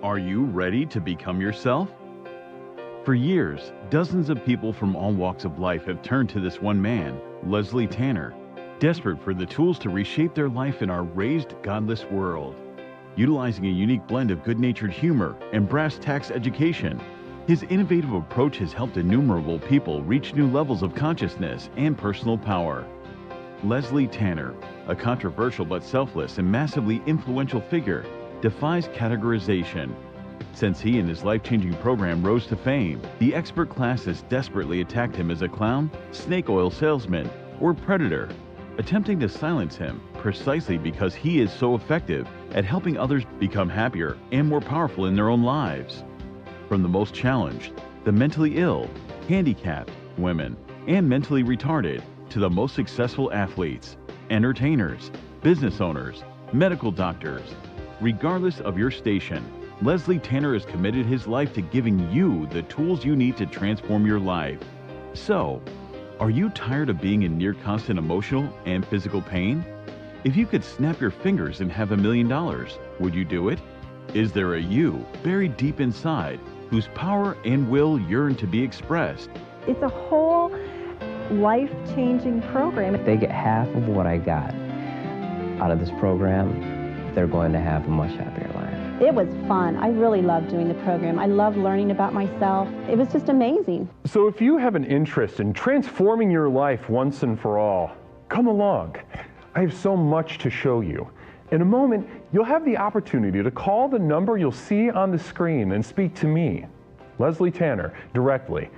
Are you ready to become yourself? For years, dozens of people from all walks of life have turned to this one man, Leslie Tanner, desperate for the tools to reshape their life in our raised, godless world. Utilizing a unique blend of good-natured humor and brass tacks education, his innovative approach has helped innumerable people reach new levels of consciousness and personal power. Leslie Tanner, a controversial but selfless and massively influential figure, defies categorization. Since he and his life-changing program rose to fame, the expert class has desperately attacked him as a clown, snake oil salesman, or predator, attempting to silence him precisely because he is so effective at helping others become happier and more powerful in their own lives. From the most challenged, the mentally ill, handicapped, women, and mentally retarded, to the most successful athletes, entertainers, business owners, medical doctors. Regardless of your station, Leslie Tanner has committed his life to giving you the tools you need to transform your life. So, are you tired of being in near constant emotional and physical pain? If you could snap your fingers and have $1 million, would you do it? Is there a you buried deep inside whose power and will yearn to be expressed? It's a whole life-changing program. If they get half of what I got out of this program, they're going to have a much happier life. It was fun. I really loved doing the program. I loved learning about myself. It was just amazing. So if you have an interest in transforming your life once and for all, come along. I have so much to show you. In a moment, you'll have the opportunity to call the number you'll see on the screen and speak to me, Leslie Tanner, directly.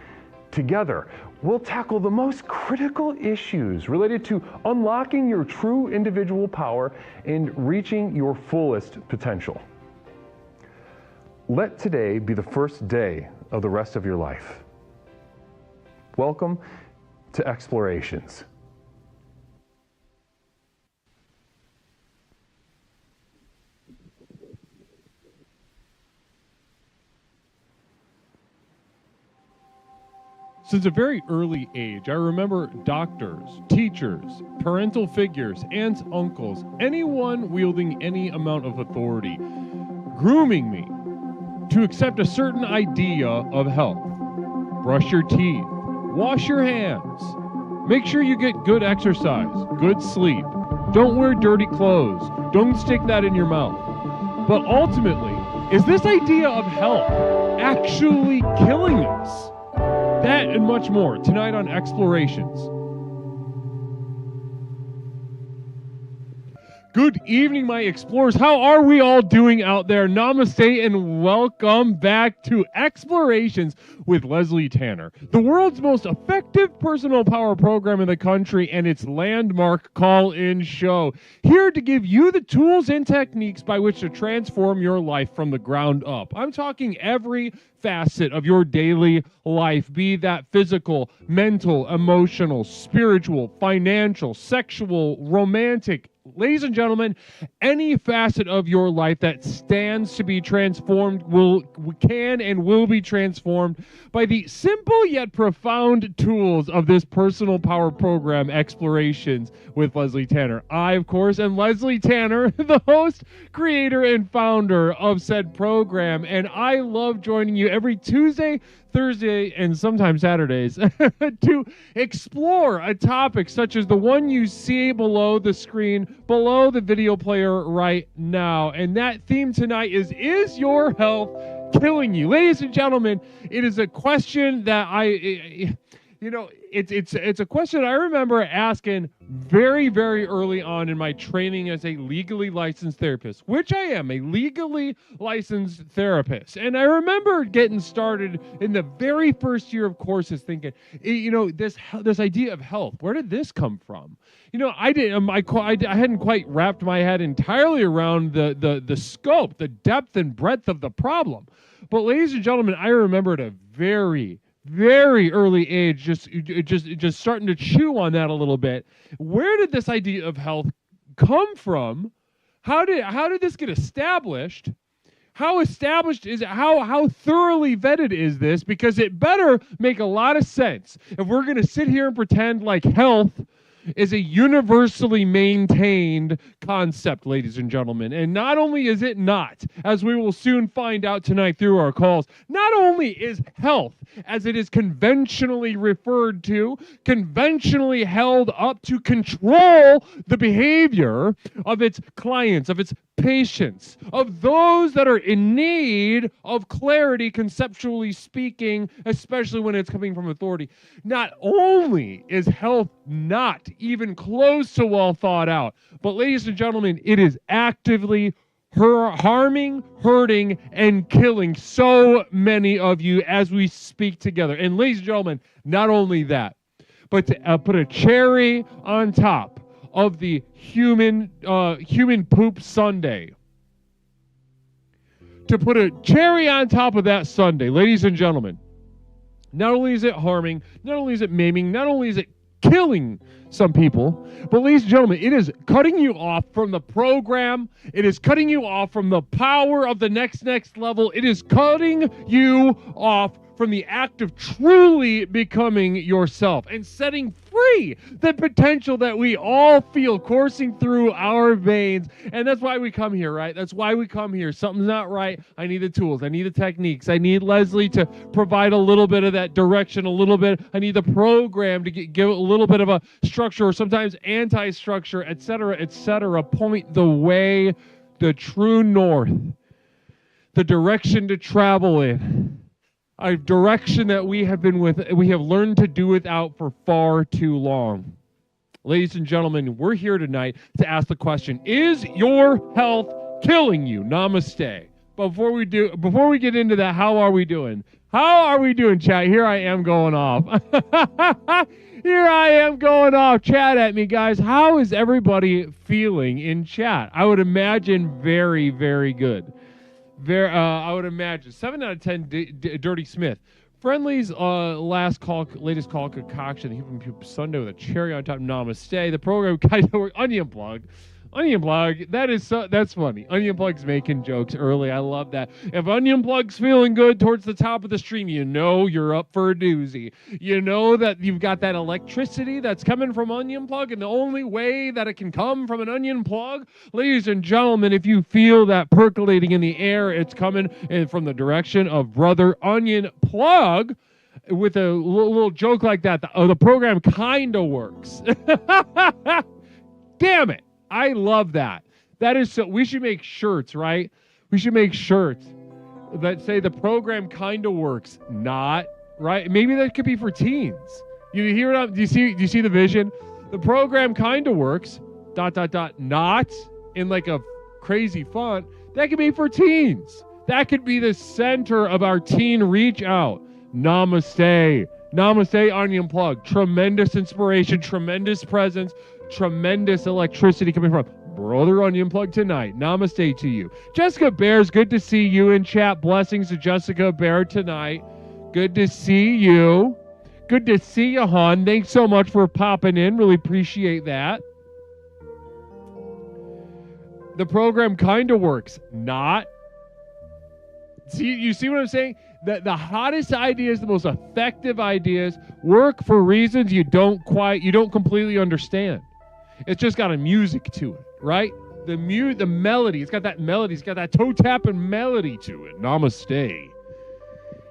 Together, we'll tackle the most critical issues related to unlocking your true individual power and reaching your fullest potential. Let today be the first day of the rest of your life. Welcome to Explorations. Since a very early age, I remember doctors, teachers, parental figures, aunts, uncles, anyone wielding any amount of authority, grooming me to accept a certain idea of health. Brush your teeth, wash your hands, make sure you get good exercise, good sleep, don't wear dirty clothes, don't stick that in your mouth. But ultimately, is this idea of health actually killing us? That and much more tonight on Explorations. Good evening, my explorers. How are we all doing out there? Namaste and welcome back to Explorations with Leslie Tanner, the world's most effective personal power program in the country and its landmark call-in show. Here to give you the tools and techniques by which to transform your life from the ground up. I'm talking every facet of your daily life, be that physical, mental, emotional, spiritual, financial, sexual, romantic. Ladies and gentlemen, any facet of your life that stands to be transformed can and will be transformed by the simple yet profound tools of this personal power program, Explorations with Leslie Tanner. I, of course, am Leslie Tanner, the host, creator, and founder of said program, and I love joining you every Tuesday, Thursday, and sometimes Saturdays to explore a topic such as the one you see below the screen, below the video player right now. And that theme tonight is your health killing you? Ladies and gentlemen, it is a question that it's a question I remember asking very, very early on in my training as a legally licensed therapist, which I am, a legally licensed therapist. And I remember getting started in the very first year of courses thinking, this idea of health, where did this come from? I hadn't quite wrapped my head entirely around the scope, the depth and breadth of the problem. But ladies and gentlemen, I remember at a very, very early age, just starting to chew on that a little bit. Where did this idea of health come from? How did this get established? How established is it? How thoroughly vetted is this? Because it better make a lot of sense if we're going to sit here and pretend like health is a universally maintained concept, ladies and gentlemen. And not only is it not, as we will soon find out tonight through our calls, not only is health, as it is conventionally referred to, conventionally held up to control the behavior of its clients, of its patients, of those that are in need of clarity, conceptually speaking, especially when it's coming from authority. Not only is health not even close to well thought out, but ladies and gentlemen, it is actively harming, hurting, and killing so many of you as we speak together. And ladies and gentlemen, not only that, but to put a cherry on top of the human poop sundae. To put a cherry on top of that sundae, ladies and gentlemen, not only is it harming, not only is it maiming, not only is it killing some people, but ladies and gentlemen, it is cutting you off from the program. It is cutting you off from the power of the next level. It is cutting you off from the act of truly becoming yourself and setting free the potential that we all feel coursing through our veins. And that's why we come here, right? That's why we come here. Something's not right. I need the tools. I need the techniques. I need Leslie to provide a little bit of that direction, a little bit. I need the program to give a little bit of a structure, or sometimes anti-structure, etc., point the way, the true north, the direction to travel in. A direction that we have learned to do without for far too long. Ladies and gentlemen, we're here tonight to ask the question, is your health killing you? Namaste. Before we get into that, how are we doing? How are we doing, chat? Here I am going off. Here I am going off. Chat at me, guys. How is everybody feeling in chat? I would imagine very, very good. I would imagine 7 out of 10. Dirty Smith, Friendly's latest call concoction. The Human Poop Sunday with a cherry on top. Namaste. The program kind of Onion Plug. That's funny. Onion Plug's making jokes early. I love that. If Onion Plug's feeling good towards the top of the stream, you know you're up for a doozy. You know that you've got that electricity that's coming from Onion Plug, and the only way that it can come from an Onion Plug, ladies and gentlemen, if you feel that percolating in the air, it's coming from the direction of Brother Onion Plug. With a little joke like that, the program kind of works. Damn it. I love that. That is so. We should make shirts, right? We should make shirts that say the program kind of works. Not right. Maybe that could be for teens. You hear it? Do you see the vision? The program kind of works. ... Not in like a crazy font. That could be for teens. That could be the center of our teen reach out. Namaste. Namaste, Onion Plug. Tremendous inspiration. Tremendous presence. Tremendous electricity coming from Brother Onion Plug tonight. Namaste to you. Jessica Bears, good to see you in chat. Blessings to Jessica Bear tonight. Good to see you. Good to see you, hon. Thanks so much for popping in. Really appreciate that. The program kind of works. Not. See, you see what I'm saying? The hottest ideas, the most effective ideas work for reasons you don't completely understand. It's just got a music to it, right? The melody. It's got that melody. It's got that toe tapping melody to it. Namaste.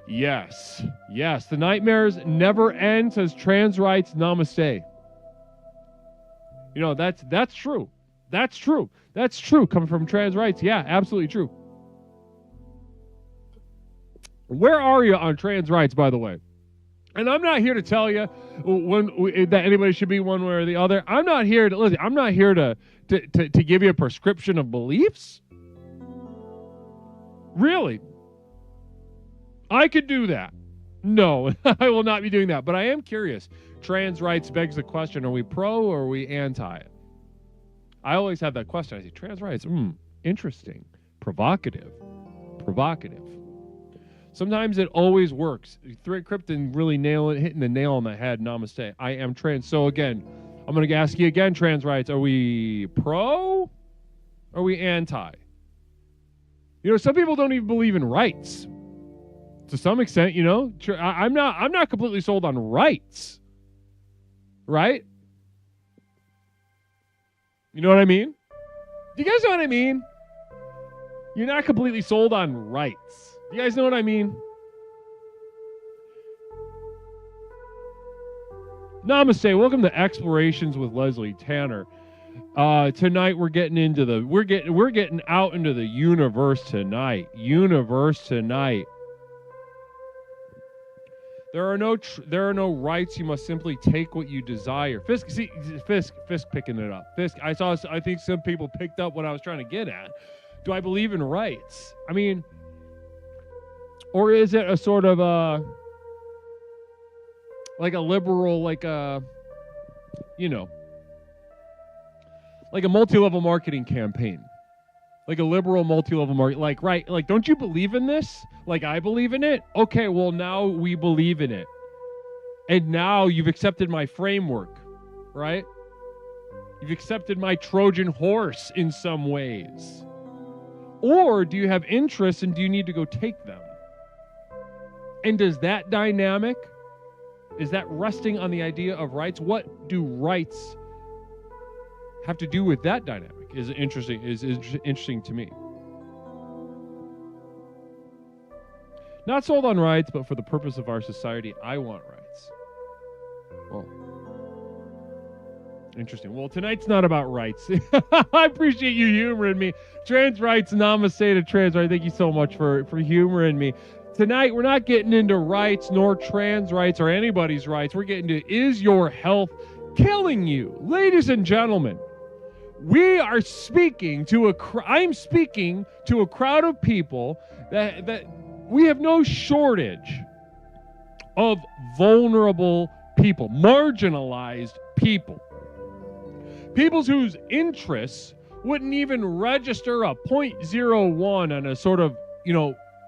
Yes. Yes. The nightmares never end, says Trans Rights. Namaste. You know, that's true. That's true. That's true. Coming from Trans Rights. Yeah, absolutely true. Where are you on trans rights, by the way? And I'm not here to tell you that anybody should be one way or the other. I'm not here to listen. I'm not here to give you a prescription of beliefs. Really? I could do that. No, I will not be doing that. But I am curious. Trans rights begs the question, are we pro or are we anti it? I always have that question. I say, trans rights, interesting, provocative. Sometimes it always works. Threat Krypton really hitting the nail on the head. Namaste. I am trans. So again, I'm going to ask you again, trans rights. Are we pro? Or are we anti? You know, some people don't even believe in rights. To some extent, you know, I'm not completely sold on rights. Right? You know what I mean? Do you guys know what I mean? You're not completely sold on rights. You guys know what I mean? Namaste. Welcome to Explorations with Leslie Tanner. Tonight we're getting out into the universe tonight. There are no rights. You must simply take what you desire. Fisk picking it up. Fisk, I think some people picked up what I was trying to get at. Do I believe in rights? I mean, or is it a sort of like a liberal, like a multi-level marketing campaign? Like a liberal multi-level market, like, don't you believe in this? Like I believe in it? Okay, well now we believe in it. And now you've accepted my framework, right? You've accepted my Trojan horse in some ways. Or do you have interests and do you need to go take them? And does that dynamic, is that resting on the idea of rights? What do rights have to do with that dynamic? Is interesting to me. Not sold on rights, but for the purpose of our society, I want rights. Well, interesting. Well, tonight's not about rights. I appreciate you humoring me. Trans rights, namaste to trans rights. Thank you so much for humoring me. Tonight, we're not getting into rights, nor trans rights, or anybody's rights. We're getting to, is your health killing you? Ladies and gentlemen, I'm speaking to a crowd of people that we have no shortage of vulnerable people, marginalized people. People whose interests wouldn't even register a 0.01 on a sort of,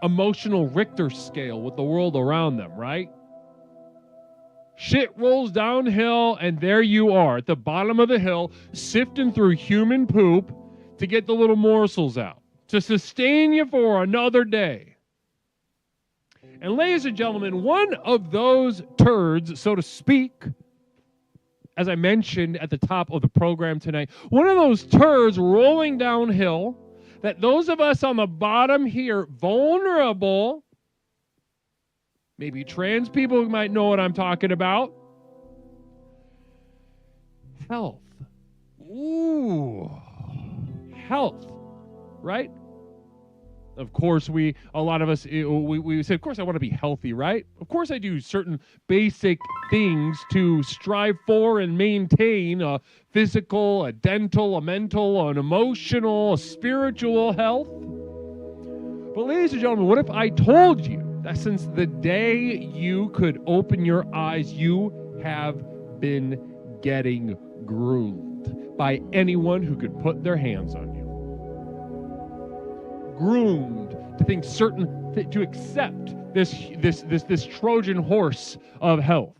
emotional Richter scale with the world around them, right? Shit rolls downhill, and there you are at the bottom of the hill, sifting through human poop to get the little morsels out, to sustain you for another day. And ladies and gentlemen, one of those turds, so to speak, as I mentioned at the top of the program tonight, one of those turds rolling downhill that those of us on the bottom here, vulnerable, maybe trans people might know what I'm talking about. Health. Ooh. Health. Right? Of course, a lot of us, we say, of course I want to be healthy, right? Of course I do certain basic things to strive for and maintain a physical, a dental, a mental, an emotional, a spiritual health. But ladies and gentlemen, what if I told you that since the day you could open your eyes, you have been getting groomed by anyone who could put their hands on you? Groomed to think to accept this Trojan horse of health.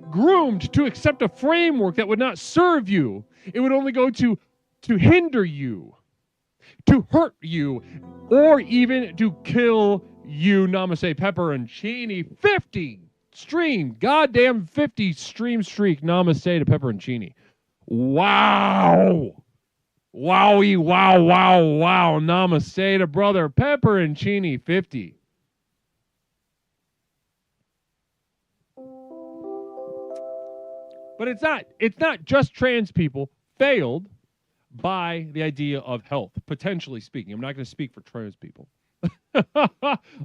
Groomed to accept a framework that would not serve you. It would only go to hinder you, to hurt you, or even to kill you. Namaste, Pepperoncini. 50 stream, goddamn 50 stream streak. Namaste to Pepperoncini. Wow. Wowie, wow, wow, wow. Namaste to brother Pepperoncini 50. But it's not just trans people failed by the idea of health, potentially speaking. I'm not going to speak for trans people.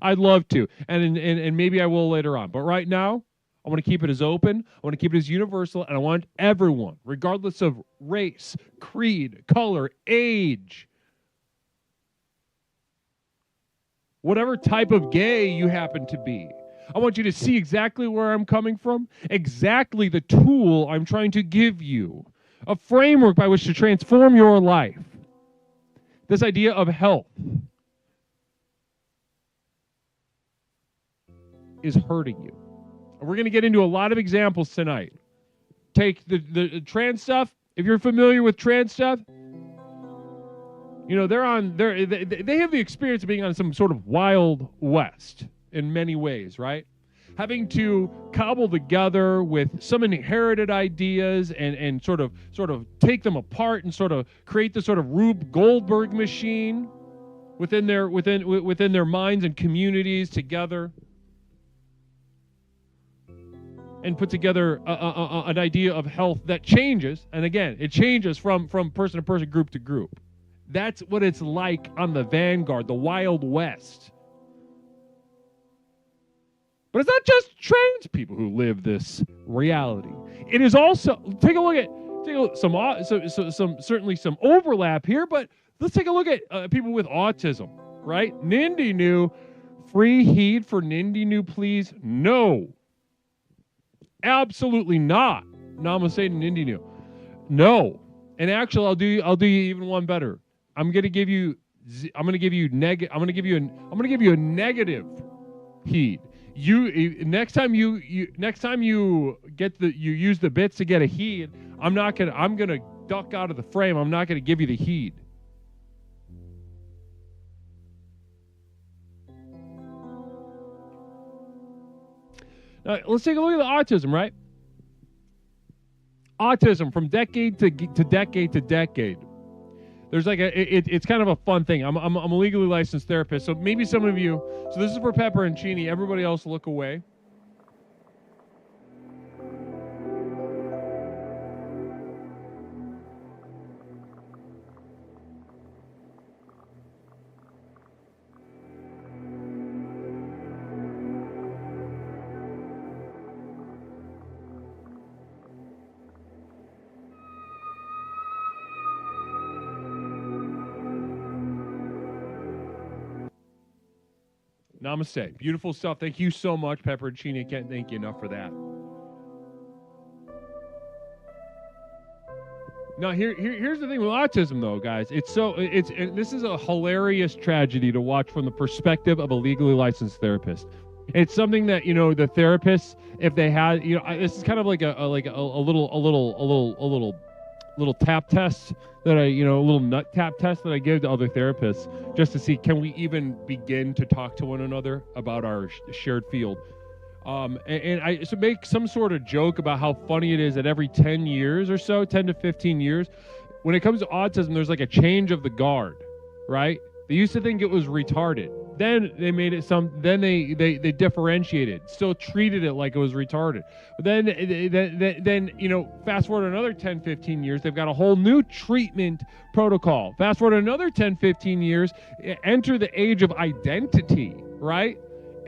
I'd love to. And maybe I will later on. But right now, I want to keep it as open. I want to keep it as universal. And I want everyone, regardless of race, creed, color, age, whatever type of gay you happen to be, I want you to see exactly where I'm coming from, exactly the tool I'm trying to give you, a framework by which to transform your life. This idea of health is hurting you. And we're going to get into a lot of examples tonight. Take the trans stuff. If you're familiar with trans stuff, they have the experience of being on some sort of Wild West in many ways, right? having to cobble together with some inherited ideas and sort of take them apart and sort of create this sort of Rube Goldberg machine within their minds and communities together, and put together an idea of health that changes. And again, it changes from person to person, group to group. That's what it's like on the vanguard, the Wild West. But it's not just trans people who live this reality. It is also, take a look at certainly some overlap here, but let's take a look at people with autism, right? Nindy New, free heed for Nindy New, please? No. Absolutely not. Namaste to Nindy New. No. And actually, I'll do you even one better. I'm gonna give you a negative heed. Next time you use the bits to get a heed, I'm gonna duck out of the frame. I'm not gonna give you the heed. Now, let's take a look at the autism, right? Autism from decade to decade to decade. There's like it's kind of a fun thing. I'm a legally licensed therapist, so maybe some of you. So this is for Pepperoncini. Everybody else, look away. Namaste. Beautiful stuff. Thank you so much, Pepperoncini. I can't thank you enough for that. Now, here's the thing with autism, though, guys. This is a hilarious tragedy to watch from the perspective of a legally licensed therapist. It's something that, the therapists, if they had, this is kind of like a little tap test that a little nut tap test that I give to other therapists just to see, can we even begin to talk to one another about our shared field? And I so make some sort of joke about how funny it is that every 10 years or so, 10 to 15 years, when it comes to autism, there's like a change of the guard, right? They used to think it was retarded. Then they made it then they differentiated, still treated it like it was retarded. But then fast forward another 10, 15 years, they've got a whole new treatment protocol. Fast forward another 10, 15 years, enter the age of identity, right?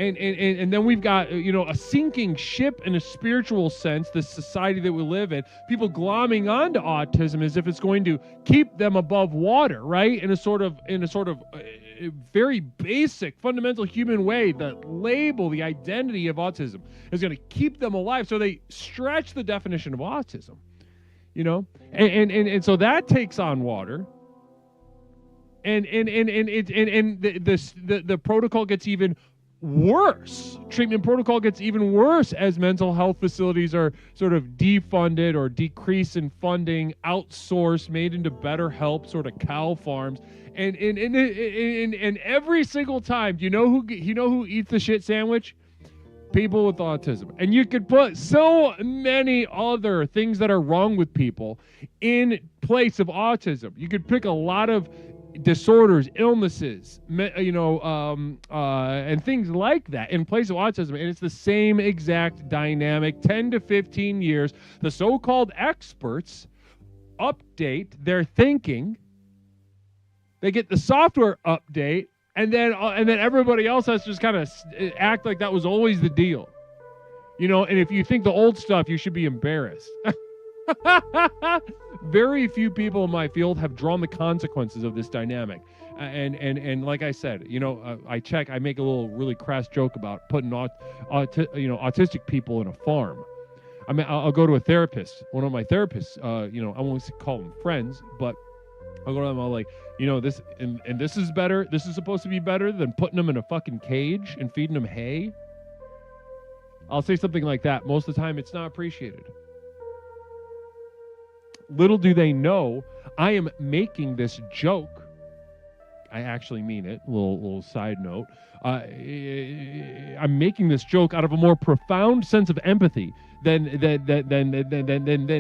And then we've got, a sinking ship in a spiritual sense, the society that we live in, people glomming onto autism as if it's going to keep them above water, right? In a sort of very basic, fundamental human way, the label, the identity of autism is going to keep them alive. So they stretch the definition of autism, and so that takes on water. And the protocol gets even worse. Treatment protocol gets even worse as mental health facilities are sort of defunded or decreased in funding, outsourced, made into BetterHelp sort of cow farms. And every single time, do you know who eats the shit sandwich? People with autism. And you could put so many other things that are wrong with people in place of autism. You could pick a lot of disorders, illnesses, and things like that in place of autism, and it's the same exact dynamic. 10 to 15 years, the so-called experts update their thinking. They get the software update, and then everybody else has to just kind of act like that was always the deal, And if you think the old stuff, you should be embarrassed. Very few people in my field have drawn the consequences of this dynamic, and like I said, I make a little really crass joke about putting autistic people in a farm. I mean, I'll go to a therapist, one of my therapists. I won't call them friends, but I'll go to them. I'll like, this and this is better. This is supposed to be better than putting them in a fucking cage and feeding them hay. I'll say something like that. Most of the time, it's not appreciated. Little do they know, I am making this joke I actually mean it. Little side note. I'm making this joke out of a more profound sense of empathy than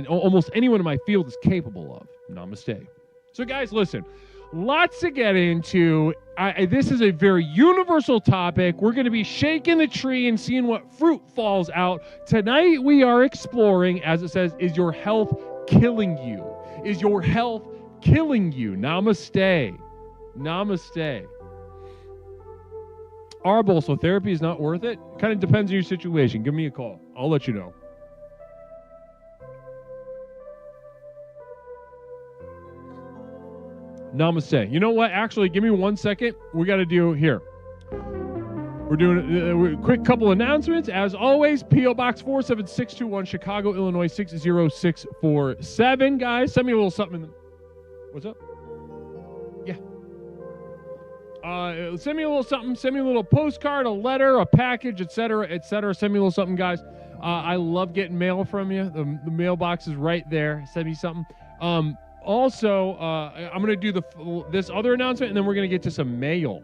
almost anyone in my field is capable of. Namaste. So, guys, listen. Lots to get into. This is a very universal topic. We're going to be shaking the tree and seeing what fruit falls out. Tonight we are exploring, as it says, is your health killing you? Is your health killing you? Namaste. Namaste. Arbol, so therapy is not worth it? Kind of depends on your situation. Give me a call. I'll let you know. Namaste. You know what? Actually, give me 1 second. We got to do here. We're doing a quick couple announcements. As always, P.O. Box 47621, Chicago, Illinois 60647. Guys, send me a little something. What's up? Yeah. Send me a little something. Send me a little postcard, a letter, a package, etc., etc. Send me a little something, guys. I love getting mail from you. The mailbox is right there. Send me something. Also, I'm going to do this other announcement, and then we're going to get to some mail.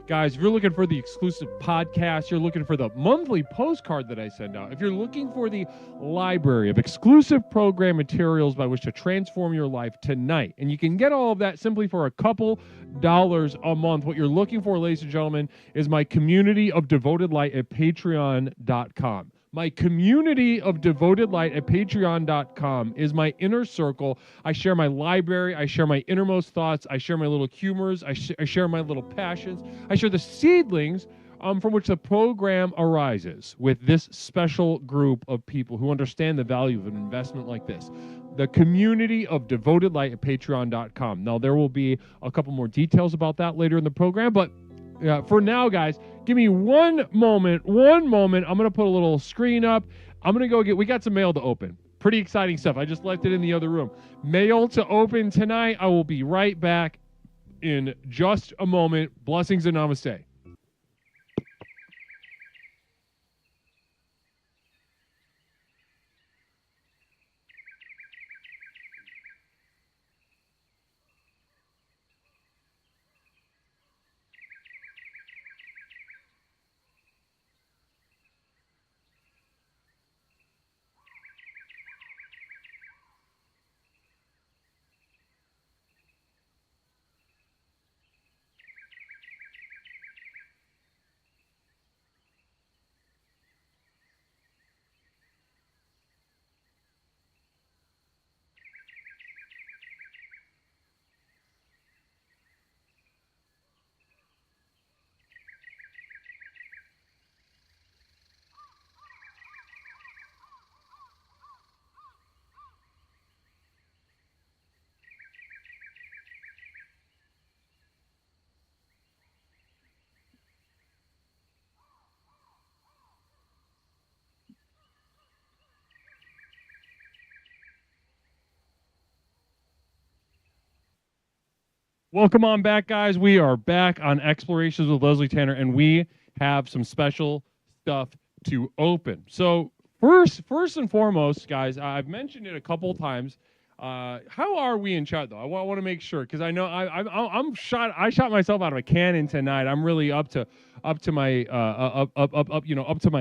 Guys, if you're looking for the exclusive podcast, you're looking for the monthly postcard that I send out, if you're looking for the library of exclusive program materials by which to transform your life tonight, and you can get all of that simply for a couple dollars a month. What you're looking for, ladies and gentlemen, is my community of devoted light at patreon.com. My community of devoted light at patreon.com is my inner circle. I share my library. I share my innermost thoughts. I share my little humors. I share my little passions. I share the seedlings from which the program arises with this special group of people who understand the value of an investment like this. The community of devoted light at patreon.com. Now, there will be a couple more details about that later in the program, but for now, guys, give me one moment. I'm going to put a little screen up. I'm going to go we got some mail to open. Pretty exciting stuff. I just left it in the other room. Mail to open tonight. I will be right back in just a moment. Blessings and namaste. Welcome on back, guys. We are back on Explorations with Leslie Tanner, and we have some special stuff to open. So first and foremost, guys, I've mentioned it a couple of times. How are we in chat, though? I want to make sure, because I know I'm shot. I shot myself out of a cannon tonight. I'm really up to my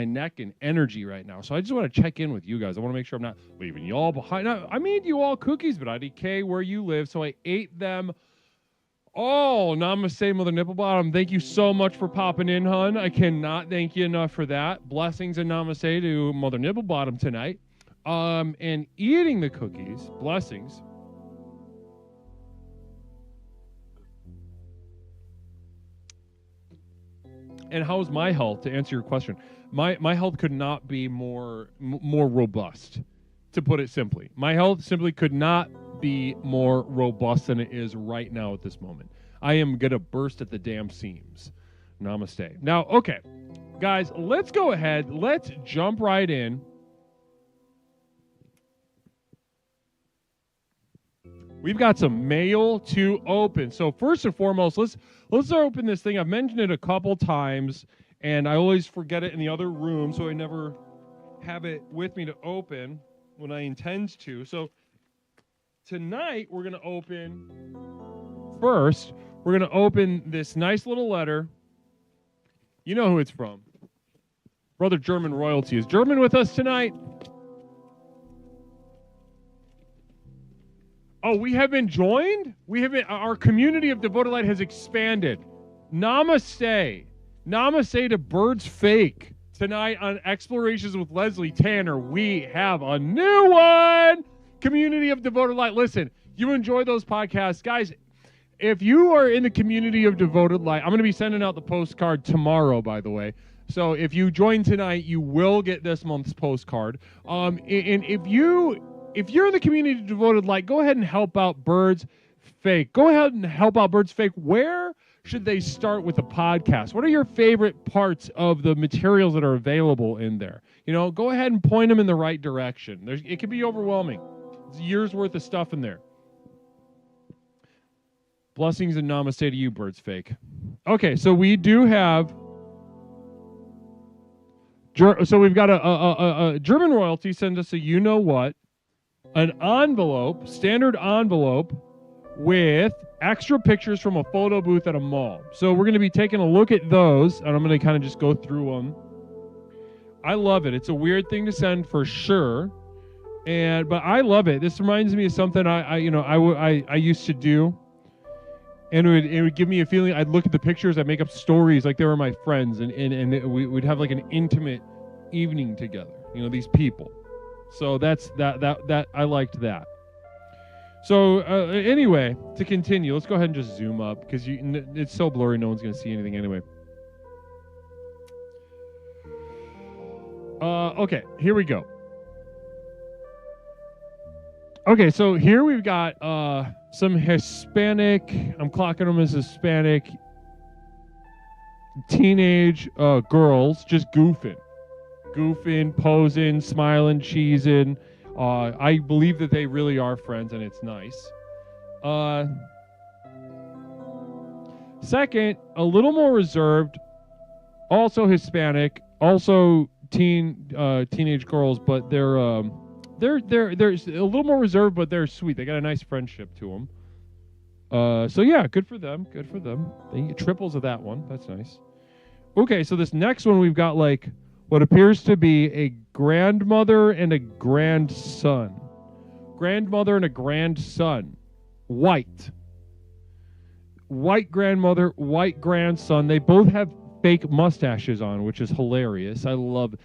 neck in energy right now. So I just want to check in with you guys. I want to make sure I'm not leaving you all behind. I made you all cookies, but I decay where you live, so I ate them. Oh, namaste, Mother Nipplebottom. Thank you so much for popping in, hun. I cannot thank you enough for that. Blessings and namaste to Mother Nipplebottom tonight. And eating the cookies, blessings. And how's my health, to answer your question? My health could not be more robust, to put it simply. My health simply could not be more robust than it is right now at this moment. I am going to burst at the damn seams. Namaste. Now, okay, guys, let's go ahead. Let's jump right in. We've got some mail to open. So first and foremost, let's open this thing. I've mentioned it a couple times, and I always forget it in the other room, so I never have it with me to open when I intend to. So tonight, we're going to open first We're going to open this nice little letter. You know who it's from. Brother German Royalty. Is German with us tonight? Oh, we have been joined? Our community of Devoted Light has expanded. Namaste. Namaste to Birds Fake. Tonight on Explorations with Leslie Tanner, we have a new one. Community of Devoted Light. Listen, you enjoy those podcasts. Guys, if you are in the community of Devoted Light, I'm going to be sending out the postcard tomorrow, by the way. So if you join tonight, you will get this month's postcard. And if you're in the community of Devoted Light, go ahead and help out Birds Fake. Go ahead and help out Birds Fake. Where should they start with the podcast? What are your favorite parts of the materials that are available in there? You know, go ahead and point them in the right direction. It can be overwhelming. It's a year's worth of stuff in there. Blessings and namaste to you, Birds Fake. Okay, so we do have... So we've got a German Royalty send us a you-know-what, an envelope, standard envelope, with extra pictures from a photo booth at a mall. So we're going to be taking a look at those, and I'm going to kind of just go through them. I love it. It's a weird thing to send for sure, but I love it. This reminds me of something I used to do, and it would give me a feeling. I'd look at the pictures, I'd make up stories like they were my friends, and we'd have like an intimate evening together. You know, these people. So that I liked that. So anyway, to continue, let's go ahead and just zoom up because it's so blurry, no one's going to see anything anyway. Okay, here we go. Okay, so here we've got some Hispanic, I'm clocking them as Hispanic, teenage girls just goofing, posing, smiling, cheesing. I believe that they really are friends, and it's nice. Second, a little more reserved, also Hispanic, also teenage girls, but they're a little more reserved, but they're sweet. They got a nice friendship to them. So yeah, good for them. Good for them. They get triples of that one. That's nice. Okay, so this next one we've got like what appears to be a grandmother and a grandson. Grandmother and a grandson. White grandmother, white grandson. They both have fake mustaches on, which is hilarious. I love it.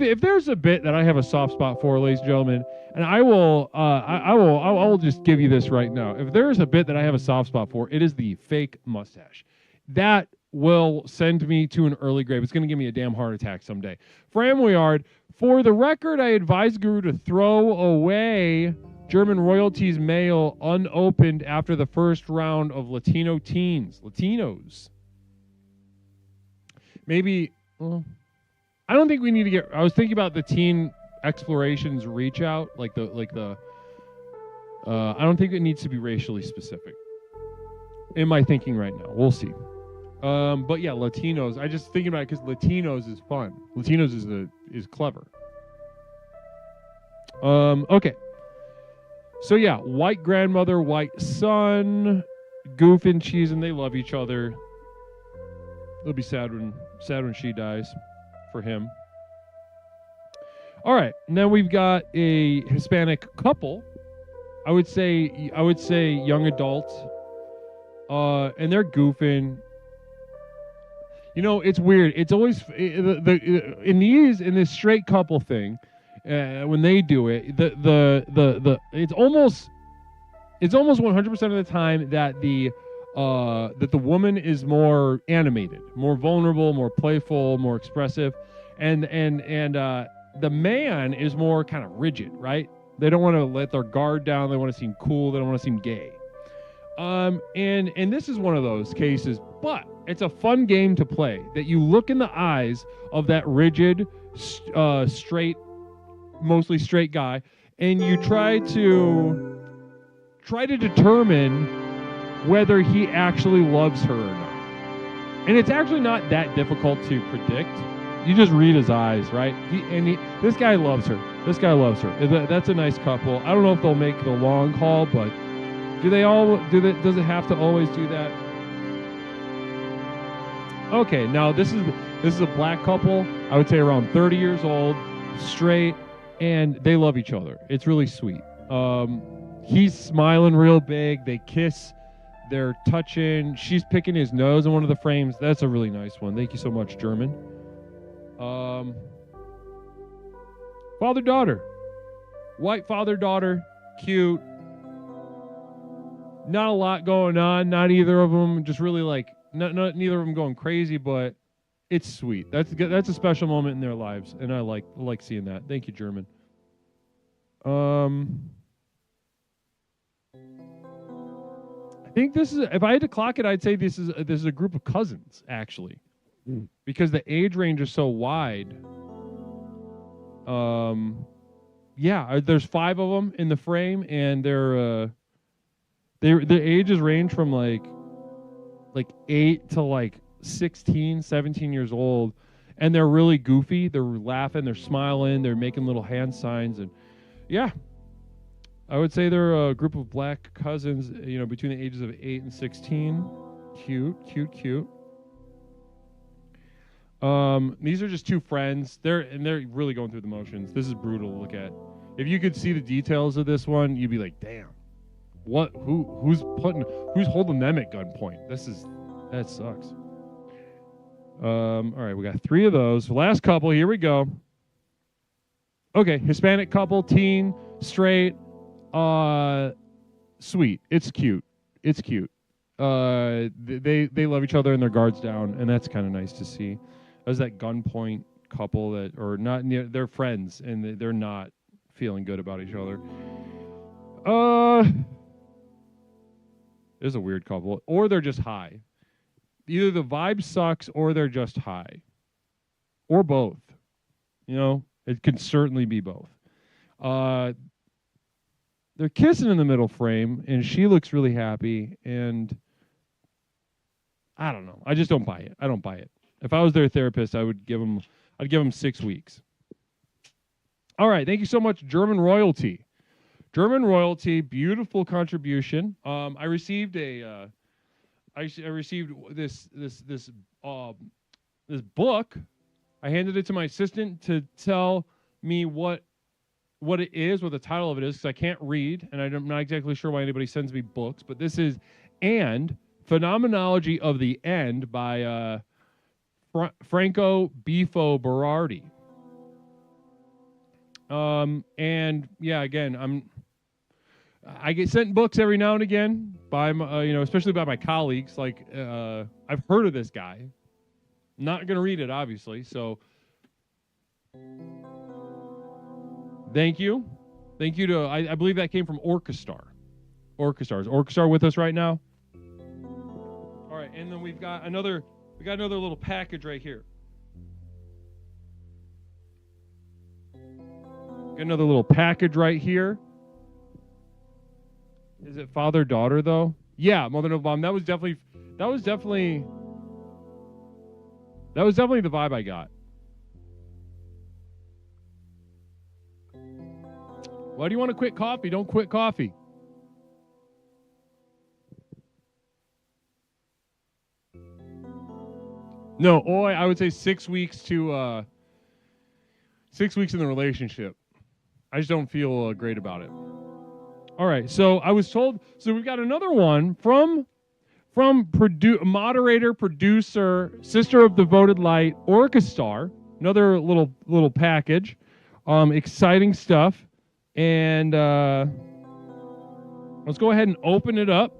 If there's a bit that I have a soft spot for, ladies and gentlemen, and I will just give you this right now. If there's a bit that I have a soft spot for, it is the fake mustache. That will send me to an early grave. It's going to give me a damn heart attack someday. Framwayard, for the record, I advise Guru to throw away German Royalty's mail unopened after the first round of Latino teens. Latinos. Maybe, well, I don't think we need to get, I was thinking about the teen explorations reach out, I don't think it needs to be racially specific. In my thinking right now. We'll see. But yeah, Latinos. I just thinking about it because Latinos is fun. Latinos is clever. Okay. So yeah, white grandmother, white son, goof and cheese, and they love each other. It'll be sad when she dies for him. All right, and then we've got a Hispanic couple. I would say young adults, and they're goofing. You know, it's weird. It's always in this straight couple thing, when they do it, it's almost 100% of the time that the woman is more animated, more vulnerable, more playful, more expressive, and the man is more kind of rigid, right? They don't want to let their guard down. They want to seem cool. They don't want to seem gay. And this is one of those cases, but it's a fun game to play, that you look in the eyes of that rigid, straight, mostly straight guy, and you try to determine whether he actually loves her or not. And it's actually not that difficult to predict. You just read his eyes, right? This guy loves her. This guy loves her. That's a nice couple. I don't know if they'll make the long haul, but does it have to always do that? Okay, now this is a black couple. I would say around 30 years old, straight, and they love each other. It's really sweet. He's smiling real big. They kiss. They're touching. She's picking his nose in one of the frames. That's a really nice one. Thank you so much, German. Father-daughter. White father-daughter. Cute. Not a lot going on. Not either of them. Just really like, neither of them going crazy, but it's sweet. That's a special moment in their lives, and I like seeing that. Thank you, German. I think this is, if I had to clock it, I'd say this is a group of cousins, actually, because the age range is so wide. Yeah, there's 5 of them in the frame, and their ages range from like 8 to like 16, 17 years old, and they're really goofy. They're laughing, they're smiling, they're making little hand signs, and yeah, I would say they're a group of black cousins, you know, between the ages of 8 and 16. Cute. These are just 2 friends. They're really going through the motions. This is brutal to look at. If you could see the details of this one, you'd be like, damn. Who's holding them at gunpoint? That sucks. All right, we got 3 of those. Last couple, here we go. Okay, Hispanic couple, teen, straight, sweet. It's cute. They love each other and their guards down, and that's kind of nice to see. There's that gunpoint couple that are not near, they're friends and they're not feeling good about each other. There's a weird couple, or they're just high. Either the vibe sucks or they're just high, or both. You know, it can certainly be both. They're kissing in the middle frame, and she looks really happy, and I don't know. I just don't buy it. I don't buy it. If I was their therapist, I'd give them 6 weeks. All right, thank you so much, German Royalty. German Royalty, beautiful contribution. I received I received this book. I handed it to my assistant to tell me what it is, what the title of it is, because I can't read, and I'm not exactly sure why anybody sends me books. But this is "And Phenomenology of the End" by Franco Bifo Berardi. And yeah, again, I get sent books every now and again by especially by my colleagues. Like, I've heard of this guy. Not going to read it, obviously. So thank you to, I believe that came from Orchestar. Is Orchestar with us right now? All right, and then we got another little package right here. Got another little package right here. Is it father-daughter though? Yeah, mother no bomb. That was definitely the vibe I got. Why do you want to quit coffee? Don't quit coffee. No, I would say 6 weeks to 6 weeks in the relationship. I just don't feel great about it. All right, so I was told. So we've got another one from moderator, producer, Sister of Devoted Light, Orchestar. Another little package. Exciting stuff. And let's go ahead and open it up.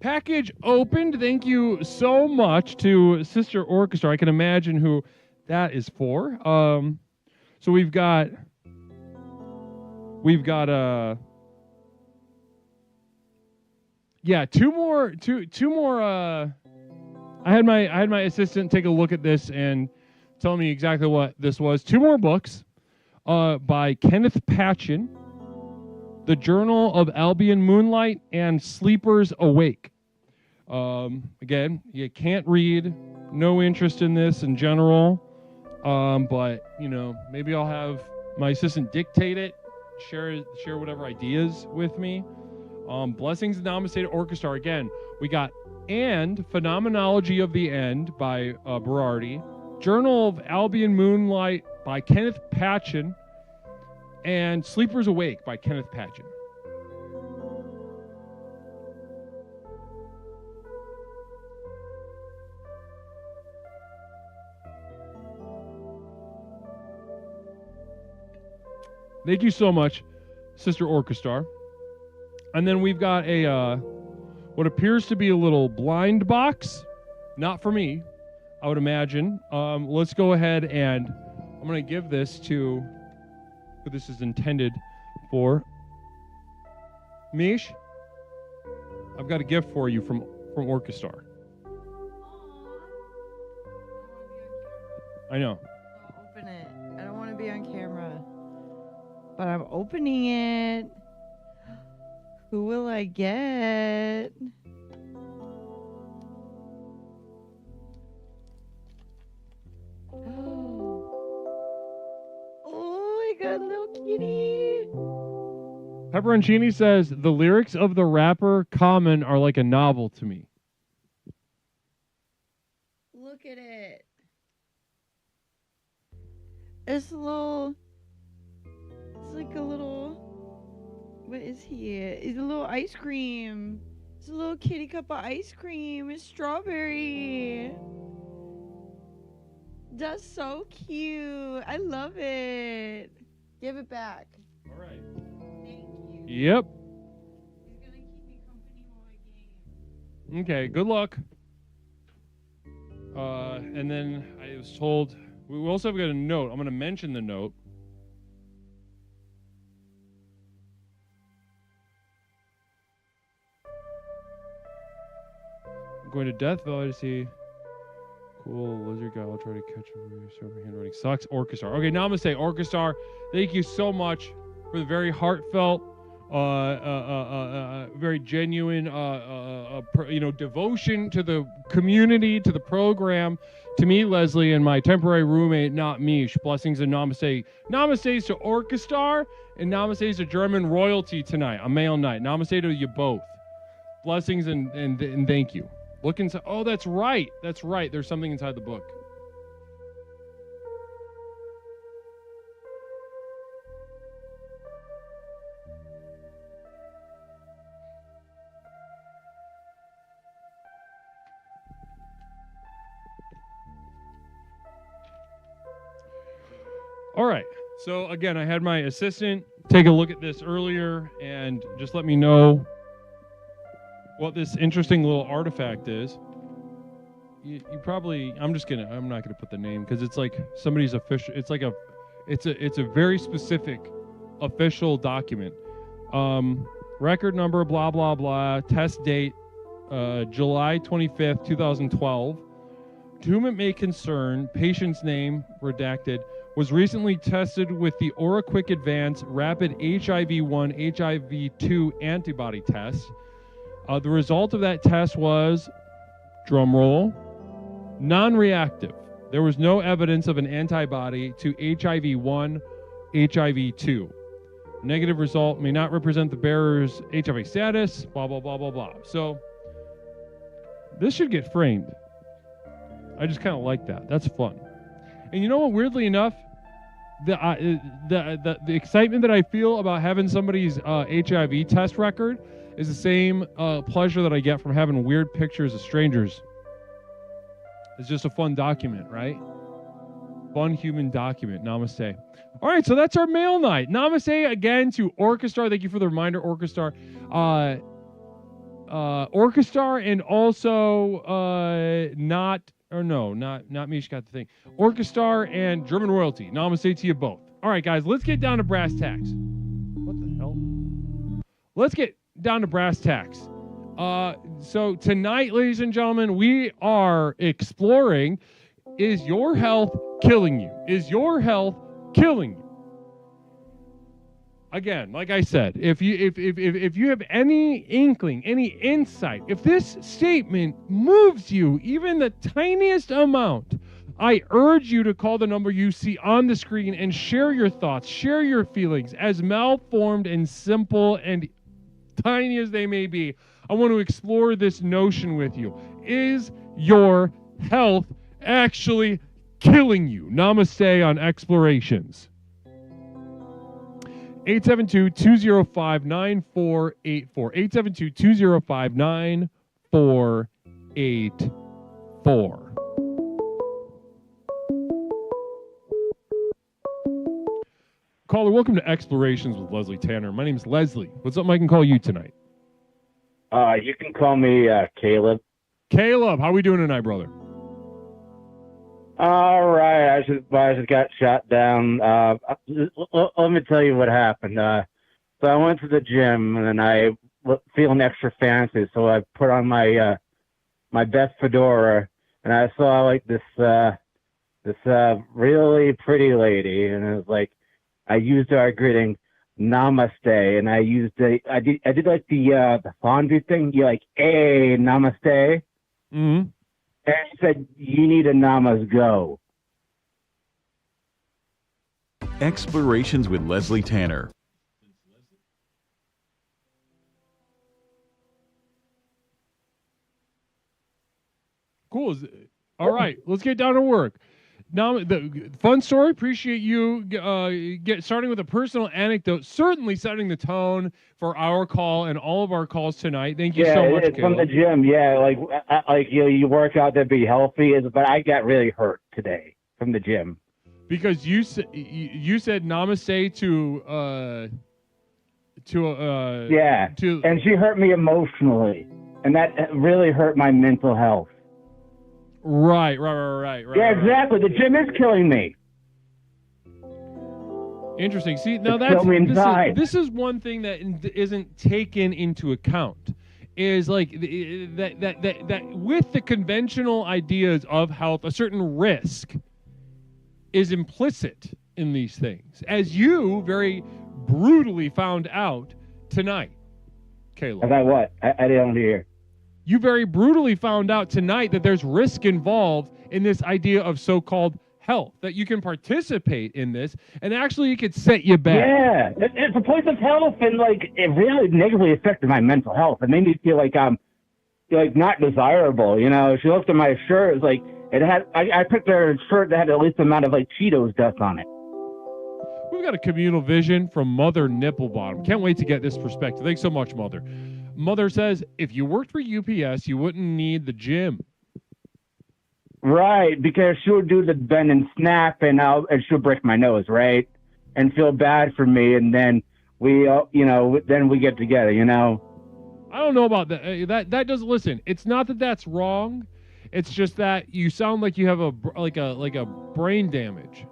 Package opened. Thank you so much to Sister Orchestra. I can imagine who that is for. So we've got two more. I had my assistant take a look at this and telling me exactly what this was. 2 more books by Kenneth Patchen, The Journal of Albion Moonlight and Sleepers Awake. Again, you can't read, no interest in this in general, but, you know, maybe I'll have my assistant dictate it, share whatever ideas with me. Blessings and Namaste to Orchestra. Again, we got And Phenomenology of the End by Berardi, Journal of Albion Moonlight by Kenneth Patchen, and Sleepers Awake by Kenneth Patchen. Thank you so much, Sister Orchestra. And then we've got a what appears to be a little blind box. Not for me, I would imagine. Let's go ahead and I'm going to give this to who this is intended for. Mish, I've got a gift for you from Orchestra. I know. I'll open it. I don't want to be on camera. But I'm opening it. Who will I get? Oh, I got a little kitty. Pepperoncini says, the lyrics of the rapper Common are like a novel to me. Look at it. It's a little... It's like a little... What is he? It's a little ice cream. It's a little kitty cup of ice cream. It's strawberry. That's so cute. I love it. Give it back. All right. Thank you. Yep. He's gonna keep me company while I game. Okay, good luck. And then I was told, we also have got a note. I'm going to mention the note. I'm going to Death Valley to see cool lizard guy. I'll try to catch him. Server handwriting sucks. Orchestra. Okay, Namaste, Orchestra. Thank you so much for the very heartfelt, very genuine, devotion to the community, to the program, to me, Leslie, and my temporary roommate, not Mish. Blessings and namaste. Namaste to Orchestra and namaste to German royalty tonight, a male night. Namaste to you both. Blessings and thank you. Look inside. Oh, that's right. That's right. There's something inside the book. All right. So again, I had my assistant take a look at this earlier and just let me know what this interesting little artifact is. You probably, I'm not gonna put the name because it's like somebody's official. It's like it's a very specific official document. Record number, blah blah blah. Test date, July 25th, 2012. To whom it may concern, patient's name redacted. Was recently tested with the OraQuick Advance Rapid HIV-1 HIV-2 antibody test. The result of that test was, drumroll, non-reactive. There was no evidence of an antibody to HIV-1, HIV-2. Negative result may not represent the bearer's HIV status, blah, blah, blah, blah, blah. So this should get framed. I just kind of like that. That's fun. And you know what, weirdly enough, the excitement that I feel about having somebody's HIV test record is the same pleasure that I get from having weird pictures of strangers. It's just a fun document, right? Fun human document. Namaste. All right, so that's our mail night. Namaste again to Orchestra. Thank you for the reminder, Orchestra. Orchestra and also not Mish got the thing. Orchestra and German royalty. Namaste to you both. All right, guys, let's get down to brass tacks. What the hell? Let's get down to brass tacks. So tonight, ladies and gentlemen, we are exploring Is your health killing you? Is your health killing you? Again, like I said, if you have any inkling, any insight, if this statement moves you even the tiniest amount, I urge you to call the number you see on the screen and share your thoughts, share your feelings, as malformed and simple and tiny as they may be. I want to explore this notion with you. Is your health actually killing you? Namaste on Explorations. 872-205-9484. 872-205-9484. Caller, welcome to Explorations with Leslie Tanner. My name is Leslie. What's up, I can call you tonight? You can call me Caleb. Caleb, how are we doing tonight, brother? All right, I just got shot down. Let me tell you what happened. So I went to the gym and I feeling extra fancy, so I put on my my best fedora, and I saw like this really pretty lady, and it was like I used our greeting, Namaste, and I did like the fondue thing. You like, hey, Namaste. Mm-hmm. And she said, you need a Namas go. Explorations with Leslie Tanner. Cool. All right, let's get down to work. Now, the fun story. Appreciate you starting with a personal anecdote. Certainly setting the tone for our call and all of our calls tonight. Thank you so much, it's Caleb. from the gym. Yeah, like you work out to be healthy, but I got really hurt today from the gym. Because you said namaste to and she hurt me emotionally, and that really hurt my mental health. Right. Yeah, exactly. The gym is killing me. Interesting. See, now this is one thing that isn't taken into account. Is like that with the conventional ideas of health, a certain risk is implicit in these things, as you very brutally found out tonight, Caleb. About what? I didn't hear. You very brutally found out tonight that there's risk involved in this idea of so-called health, that you can participate in this, and actually it could set you back. Yeah, it's a place of health, and like it really negatively affected my mental health. It made me feel like I'm like not desirable. You know, she looked at my shirt. It was like it had. I picked a shirt that had at least the amount of like Cheetos dust on it. We've got a communal vision from Mother Nipplebottom. Can't wait to get this perspective. Thanks so much, Mother. Mother says, if you worked for UPS, you wouldn't need the gym. Right, because she'll do the bend and snap, and she'll break my nose, right, and feel bad for me, and then we get together, you know. I don't know about that. That doesn't listen. It's not that that's wrong. It's just that you sound like you have a brain damage.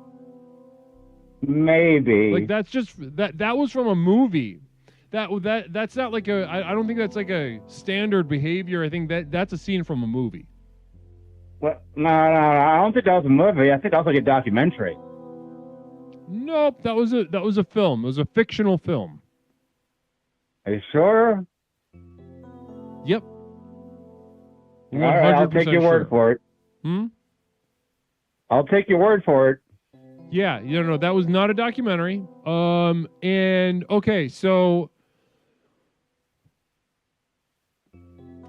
Maybe. Like that's just that was from a movie. That's not like I don't think that's like a standard behavior. I think that's a scene from a movie. Well, no, I don't think that was a movie. I think that was like a documentary. Nope, that was a film. It was a fictional film. Are you sure? Yep. All right, I'll take your word for it. I'll take your word for it. Yeah, no, that was not a documentary. And okay, so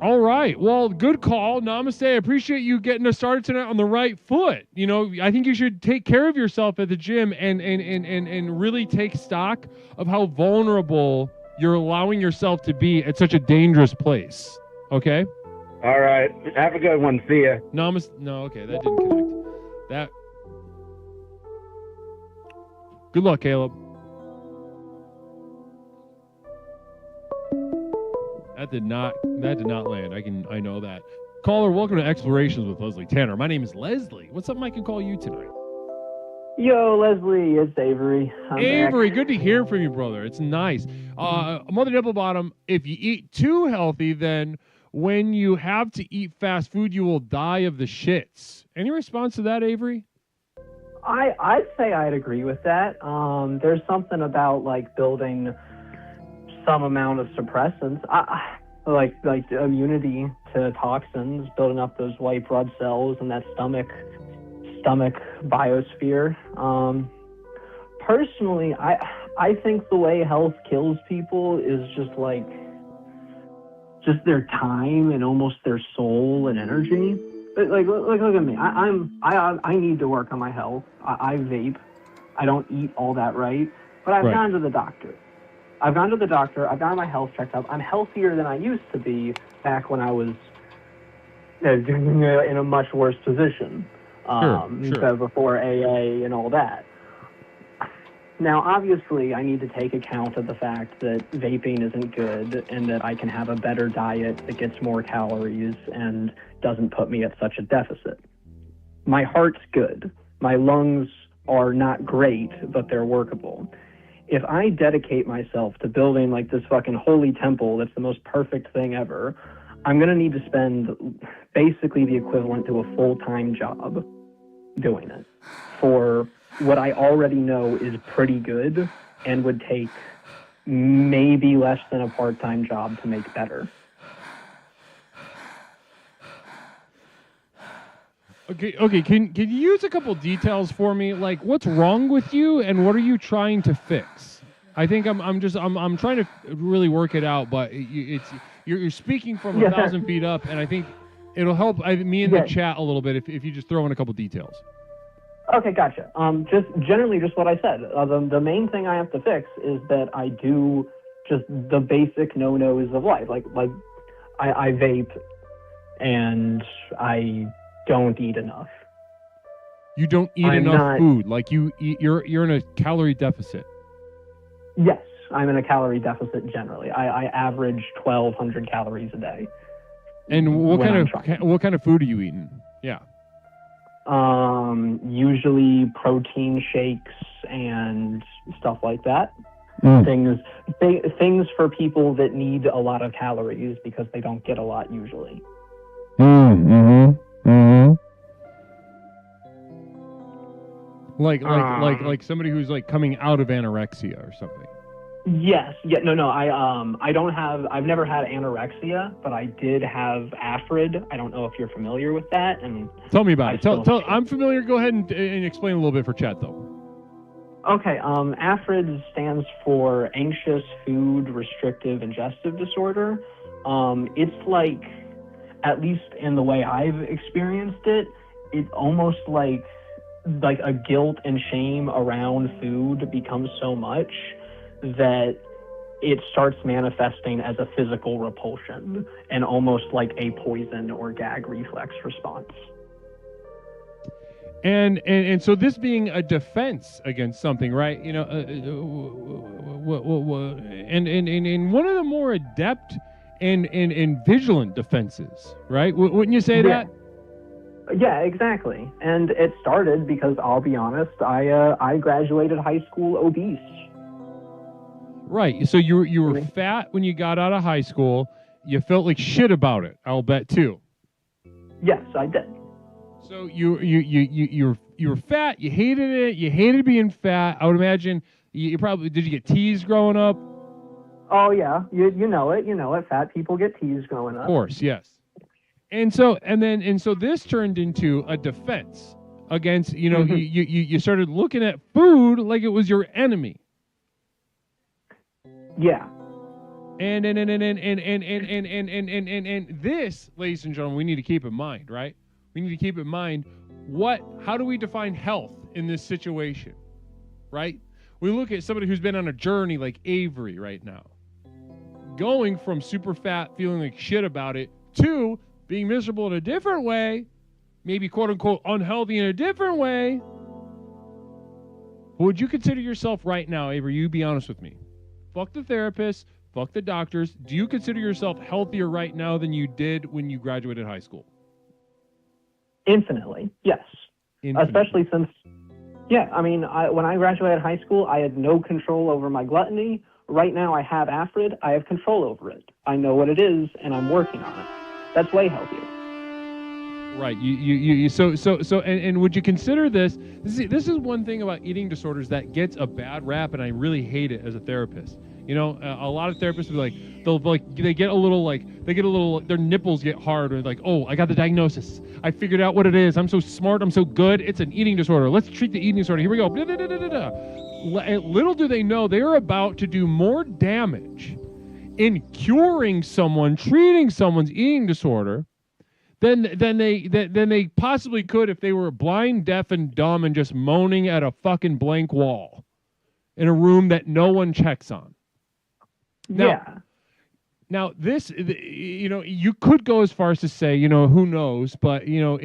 all right. Well, good call. Namaste. I appreciate you getting us started tonight on the right foot. You know, I think you should take care of yourself at the gym and really take stock of how vulnerable you're allowing yourself to be at such a dangerous place. Okay? All right. Have a good one. See ya. Namaste. No, okay, that didn't connect. That. Good luck, Caleb. That did not land. I know that. Caller, welcome to Explorations with Leslie Tanner. My name is Leslie. What's up, Mike? I can call you tonight. Yo, Leslie, it's Avery. Avery, good to hear from you, brother. It's nice. Mother Nipplebottom, if you eat too healthy, then when you have to eat fast food, you will die of the shits. Any response to that, Avery? I'd say I'd agree with that. There's something about like building some amount of suppressants, like immunity to toxins, building up those white blood cells and that stomach biosphere. Personally, I think the way health kills people is just their time and almost their soul and energy. Like look at me. I need to work on my health. I vape. I don't eat all that right, but I've gone to the doctor. I've gotten my health checked up. I'm healthier than I used to be back when I was in a much worse position. Sure. Before AA and all that. Now, obviously, I need to take account of the fact that vaping isn't good and that I can have a better diet that gets more calories and doesn't put me at such a deficit. My heart's good. My lungs are not great, but they're workable. If I dedicate myself to building like this fucking holy temple that's the most perfect thing ever, I'm going to need to spend basically the equivalent to a full-time job doing it for what I already know is pretty good and would take maybe less than a part-time job to make better. Okay. Can you use a couple details for me? Like, what's wrong with you, and what are you trying to fix? I think I'm trying to really work it out, but you're speaking from 1,000 feet up, and I think it'll help me in the chat a little bit if you just throw in a couple details. Okay, gotcha. Just generally, just what I said. The main thing I have to fix is that I do just the basic no-nos of life. Like I vape, and I don't eat enough. You don't eat enough food. Like you're in a calorie deficit. Yes, I'm in a calorie deficit generally. I average 1,200 calories a day. And what kind of food are you eating? Yeah. Usually protein shakes and stuff like that. Things for people that need a lot of calories because they don't get a lot usually. Like somebody who's like coming out of anorexia or something. Yes. Yeah. No. I've never had anorexia, but I did have AFRID. I don't know if you're familiar with that. And tell me about it. I'm familiar. Go ahead and explain a little bit for chat, though. Okay. AFRID stands for Anxious Food Restrictive Ingestive Disorder. It's like, at least in the way I've experienced it, it's almost like a guilt and shame around food becomes so much that it starts manifesting as a physical repulsion and almost like a poison or gag reflex response. And so this being a defense against something, right? You know, and one of the more adept and vigilant defenses, right? Wouldn't you say that? Yeah, exactly. And it started because, I'll be honest, I graduated high school obese. Right. So you were fat when you got out of high school. You felt like shit about it, I'll bet too. Yes, I did. So you were fat. You hated it. You hated being fat. I would imagine you probably did. You get teased growing up? Oh yeah, you know it. You know it. Fat people get teased growing up. Of course, yes. And so this turned into a defense against. You know, you started looking at food like it was your enemy. Yeah. And this, ladies and gentlemen, we need to keep in mind, right? We need to keep in mind how do we define health in this situation, right? We look at somebody who's been on a journey like Avery right now, going from super fat, feeling like shit about it, to being miserable in a different way, maybe quote unquote unhealthy in a different way. Would you consider yourself right now, Avery? You be honest with me. Fuck the therapist, fuck the doctors. Do you consider yourself healthier right now than you did when you graduated high school? Infinitely, yes. Especially since, when I graduated high school, I had no control over my gluttony. Right now, I have AFRID. I have control over it. I know what it is, and I'm working on it. That's way healthier. Right. And would you consider this? This is one thing about eating disorders that gets a bad rap, and I really hate it as a therapist. You know, a lot of therapists will be like, they get a little, their nipples get hard, or like, oh, I got the diagnosis. I figured out what it is. I'm so smart. I'm so good. It's an eating disorder. Let's treat the eating disorder. Here we go. Little do they know, they are about to do more damage in curing someone, treating someone's eating disorder, than they possibly could if they were blind, deaf, and dumb and just moaning at a fucking blank wall in a room that no one checks on. Now, this, you know, you could go as far as to say, you know, who knows, but, you know,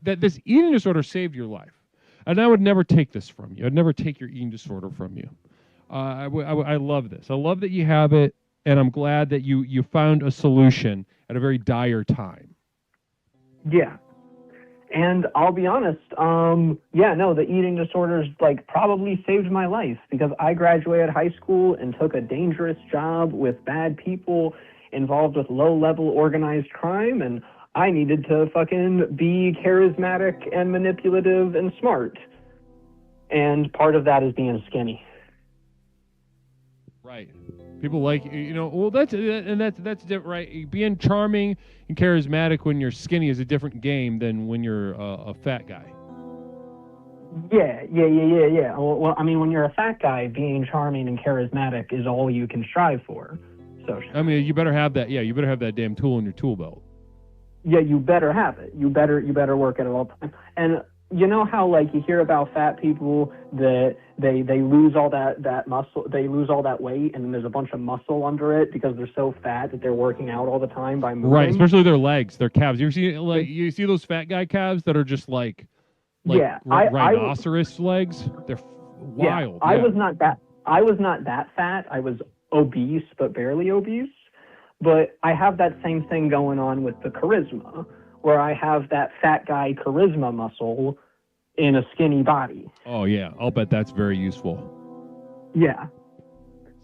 that this eating disorder saved your life. And I would never take this from you. I'd never take your eating disorder from you. I love this. I love that you have it, and I'm glad that you found a solution at a very dire time. Yeah. And I'll be honest, the eating disorders like probably saved my life, because I graduated high school and took a dangerous job with bad people involved with low-level organized crime, and I needed to fucking be charismatic and manipulative and smart. And part of that is being skinny. Right. People like, you know, well, that's different, right? Being charming and charismatic when you're skinny is a different game than when you're a fat guy. Yeah. Well, I mean, when you're a fat guy, being charming and charismatic is all you can strive for. So, I mean, you better have that. Yeah, you better have that damn tool in your tool belt. Yeah, you better have it. You better work at it all the time. And you know how, like, you hear about fat people that they lose all that muscle, they lose all that weight, and then there's a bunch of muscle under it because they're so fat that they're working out all the time by moving. Right, especially their legs, their calves. You see those fat guy calves that are just like rhinoceros legs? They're wild. Yeah, I was not that fat. I was obese, but barely obese. But I have that same thing going on with the charisma, where I have that fat guy charisma muscle in a skinny body. Oh, yeah. I'll bet that's very useful. Yeah.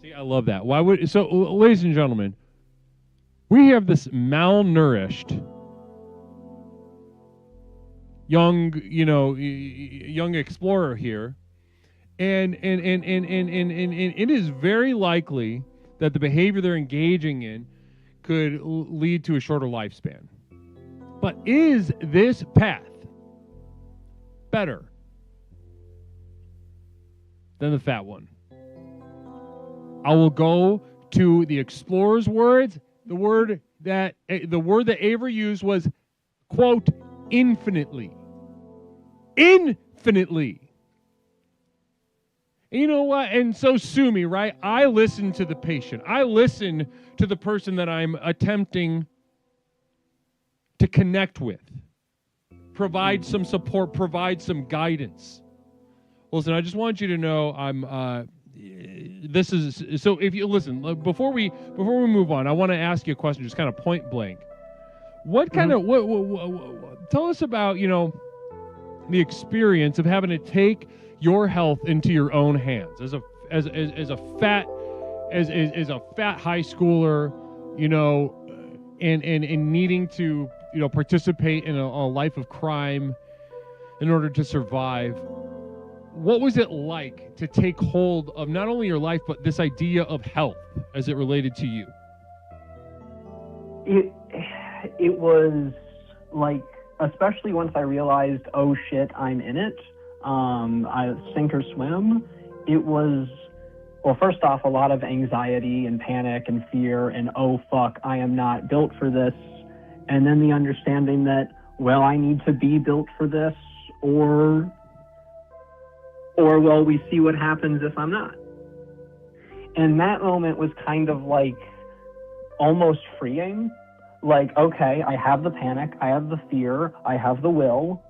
See, I love that. So, ladies and gentlemen, we have this malnourished young explorer here, and it is very likely that the behavior they're engaging in could lead to a shorter lifespan. But is this path better than the fat one? I will go to the explorer's words. The word that Avery used was, quote, infinitely. Infinitely. And you know what? And so sue me, right? I listen to the patient. I listen to the person that I'm attempting to connect with, provide some support, provide some guidance. Listen, I just want you to know if you listen, before we move on, I want to ask you a question, just kind of point blank. What kind of, tell us about, you know, the experience of having to take your health into your own hands as a fat high schooler, you know, and needing to, you know, participate in a life of crime in order to survive. What was it like to take hold of not only your life, but this idea of health as it related to you? It was like, especially once I realized, oh shit, I'm in it. I sink or swim. It was, well, first off, a lot of anxiety and panic and fear and, oh fuck, I am not built for this. And then the understanding that, well, I need to be built for this, or well, we see what happens if I'm not. And that moment was kind of like almost freeing. Like, okay, I have the panic, I have the fear, I have the will.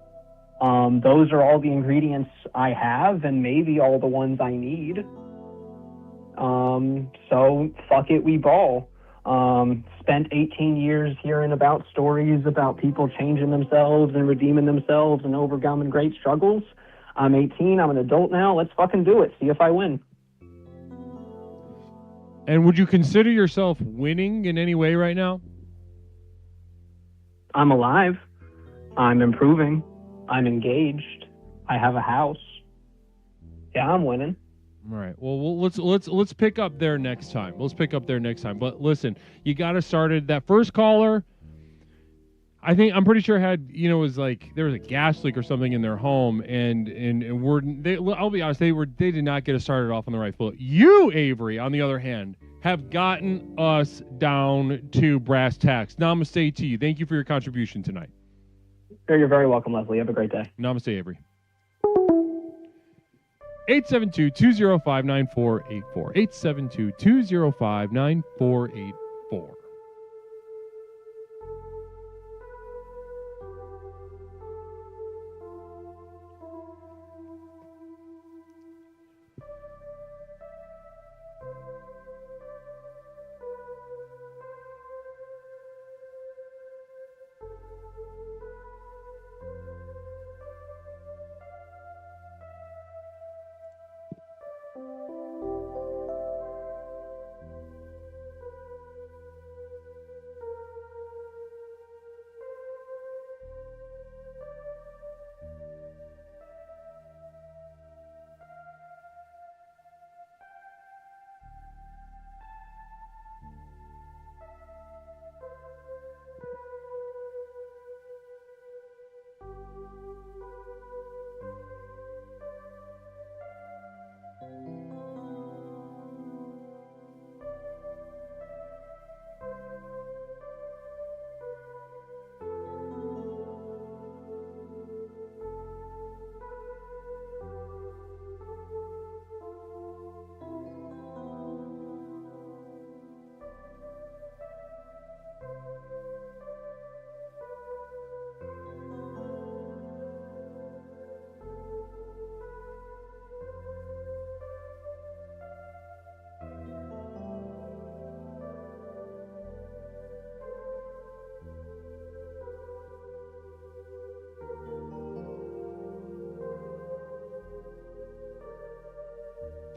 Those are all the ingredients I have, and maybe all the ones I need. So fuck it, we ball. Spent 18 years hearing about stories about people changing themselves and redeeming themselves and overcoming great struggles. I'm 18, I'm an adult now, let's fucking do it, see if I win. And would you consider yourself winning in any way right now? I'm alive. I'm improving. I'm engaged. I have a house. Yeah, I'm winning. All right. Well, let's pick up there next time. Let's pick up there next time. But listen, you got to start it. That first caller, I'm pretty sure had, you know, was like there was a gas leak or something in their home, and I'll be honest, they did not get us started off on the right foot. You, Avery, on the other hand, have gotten us down to brass tacks. Namaste to you. Thank you for your contribution tonight. You're very welcome, Leslie. Have a great day. Namaste, Avery. 872-205-9484. 872-205-9484.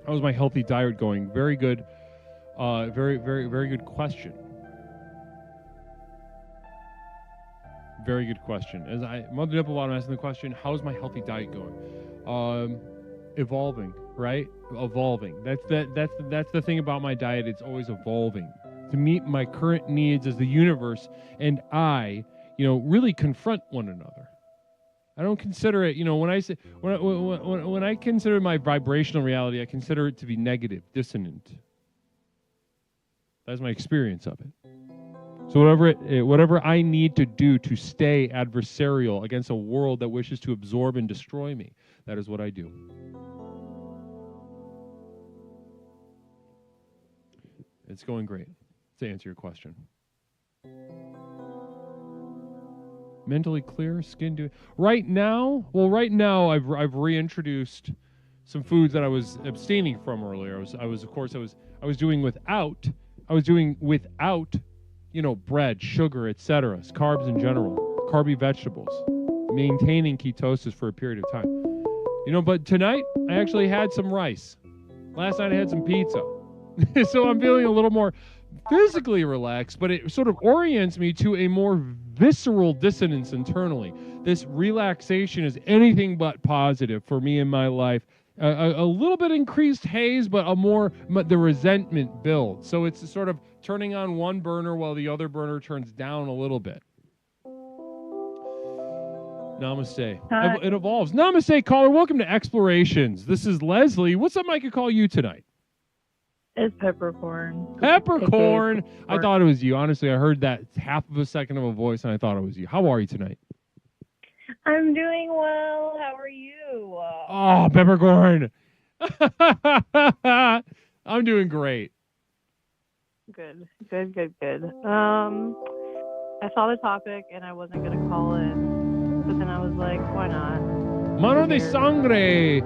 How's my healthy diet going? Very good. Very good question. Very good question. As Mother Nipplebottom asking the question, how's my healthy diet going? Evolving, right? Evolving. That's the thing about my diet. It's always evolving to meet my current needs as the universe and I, really confront one another. I don't consider it, when I consider my vibrational reality, I consider it to be negative, dissonant. That's my experience of it. So whatever I need to do to stay adversarial against a world that wishes to absorb and destroy me, that is what I do. It's going great, to answer your question. Mentally clear, skin to right now. Well, right now I've reintroduced some foods that I was abstaining from earlier. I was doing without, bread, sugar, etc., carbs in general, carby vegetables, maintaining ketosis for a period of time. But tonight I actually had some rice. Last night I had some pizza. So I'm feeling a little more physically relaxed, but it sort of orients me to a more visceral dissonance internally. This relaxation is anything but positive for me in my life. A little bit increased haze, but the resentment builds. So it's sort of turning on one burner while the other burner turns down a little bit. Namaste. It evolves. Namaste, caller. Welcome to Explorations. This is Leslie. What's up, I could call you tonight? It's Peppercorn. Peppercorn. I thought it was you. Honestly, I heard that half of a second of a voice, and I thought it was you. How are you tonight? I'm doing well. How are you? Oh, Peppercorn. I'm doing great. Good. I saw the topic, and I wasn't going to call in, but then I was like, why not? Mano de Sangre.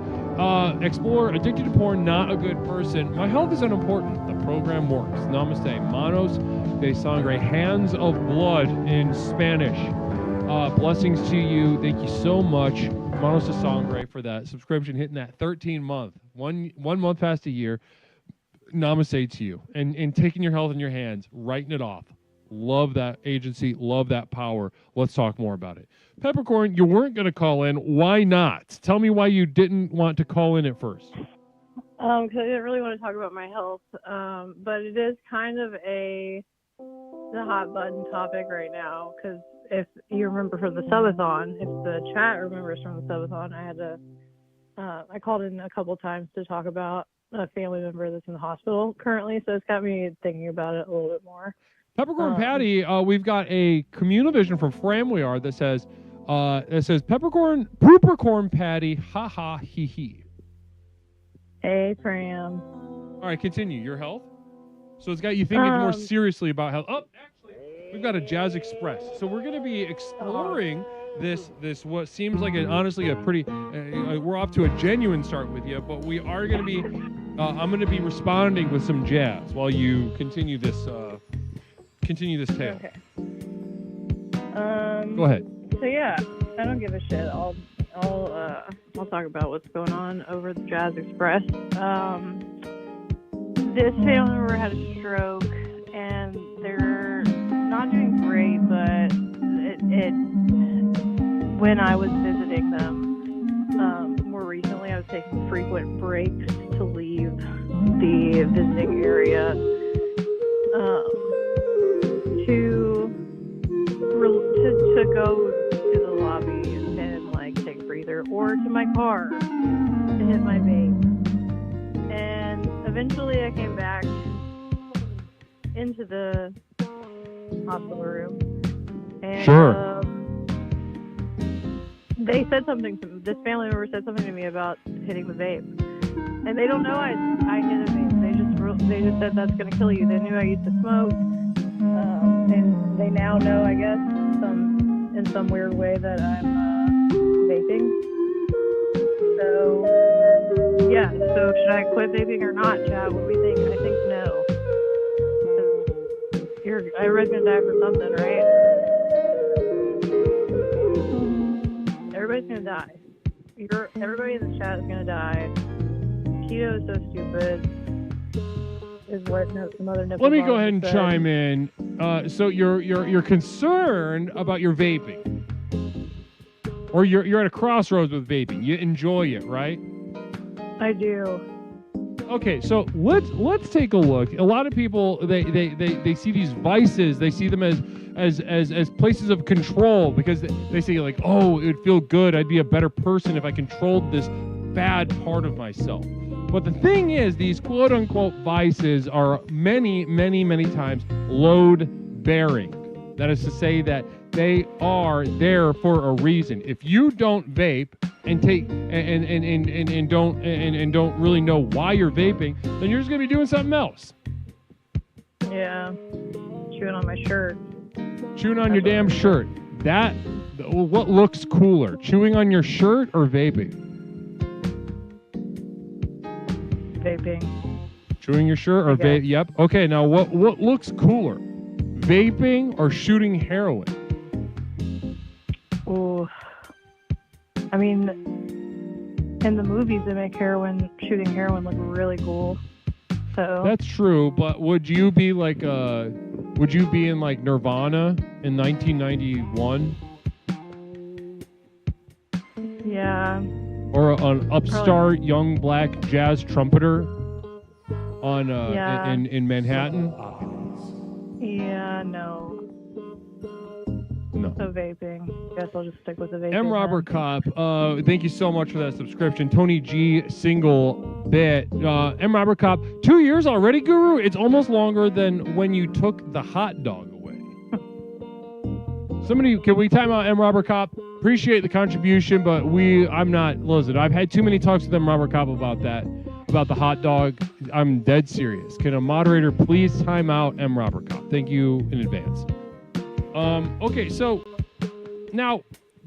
Explore addicted to porn, not a good person. My health is unimportant. The program works. Namaste. Manos de Sangre. Hands of blood in Spanish. Blessings to you. Thank you so much, Manos de Sangre, for that subscription, hitting that 13-month. One month past a year. Namaste to you. And taking your health in your hands, writing it off. Love that agency. Love that power. Let's talk more about it. Peppercorn, you weren't going to call in. Why not? Tell me why you didn't want to call in at first. Because I didn't really want to talk about my health, but it is kind of the hot button topic right now. Because if you remember from the subathon, if the chat remembers from the subathon, I called in a couple times to talk about a family member that's in the hospital currently, so it's got me thinking about it a little bit more. Peppercorn Patty, we've got a communal vision from Framwayard that says, Peppercorn, Poopercorn Patty, ha ha, hee hee. Hey, Fram. All right, continue. Your health? So it's got you thinking more seriously about health. Oh, actually, we've got a Jazz Express. So we're going to be exploring this what seems like honestly a pretty, we're off to a genuine start with you, but we are going to be, I'm going to be responding with some jazz while you continue this tale. Okay. Go ahead. So yeah, I don't give a shit. I'll talk about what's going on over the Jazz Express. This family member had a stroke, and they're not doing great, but when I was visiting them, more recently, I was taking frequent breaks to leave the visiting area to go to the lobby and like take a breather, or to my car to hit my vape. And eventually I came back into the hospital room, and Sure. They said something to this family member said something to me about hitting the vape, and they don't know I hit a vape. They just said that's gonna kill you. They knew I used to smoke, and they now know, I guess, in some weird way that I'm vaping. So yeah, so should I quit vaping or not, Chad? What do we think? I think no. Everybody's gonna die for something, right? Everybody's gonna die. Everybody in the chat is gonna die. Keto is so stupid. Is what some other nipple. Let me go ahead and said. chime in. So you're concerned about your vaping, or you're at a crossroads with vaping. You enjoy it, right? I do. Okay, so let's take a look. A lot of people they see these vices. They see them as places of control, because they say like, oh, it would feel good. I'd be a better person if I controlled this bad part of myself. But the thing is, these quote unquote vices are many times load bearing. That is to say that they are there for a reason. If you don't vape and take and don't really know why you're vaping, then you're just gonna be doing something else. Yeah, chewing on my shirt. Chewing on your damn shirt. What looks cooler, chewing on your shirt or vaping? Vaping. Chewing your shirt or vape? Yep. Okay. Now, what looks cooler, vaping or shooting heroin? Ooh. I mean, in the movies, they make shooting heroin look really cool. So That's true, but would you be in like Nirvana in 1991? Yeah. Or an upstart young black jazz trumpeter on in Manhattan? Yeah, no. No. So vaping. Guess I'll just stick with the vaping. M. Robert Kopp, thank you so much for that subscription. Tony G, single bit. M. Robert Kopp, 2 years already, Guru? It's almost longer than when you took the hot dog away. Somebody, can we time out M. Robert Kopp? Appreciate the contribution, but listen, I've had too many talks with M. Robert Kopp about the hot dog. I'm dead serious. Can a moderator please time out M. Robert Kopp? Thank you in advance. Okay, so now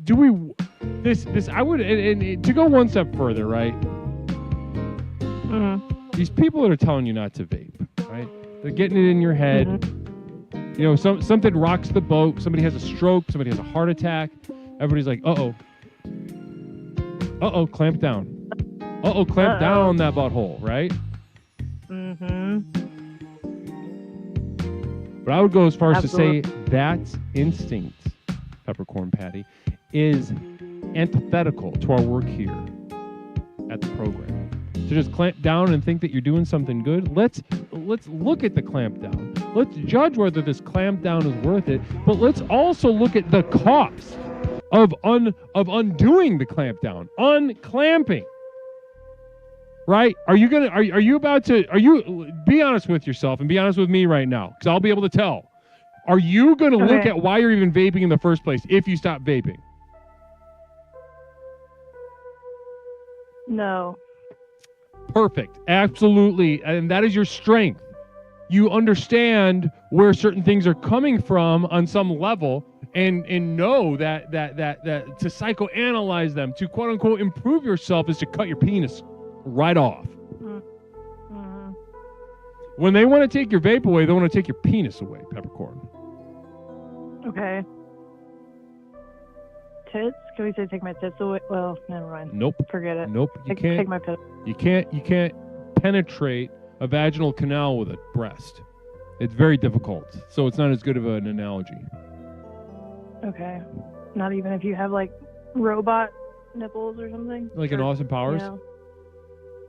I would, and to go one step further, right? Mm-hmm. These people that are telling you not to vape, right? They're getting it in your head. Mm-hmm. You know, something rocks the boat. Somebody has a stroke. Somebody has a heart attack. Everybody's like, uh-oh, clamp down. Clamp down on that butthole, right? Mm-hmm. But I would go as far as Absolutely. to say that instinct, Peppercorn Patty, is antithetical to our work here at the program. To just clamp down and think that you're doing something good, let's look at the clamp down. Let's judge whether this clamp down is worth it, but let's also look at the cost of undoing the clamp down, unclamping. Right? Are you about to be honest with yourself and be honest with me right now, because I'll be able to tell. Are you going to look Okay. at why you're even vaping in the first place if you stop vaping? No. Perfect. Absolutely. And that is your strength. You understand where certain things are coming from on some level and know that to psychoanalyze them, to quote unquote improve yourself, is to cut your penis right off. Mm-hmm. When they want to take your vape away, they want to take your penis away, Peppercorn. Okay. Tits? Can we say take my tits away? Well, never mind. Nope. Forget it. Nope. You Take can't. my tits. You can't penetrate a vaginal canal with a breast. It's very difficult. So it's not as good of an analogy. Okay. Not even if you have like robot nipples or something? Like in Or- Austin Powers?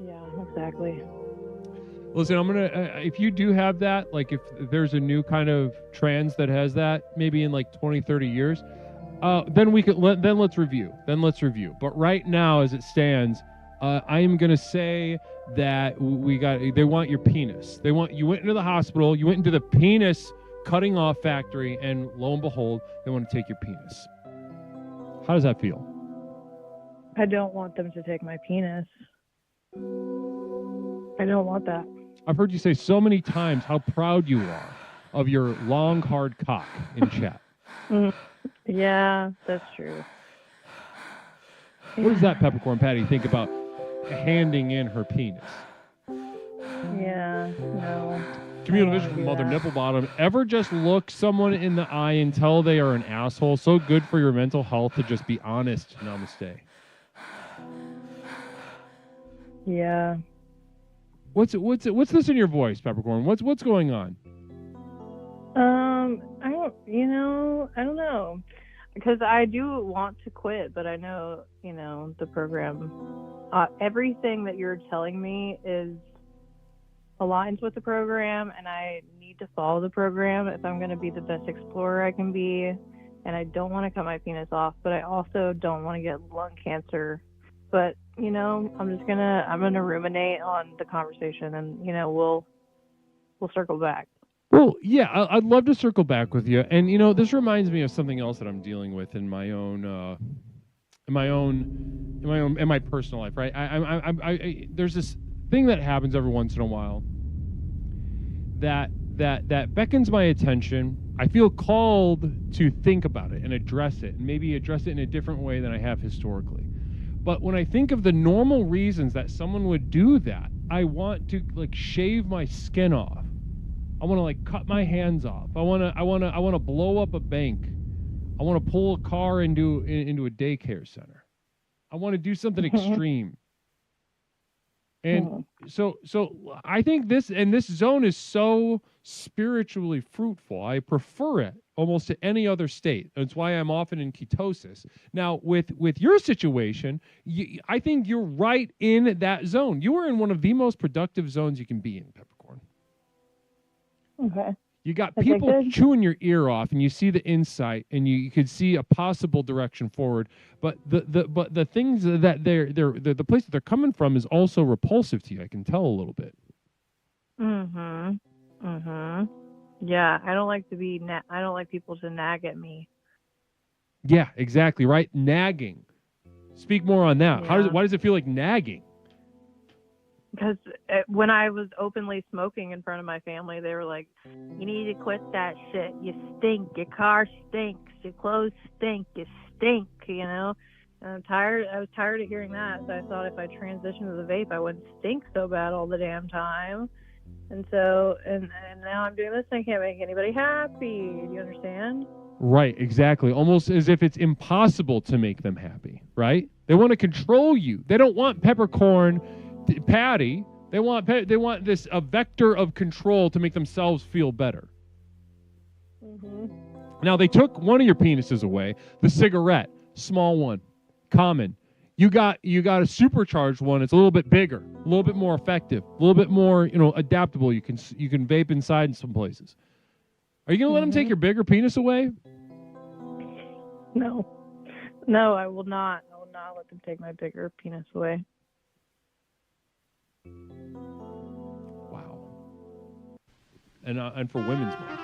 Yeah, exactly. Listen, I'm gonna. If you do have that, like if there's a new kind of trans that has that, maybe in like 20, 30 years, then we could. Then let's review. But right now, as it stands, I am gonna say that they want your penis. You went into the hospital. You went into the penis cutting off factory, and lo and behold, they want to take your penis. How does that feel? I don't want them to take my penis. I don't want that. I've heard you say so many times how proud you are of your long, hard cock in chat. Yeah, that's true. What does that Peppercorn Patty think about handing in her penis? Yeah, no. Communal vision from Mother Nipplebottom. Ever just look someone in the eye and tell they are an asshole? So good for your mental health to just be honest. Namaste. Yeah. What's this in your voice, Peppercorn? What's going on? I don't know. Because I do want to quit, but I know, the program, everything that you're telling me aligns with the program, and I need to follow the program if I'm going to be the best explorer I can be. And I don't want to cut my penis off, but I also don't want to get lung cancer. But, I'm going to ruminate on the conversation, and, we'll circle back. Well, yeah, I'd love to circle back with you. And this reminds me of something else that I'm dealing with in my personal life, right? I there's this thing that happens every once in a while that beckons my attention. I feel called to think about it and address it, and maybe address it in a different way than I have historically. But when I think of the normal reasons that someone would do that, I want to shave my skin off. I want to cut my hands off. I want to blow up a bank. I want to pull a car into a daycare center. I want to do something extreme. And so I think this zone is so spiritually fruitful. I prefer it almost to any other state. That's why I'm often in ketosis. Now, with your situation, I think you're right in that zone. You are in one of the most productive zones you can be in, Peppercorn. Okay. You got Okay, people good. chewing your ear off, and you see the insight, and you could see a possible direction forward. But the things that the place that they're coming from is also repulsive to you. I can tell a little bit. Yeah, I don't like I don't like people to nag at me. Yeah, exactly right. Nagging. Speak more on that. Yeah. Why does it feel like nagging? Because when I was openly smoking in front of my family, they were like, "You need to quit that shit. You stink. Your car stinks. Your clothes stink. You stink." And I'm tired. I was tired of hearing that. So I thought if I transitioned to the vape, I wouldn't stink so bad all the damn time. And so, and now I'm doing this, and I can't make anybody happy. Do you understand? Right, exactly. Almost as if it's impossible to make them happy, right? They want to control you. They don't want Peppercorn Patty. They want a vector of control to make themselves feel better. Now, they took one of your penises away, the cigarette, small one, common. You got a supercharged one. It's a little bit bigger, a little bit more effective, a little bit more, adaptable. You can vape inside in some places. Are you going to let them take your bigger penis away? No. No, I will not. I will not let them take my bigger penis away. Wow. And for Women's Month.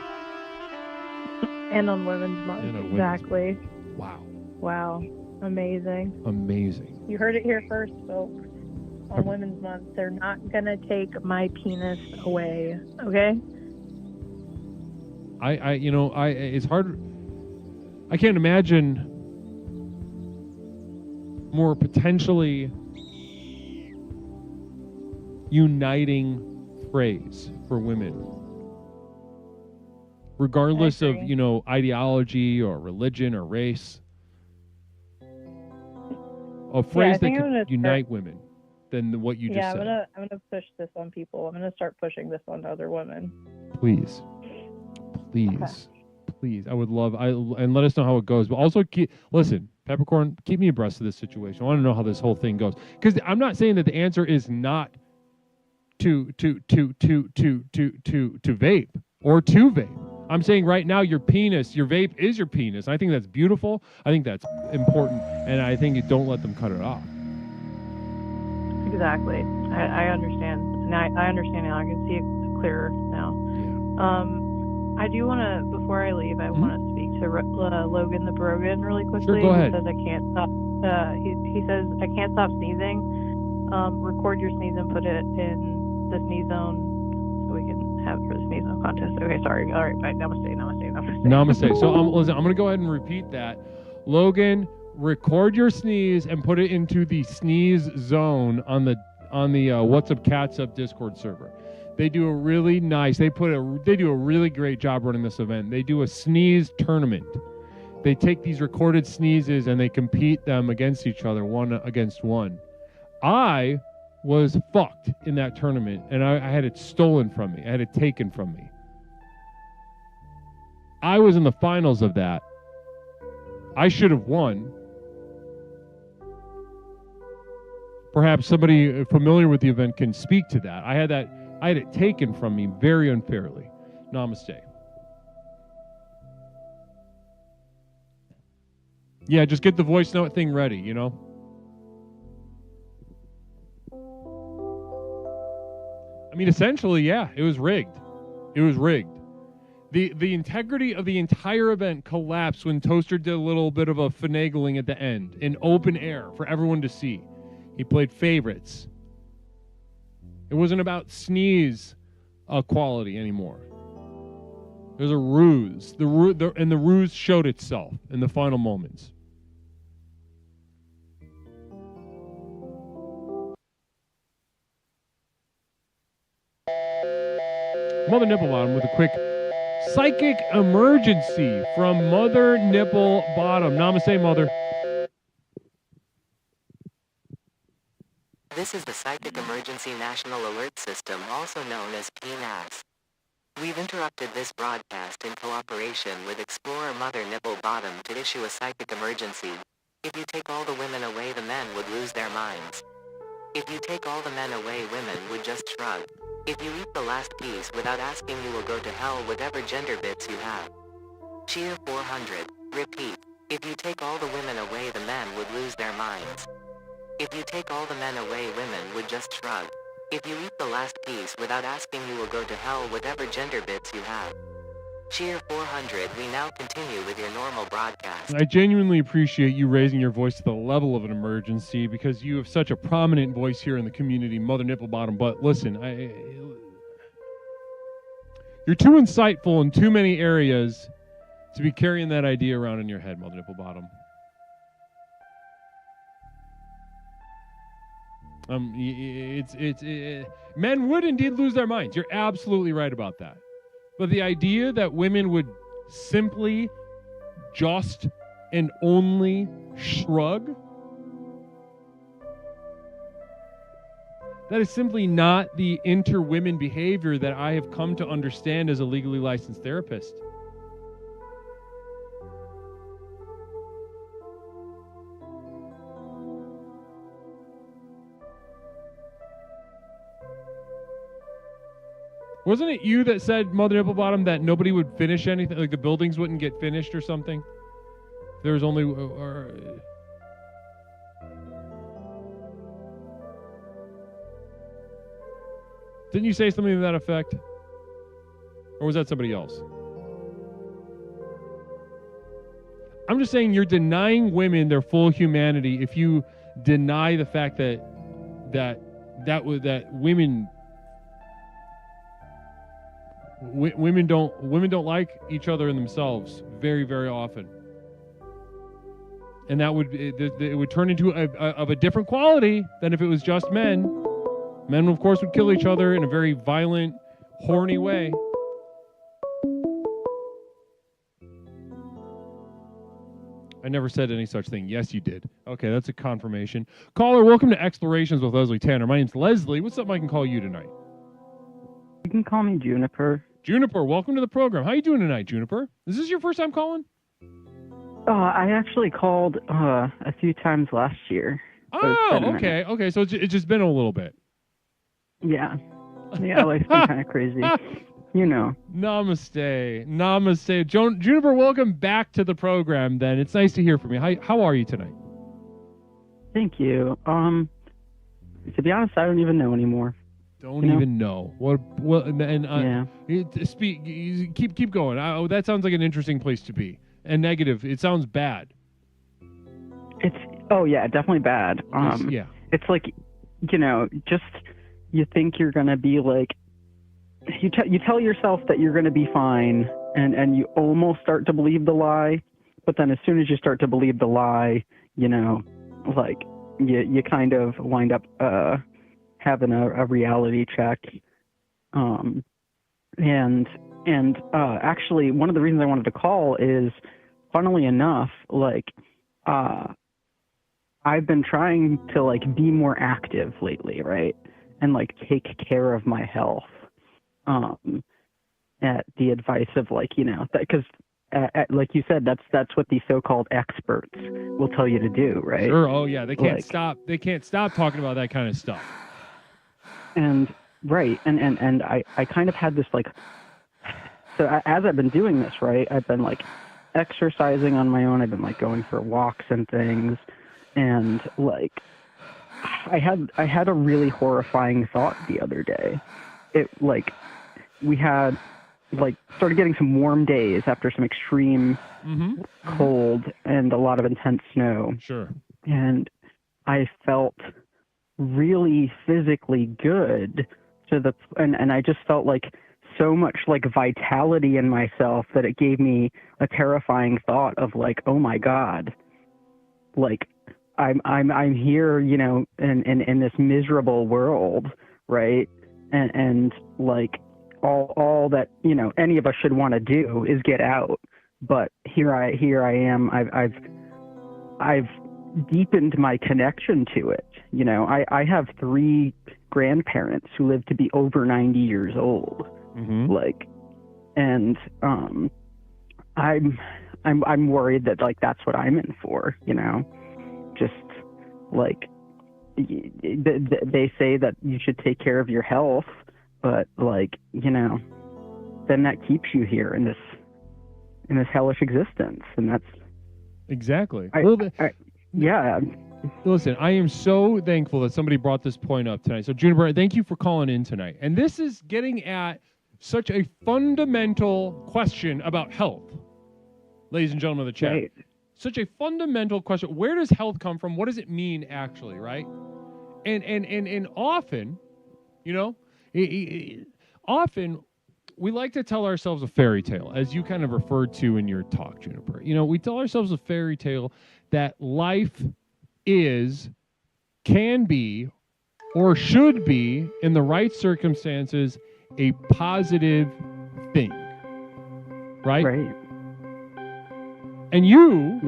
And on Women's Month. And on Women's exactly. Month. Wow. Wow. Amazing. Amazing. You heard it here first, folks. On Women's Month, they're not going to take my penis away. Okay? It's hard. I can't imagine more potentially uniting phrase for women, regardless of ideology or religion or race. A phrase that could unite women than what you just said. I'm gonna push this on people. I'm gonna start pushing this on other women. Please. I would love. And let us know how it goes. But also, listen, Peppercorn, keep me abreast of this situation. I want to know how this whole thing goes. Because I'm not saying that the answer is not to vape or to vape. I'm saying right now your vape is your penis. I think that's beautiful. I think that's important, and I think you don't let them cut it off. Exactly. I understand. And I understand now. I can see it clearer now. Yeah. I do want to, before I leave, I want to speak to Logan the Brogan really quickly. Sure, go ahead. He says I can't stop. He says I can't stop sneezing. Record your sneeze and put it in the sneeze zone so we can have it for the sneeze zone contest. Okay, sorry. All right, bye. Namaste. So listen, I'm gonna go ahead and repeat that. Logan, record your sneeze and put it into the sneeze zone on the What's Up Cats Up Discord server. They do a really nice. They do a really great job running this event. They do a sneeze tournament. They take these recorded sneezes and they compete them against each other, one against one. I was fucked in that tournament, and I had it stolen from me. I had it taken from me. I was in the finals of that. I should have won. Perhaps somebody familiar with the event can speak to that. I had it taken from me very unfairly. Namaste. Yeah, just get the voice note thing ready, I mean, essentially, yeah, it was rigged. The integrity of the entire event collapsed when Toaster did a little bit of a finagling at the end, in open air for everyone to see. He played favorites. It wasn't about sneeze quality anymore. It was a ruse. The ruse showed itself in the final moments. Mother Nipple Bottom with a quick psychic emergency from Mother Nipple Bottom. Namaste, Mother. This is the Psychic Emergency National Alert System, also known as PNAS. We've interrupted this broadcast in cooperation with Explorer Mother Nipple Bottom to issue a psychic emergency. If you take all the women away, the men would lose their minds. If you take all the men away, women would just shrug. If you eat the last piece without asking, you will go to hell, whatever gender bits you have. Cheer 400. Repeat. If you take all the women away, the men would lose their minds. If you take all the men away, women would just shrug. If you eat the last piece without asking, you will go to hell, whatever gender bits you have. Cheer 400. We now continue with your normal broadcast. I genuinely appreciate you raising your voice to the level of an emergency because you have such a prominent voice here in the community, Mother Nipple Bottom. But listen, you're too insightful in too many areas to be carrying that idea around in your head, Mother Nipple Bottom. Men would indeed lose their minds. You're absolutely right about that. But the idea that women would simply just and only shrug, that is simply not the inter-women behavior that I have come to understand as a legally licensed therapist. Wasn't it you that said, Mother Nipplebottom, that nobody would finish anything, like the buildings wouldn't get finished or something? There was only... Didn't you say something to that effect? Or was that somebody else? I'm just saying you're denying women their full humanity if you deny the fact that women don't like each other in themselves very, very often, and that it would turn into of a different quality than if it was just men. Men, of course, would kill each other in a very violent, horny way. I never said any such thing. Yes, you did. Okay, that's a confirmation. Caller, welcome to Explorations with Leslie Tanner. My name's Leslie. What's up I can call you tonight? You can call me Juniper. Juniper, welcome to the program. How you doing tonight, Juniper? Is this your first time calling? I actually called a few times last year. Oh, okay. Okay, so it's just been a little bit. Yeah. Yeah, life's been kind of crazy. You know. Namaste. Namaste. Juniper, welcome back to the program then. It's nice to hear from you. How are you tonight? Thank you. To be honest, I don't even know anymore. Don't even know. What and yeah. Keep going. That sounds like an interesting place to be. And negative. It sounds bad. Oh yeah, definitely bad. Yeah. It's like, just you think you're going to be like, you tell yourself that you're going to be fine, and you almost start to believe the lie, but then as soon as you start to believe the lie, like you kind of wind up having a reality check. Actually, one of the reasons I wanted to call is, funnily enough, like I've been trying to like be more active lately, right, and like take care of my health. At the advice of because like you said, that's what the so-called experts will tell you to do, right? Sure. Oh yeah, they can't stop. They can't stop talking about that kind of stuff. And right, and I kind of had this like. So as I've been doing this, right, I've been like exercising on my own. I've been like going for walks and things, and like I had a really horrifying thought the other day. It like. We had started getting some warm days after some extreme cold and a lot of intense snow. Sure. And I felt really physically good and I just felt like so much like vitality in myself that it gave me a terrifying thought of like, oh my God, like I'm here, in this miserable world, right? And like all that any of us should want to do is get out, but here I am. I've deepened my connection to it. I have 3 grandparents who live to be over 90 years old. Like, and I'm worried that like that's what I'm in for. Just like they say that you should take care of your health. But like, then that keeps you here in this hellish existence, and that's exactly. Yeah. Listen, I am so thankful that somebody brought this point up tonight. So Juniper, thank you for calling in tonight. And this is getting at such a fundamental question about health, ladies and gentlemen of the chat. Right. Such a fundamental question. Where does health come from? What does it mean actually, right? And often, often we like to tell ourselves a fairy tale, as you kind of referred to in your talk, Juniper. We tell ourselves a fairy tale that life can be, or should be, in the right circumstances, a positive thing. Right? Right. And you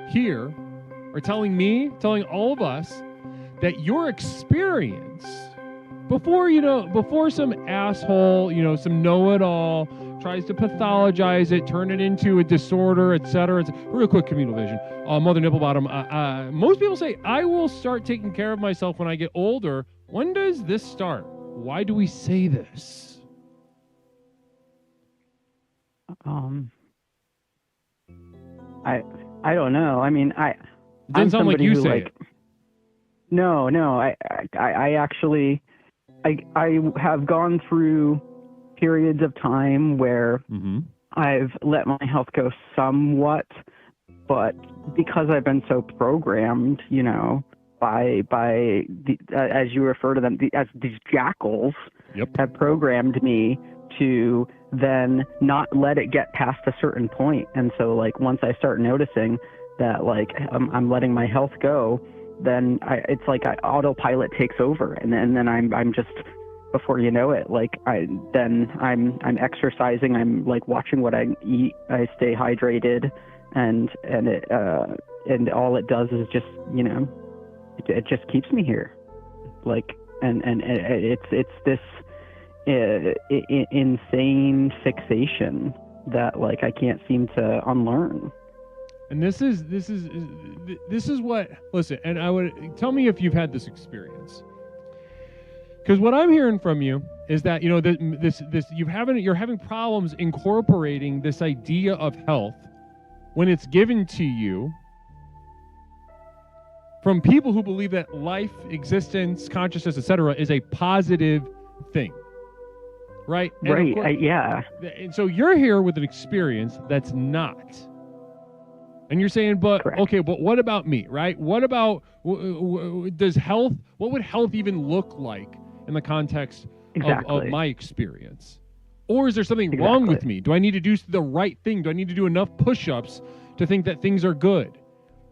here are telling all of us that your experience before some asshole, some know-it-all tries to pathologize it, turn it into a disorder, etc. Real quick, communal vision. Mother Nipplebottom, most people say, I will start taking care of myself when I get older. When does this start? Why do we say this? I don't know. I mean, It doesn't sound like you say it. No, I actually, I have gone through periods of time where I've let my health go somewhat, but because I've been so programmed, you know, by the, as you refer to them, as these jackals have programmed me to then not let it get past a certain point. And so, like, once I start noticing that, like, I'm letting my health go, then it's like autopilot takes over, and then I'm just, before you know it, like I'm exercising, I'm like watching what I eat, I stay hydrated, and all it does is just, you know, it just keeps me here, like, and it's this insane fixation that, like, I can't seem to unlearn. And this is what, listen, and I would tell me if you've had this experience, because what I'm hearing from you is that, you know, you're having problems incorporating this idea of health when it's given to you from people who believe that life, existence, consciousness, etc., is a positive thing, right? And right. Yeah. And so you're here with an experience that's not. And you're saying, but correct. Okay, but what about me, right? What about, does health, what would health even look like in the context of my experience? Or is there something wrong with me? Do I need to do the right thing? Do I need to do enough push-ups to think that things are good?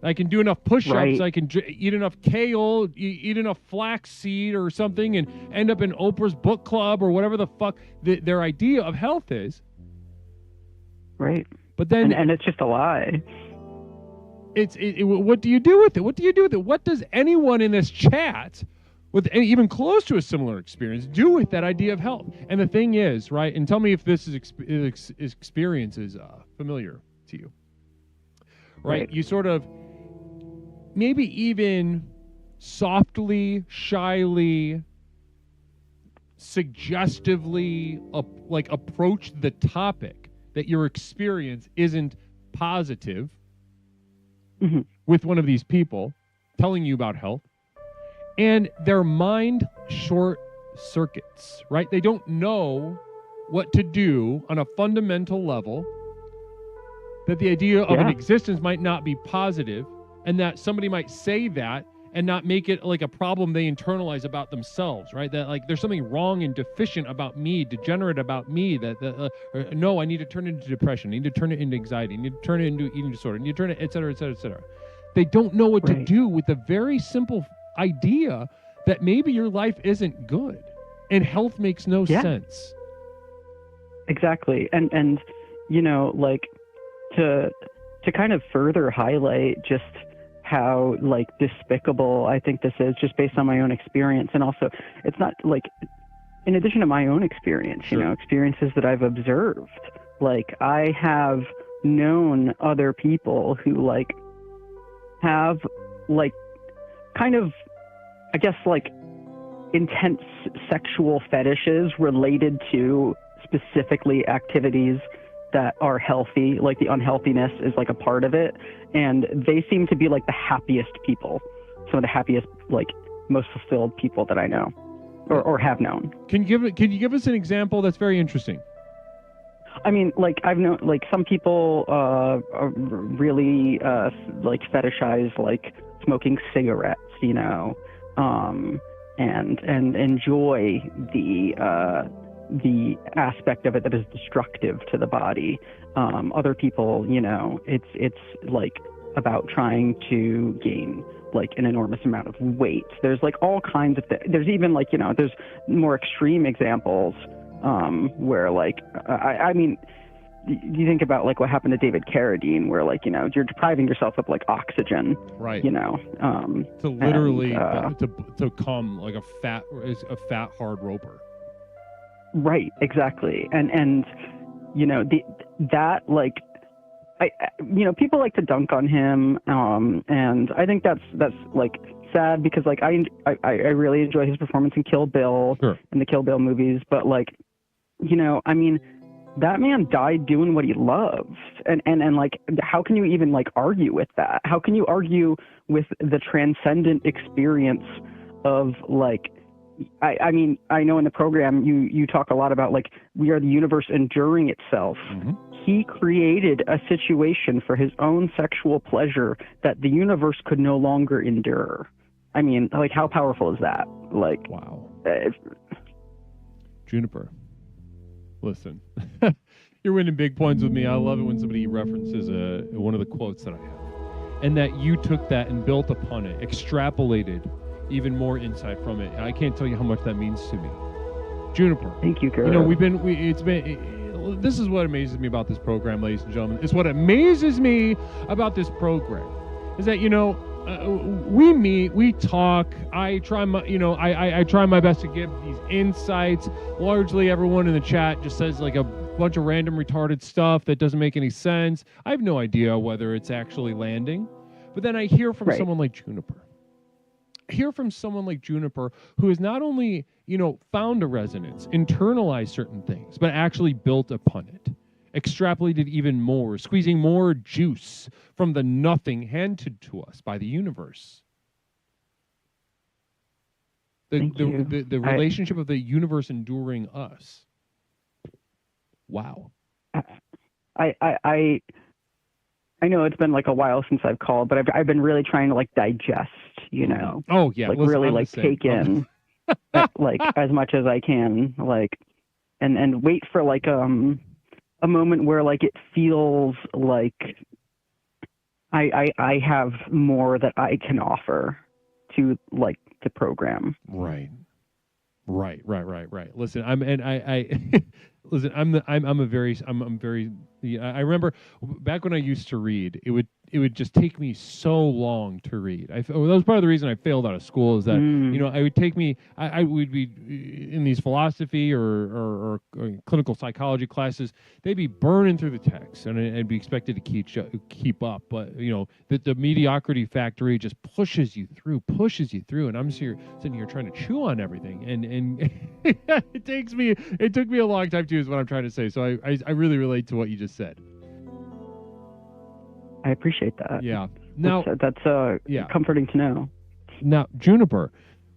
I can do enough push-ups, right. I can eat enough kale, eat enough flaxseed or something, and end up in Oprah's book club or whatever the fuck their idea of health is. Right. But then... And it's just a lie. What do you do with it? What do you do with it? What does anyone in this chat with even close to a similar experience do with that idea of health? And the thing is, right, and tell me if this experience is familiar to you, right? You sort of maybe even softly, shyly, suggestively approach the topic that your experience isn't positive with one of these people telling you about health, and their mind short circuits, right? They don't know what to do on a fundamental level, that the idea of an existence might not be positive, and that somebody might say that and not make it like a problem they internalize about themselves, right? That, like, there's something wrong and deficient about me, degenerate about me, no, I need to turn it into depression, I need to turn it into anxiety, I need to turn it into eating disorder, I need to turn it, et cetera, et cetera, et cetera. They don't know what to do with the very simple idea that maybe your life isn't good and health makes no sense. Exactly. And you know, like, to kind of further highlight just how, like, despicable I think this is, just based on my own experience. And also, it's not like, in addition to my own experience, you know, experiences that I've observed, like, I have known other people who, like, have, like, kind of, I guess, like, intense sexual fetishes related to specifically activities that are healthy. Like, the unhealthiness is, like, a part of it, and they seem to be, like, the happiest people, some of the happiest, like, most fulfilled people that I know or have known. Can you give us an example? That's very interesting. I mean, like, I've known, like, some people really like fetishize, like, smoking cigarettes, you know, and enjoy the aspect of it that is destructive to the body. Other people, you know, it's like about trying to gain, like, an enormous amount of weight. There's, like, all kinds of things. There's even, like, you know, there's more extreme examples where, like, I mean, you think about, like, what happened to David Carradine, where, like, you know, you're depriving yourself of, like, oxygen, right? You know, to literally to come like a fat hard roper. Right, exactly, and you know, that like, you know, people like to dunk on him, and I think that's like sad, because, like, I really enjoy his performance in Kill Bill and the Kill Bill movies, but, like, you know, I mean, that man died doing what he loves. And like, how can you even like argue with that? How can you argue with the transcendent experience of like, I mean, I know in the program you talk a lot about like, we are the universe enduring itself. Mm-hmm. He created a situation for his own sexual pleasure that the universe could no longer endure. I mean, like, how powerful is that? Like, wow. Juniper, listen, you're winning big points with me. I love it when somebody references one of the quotes that I have, and that you took that and built upon it, extrapolated even more insight from it. I can't tell you how much that means to me. Juniper. Thank you, Kurt. You know, this is what amazes me about this program, ladies and gentlemen. It's what amazes me about this program is that, you know, we meet, we talk. I try my best to give these insights. Largely, everyone in the chat just says like a bunch of random retarded stuff that doesn't make any sense. I have no idea whether it's actually landing. But then I hear from someone like Juniper. Hear from someone like Juniper who has not only, you know, found a resonance, internalized certain things, but actually built upon it, extrapolated even more, squeezing more juice from the nothing handed to us by the universe. The relationship of the universe enduring us. Wow. I know it's been like a while since I've called, but I've been really trying to like digest, you know. Oh yeah, like listen, really I'm like take in like as much as I can, like, and wait for like a moment where like it feels like I have more that I can offer to like the program. Right. Listen, I remember back when I used to read, it would just take me so long to read. That was part of the reason I failed out of school is that, you know, it would take me, I would be in these philosophy or clinical psychology classes, they'd be burning through the text and I'd be expected to keep up. But, you know, the mediocrity factory just pushes you through. And I'm sitting here trying to chew on everything. And it took me a long time too, is what I'm trying to say. So I really relate to what you just said. I appreciate that. Yeah. Now that's comforting to know. Now, Juniper,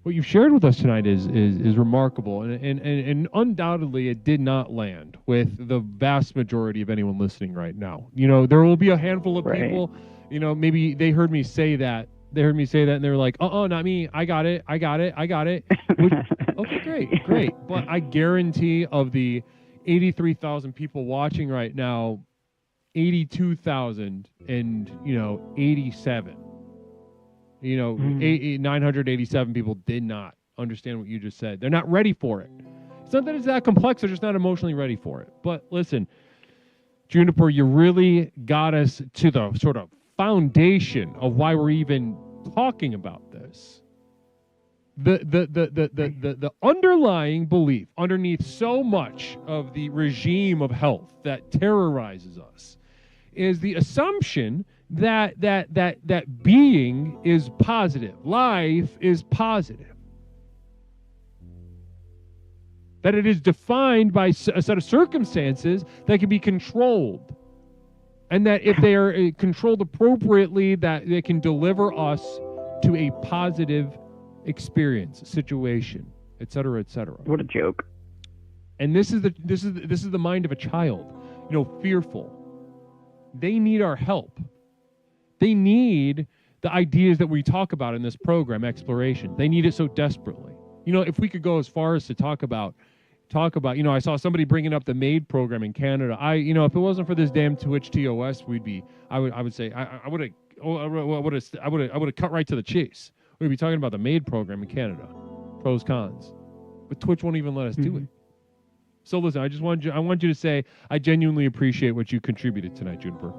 what you've shared with us tonight is remarkable, and undoubtedly it did not land with the vast majority of anyone listening right now. You know, there will be a handful of people, you know, maybe they heard me say that, and they're like, not me. I got it. Which, okay, great. But I guarantee of the 83,000 people watching right now, 82,000 and, you know, 87. You know, 987 people did not understand what you just said. They're not ready for it. It's not that it's that complex. They're just not emotionally ready for it. But listen, Juniper, you really got us to the sort of foundation of why we're even talking about this. The underlying belief underneath so much of the regime of health that terrorizes us is the assumption that being is positive, life is positive, that it is defined by a set of circumstances that can be controlled, and that if they are controlled appropriately, that they can deliver us to a positive experience, situation, etc., etc. What a joke! And this is the mind of a child, you know, fearful. They need our help. They need the ideas that we talk about in this program, exploration. They need it so desperately. You know, if we could go as far as to talk about, you know, I saw somebody bringing up the MAID program in Canada. You know, if it wasn't for this damn Twitch TOS, I would say I would have cut right to the chase. We'd be talking about the MAID program in Canada, pros, cons, but Twitch won't even let us do it. So listen, I want you to say I genuinely appreciate what you contributed tonight, Juniper.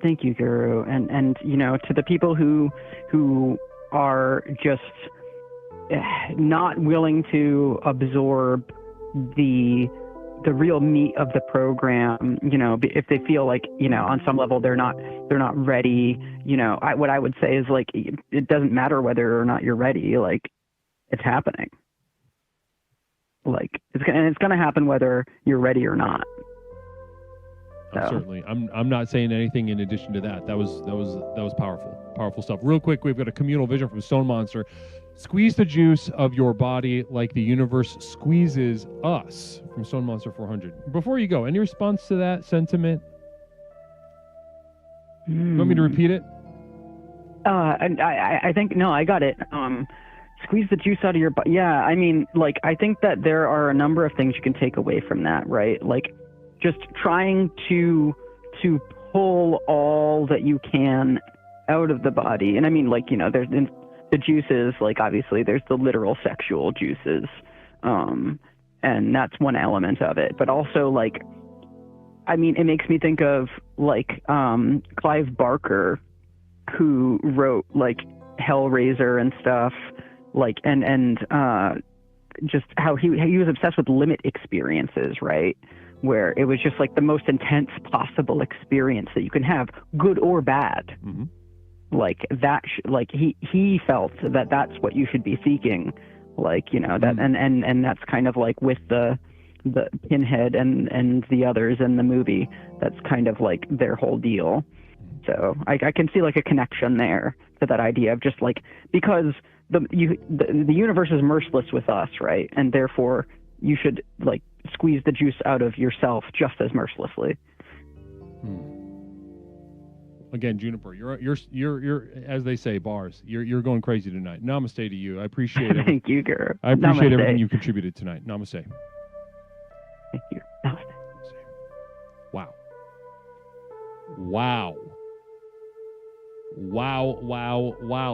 Thank you, Guru, and you know, to the people who are just not willing to absorb the real meat of the program, you know, if they feel like, you know, on some level they're not ready, you know, what I would say is like, it doesn't matter whether or not you're ready, like, it's happening. Like it's gonna happen whether you're ready or not. So. Certainly. I'm not saying anything in addition to that. That was powerful stuff. Real quick, we've got a communal vision from Stone Monster. Squeeze the juice of your body like the universe squeezes us, from Stone Monster 400. Before you go, any response to that sentiment? You want me to repeat it? And I think, no, I got it. Squeeze the juice out of your body. Yeah, I mean, like, I think that there are a number of things you can take away from that, right? Like, just trying to pull all that you can out of the body. And I mean, like, you know, there's the juices, like, obviously there's the literal sexual juices. And that's one element of it. But also, like, I mean, it makes me think of, like, Clive Barker, who wrote, like, Hellraiser and stuff, like, and just how he was obsessed with limit experiences, right? Where it was just, like, the most intense possible experience that you can have, good or bad. Mm-hmm. Like, that, like, he felt that that's what you should be seeking. Like, you know, that, and that's kind of like with the Pinhead and the others in the movie, that's kind of like their whole deal. So I can see, like, a connection there to that idea of just, like, because the universe is merciless with us, right? And therefore you should, like, squeeze the juice out of yourself just as mercilessly. Again, Juniper, you're as they say, bars. You're going crazy tonight. Namaste to you. I appreciate it. Thank you, Guru. I appreciate Namaste. everything you contributed tonight. Namaste. Thank you. Namaste. Wow.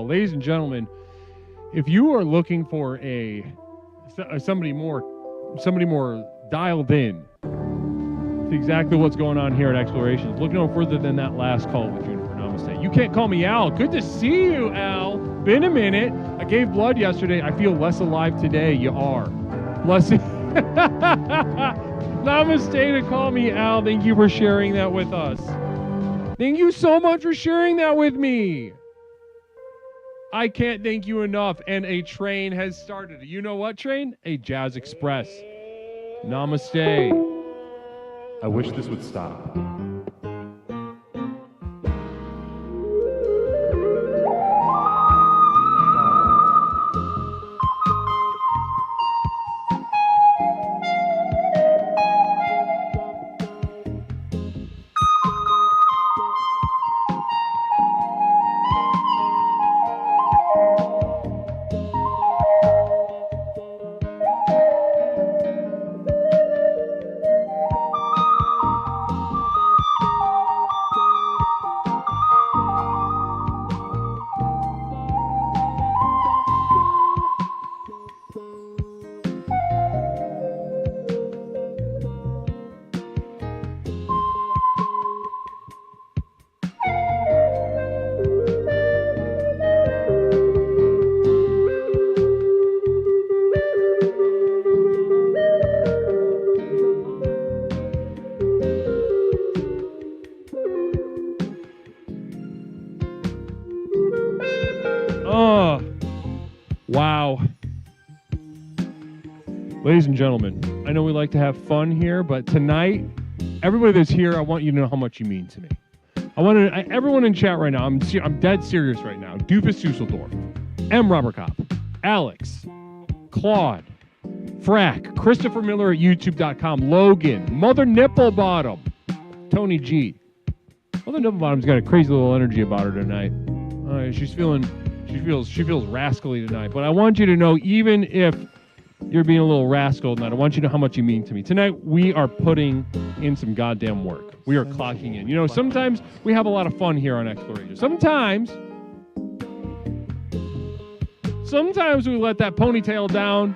Ladies and gentlemen, if you are looking for somebody more dialed in to exactly what's going on here at Explorations, look no further than that last call with Juniper. Namaste. You can't call me Al. Good to see you, Al. Been a minute. I gave blood yesterday. I feel less alive today. You are. Blessing. Namaste to call me Al. Thank you for sharing that with us. Thank you so much for sharing that with me. I can't thank you enough. And a train has started. You know what train? A Jazz Express. Namaste. I wish this would stop. Ladies and gentlemen, I know we like to have fun here, but tonight, everybody that's here, I want you to know how much you mean to me. Everyone in chat right now, I'm dead serious right now. Doofus Dusseldorf, M. Robert Kopp, Alex, Claude, Frack, Christopher Miller at YouTube.com, Logan, Mother Nipplebottom, Tony G. Mother Nipplebottom's got a crazy little energy about her tonight. She feels rascally tonight. But I want you to know, even if you're being a little rascal tonight, I want you to know how much you mean to me. Tonight, we are putting in some goddamn work. We are clocking in. You know, sometimes we have a lot of fun here on Exploration. Sometimes we let that ponytail down,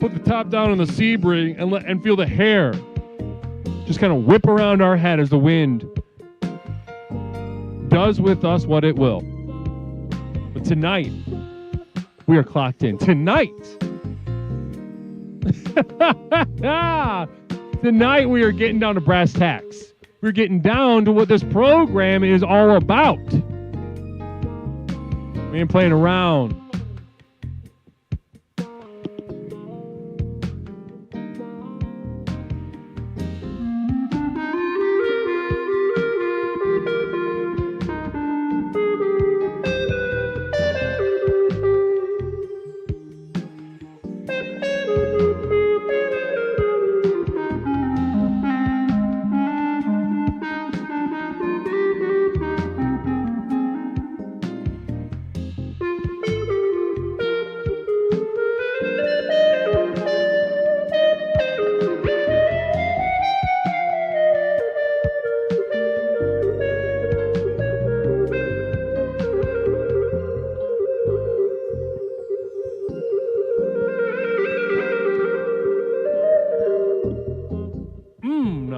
put the top down on the Sebring, and feel the hair just kind of whip around our head as the wind does with us what it will. But tonight, we are clocked in. Tonight, we are getting down to brass tacks. We're getting down to what this program is all about. We ain't playing around.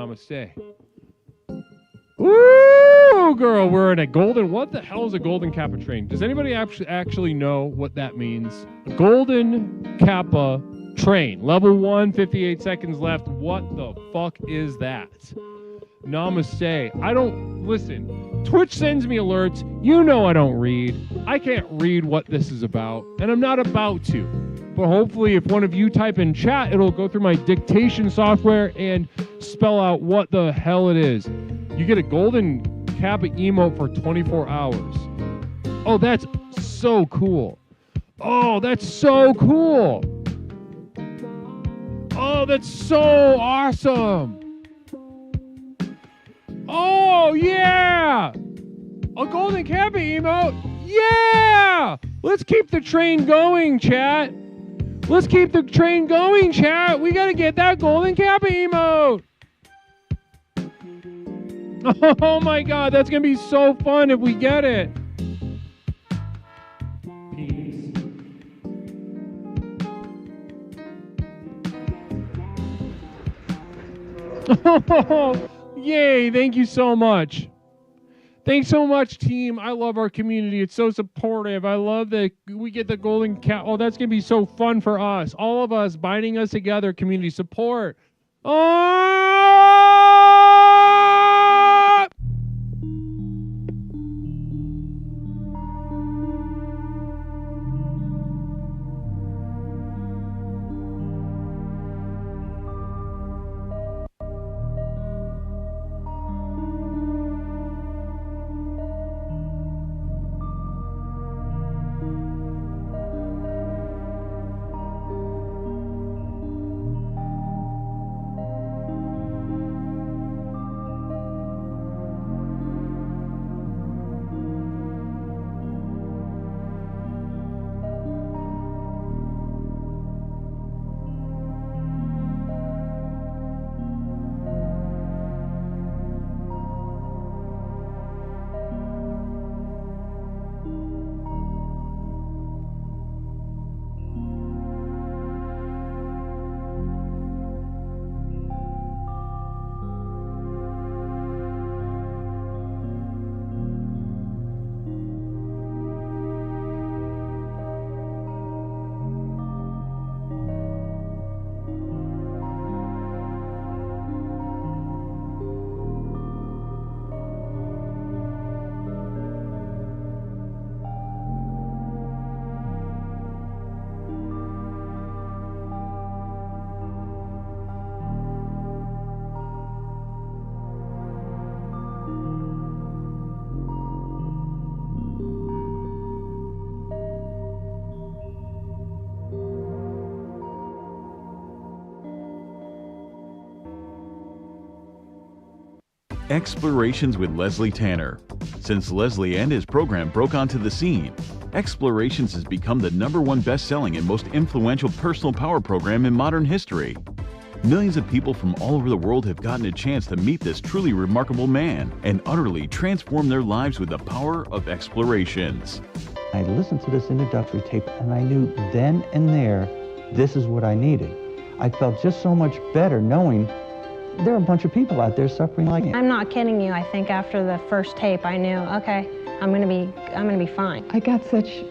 Namaste. Woo, girl, we're in a golden. What the hell is a golden Kappa train? Does anybody actually know what that means? A golden Kappa train. Level 1, 58 seconds left. What the fuck is that? Namaste. I don't listen. Twitch sends me alerts. You know I don't read. I can't read what this is about, and I'm not about to. But hopefully, if one of you type in chat, it'll go through my dictation software and spell out what the hell it is. You get a golden Kappa emote for 24 hours. Oh, that's so cool. Oh, that's so cool. Oh, that's so awesome. Oh, yeah. A golden Kappa emote. Yeah. Let's keep the train going, chat. Let's keep the train going, chat. We got to get that golden Kappa emote. Oh my God, that's going to be so fun if we get it. Peace. Oh, yay, thank you so much. Thanks so much, team. I love our community. It's so supportive. I love that we get the golden cat. Oh, that's going to be so fun for us. All of us binding us together, community support. Oh! Explorations with Leslie Tanner. Since Leslie and his program broke onto the scene, Explorations has become the #1 best-selling and most influential personal power program in modern history. Millions of people from all over the world have gotten a chance to meet this truly remarkable man and utterly transform their lives with the power of Explorations. I listened to this introductory tape and I knew then and there, this is what I needed. I felt just so much better knowing there are a bunch of people out there suffering like me. I'm not kidding you. I think after the first tape, I knew, okay, I'm gonna be fine. I got such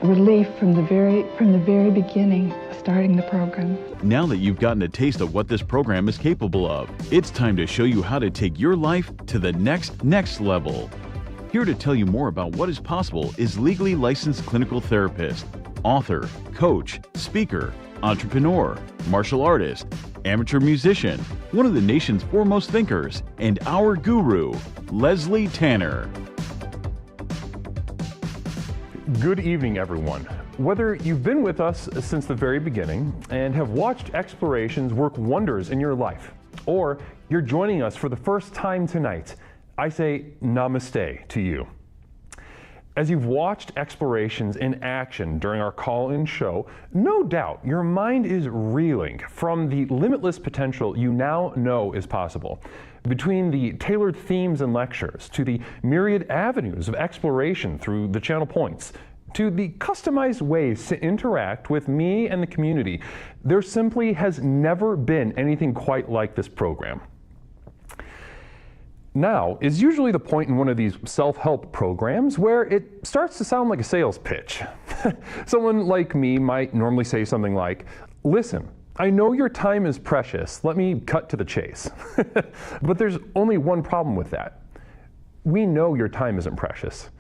relief from the very beginning of starting the program. Now that you've gotten a taste of what this program is capable of, it's time to show you how to take your life to the next level. Here to tell you more about what is possible is legally licensed clinical therapist, author, coach, speaker, entrepreneur, martial artist, amateur musician, one of the nation's foremost thinkers, and our guru, Leslie Tanner. Good evening, everyone. Whether you've been with us since the very beginning and have watched Explorations work wonders in your life, or you're joining us for the first time tonight, I say namaste to you. As you've watched Explorations in action during our call-in show, no doubt your mind is reeling from the limitless potential you now know is possible. Between the tailored themes and lectures, to the myriad avenues of exploration through the channel points, to the customized ways to interact with me and the community, there simply has never been anything quite like this program. Now is usually the point in one of these self-help programs where it starts to sound like a sales pitch. Someone like me might normally say something like, "Listen, I know your time is precious. Let me cut to the chase." But there's only one problem with that. We know your time isn't precious.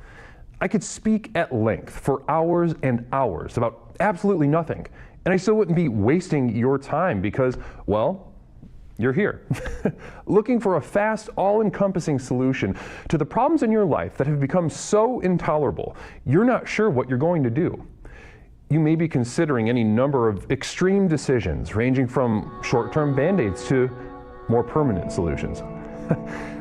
I could speak at length for hours and hours about absolutely nothing, and I still wouldn't be wasting your time because, well, you're here, looking for a fast, all-encompassing solution to the problems in your life that have become so intolerable, you're not sure what you're going to do. You may be considering any number of extreme decisions, ranging from short-term band-aids to more permanent solutions.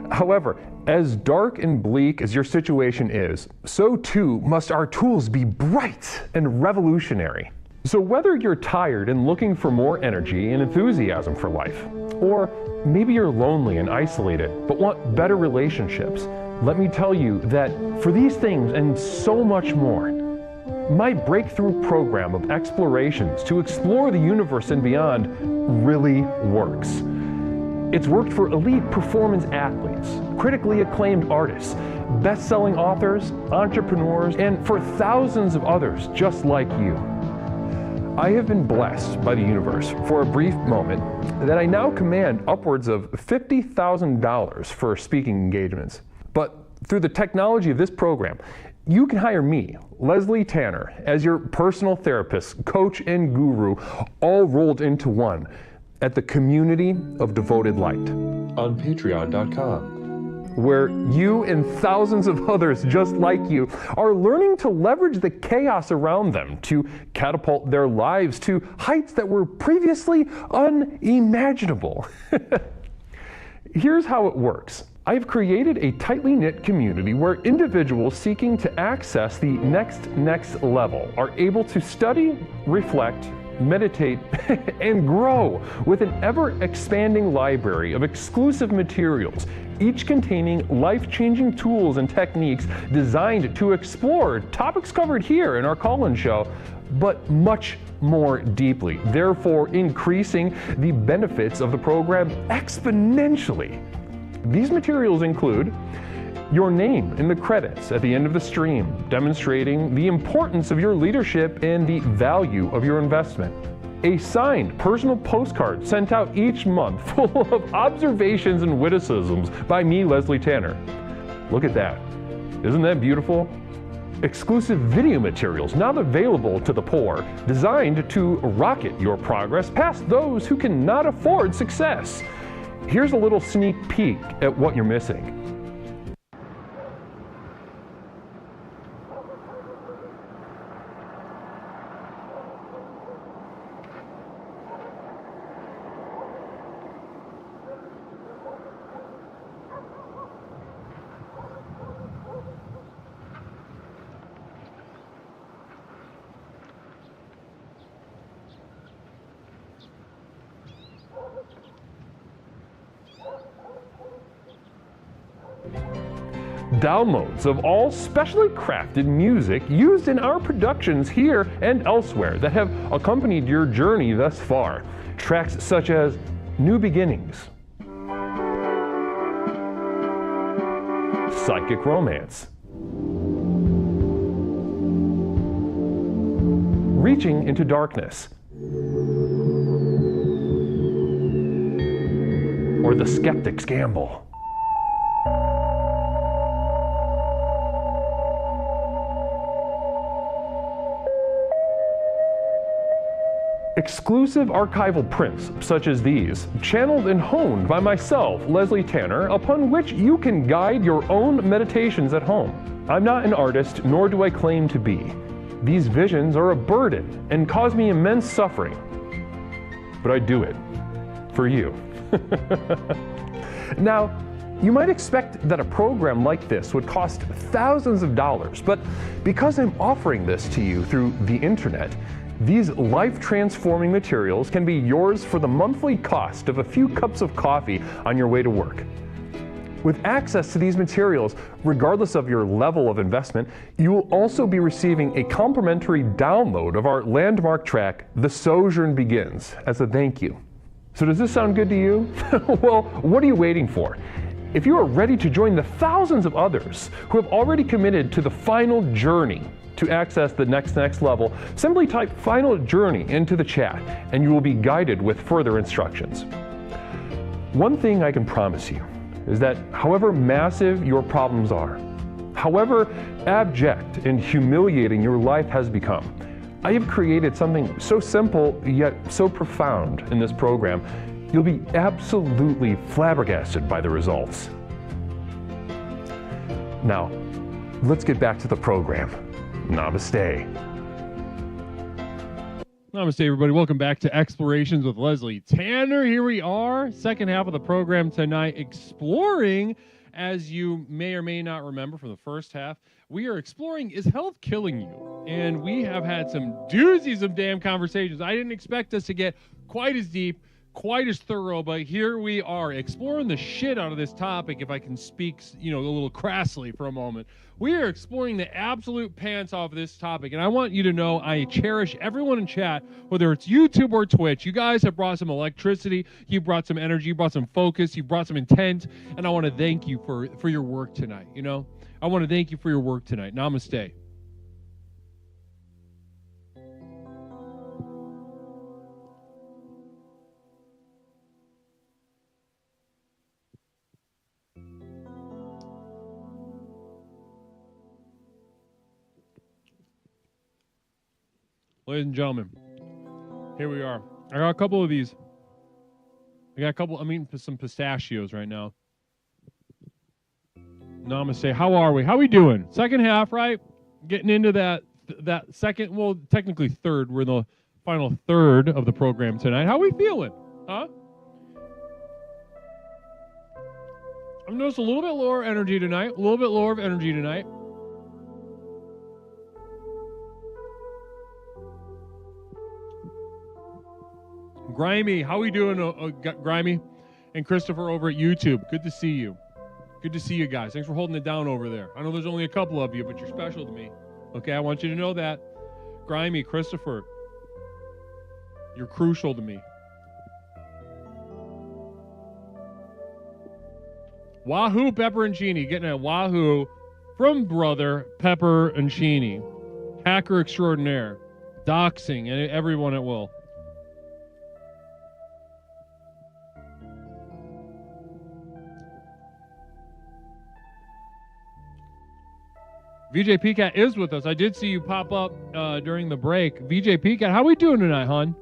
However, as dark and bleak as your situation is, so too must our tools be bright and revolutionary. So whether you're tired and looking for more energy and enthusiasm for life, or maybe you're lonely and isolated but want better relationships, let me tell you that for these things and so much more, my breakthrough program of explorations to explore the universe and beyond really works. It's worked for elite performance athletes, critically acclaimed artists, best-selling authors, entrepreneurs, and for thousands of others just like you. I have been blessed by the universe for a brief moment that I now command upwards of $50,000 for speaking engagements. But through the technology of this program, you can hire me, Leslie Tanner, as your personal therapist, coach, and guru, all rolled into one at the Community of Devoted Light on Patreon.com. Where you and thousands of others just like you are learning to leverage the chaos around them to catapult their lives to heights that were previously unimaginable. Here's how it works. I've created a tightly knit community where individuals seeking to access the next level are able to study, reflect, meditate, and grow with an ever-expanding library of exclusive materials, each containing life-changing tools and techniques designed to explore topics covered here in our call-in show, but much more deeply, therefore increasing the benefits of the program exponentially. These materials include your name in the credits at the end of the stream, demonstrating the importance of your leadership and the value of your investment. A signed personal postcard sent out each month full of observations and witticisms by me, Leslie Tanner. Look at that. Isn't that beautiful? Exclusive video materials now available to the poor, designed to rocket your progress past those who cannot afford success. Here's a little sneak peek at what you're missing. Downloads of all specially crafted music used in our productions here and elsewhere that have accompanied your journey thus far. Tracks such as New Beginnings, Psychic Romance, Reaching into Darkness, or The Skeptic's Gamble. Exclusive archival prints such as these, channeled and honed by myself, Leslie Tanner, upon which you can guide your own meditations at home. I'm not an artist, nor do I claim to be. These visions are a burden and cause me immense suffering. But I do it for you. Now, you might expect that a program like this would cost thousands of dollars, but because I'm offering this to you through the internet, these life-transforming materials can be yours for the monthly cost of a few cups of coffee on your way to work. With access to these materials, regardless of your level of investment, you will also be receiving a complimentary download of our landmark track, The Sojourn Begins, as a thank you. So does this sound good to you? Well, what are you waiting for? If you are ready to join the thousands of others who have already committed to the final journey to access the next level, simply type "final journey" into the chat and you will be guided with further instructions. One thing I can promise you is that however massive your problems are, however abject and humiliating your life has become, I have created something so simple yet so profound in this program, you'll be absolutely flabbergasted by the results. Now, let's get back to the program. Namaste. Namaste, everybody. Welcome back to Explorations with Leslie Tanner. Here we are, second half of the program tonight, exploring, as you may or may not remember from the first half, we are exploring, is health killing you? And we have had some doozies of damn conversations. I didn't expect us to get quite as deep, quite as thorough, but here we are exploring the shit out of this topic, if I can speak, a little crassly for a moment. We are exploring the absolute pants off of this topic, and I want you to know I cherish everyone in chat, whether it's YouTube or Twitch. You guys have brought some electricity, you brought some energy, you brought some focus, you brought some intent, and I want to thank you for your work tonight, I want to thank you for your work tonight. Namaste. Ladies and gentlemen, here we are. I got a couple of these. I'm eating some pistachios right now. Namaste. How are we? How we doing? Second half, right? Getting into that second, well, technically third. We're in the final third of the program tonight. How we feeling? Huh? I've noticed a little bit lower energy tonight. A little bit lower of energy tonight. Grimy, how we doing, Grimy? And Christopher over at YouTube. Good to see you. Good to see you guys. Thanks for holding it down over there. I know there's only a couple of you, but you're special to me. Okay, I want you to know that. Grimy, Christopher, you're crucial to me. Wahoo Pepperoncini, getting a Wahoo from brother Pepperoncini. Hacker extraordinaire. Doxing and everyone at will. VJ Pcat is with us. I did see you pop up during the break. VJ Pcat, how we doing tonight, hon?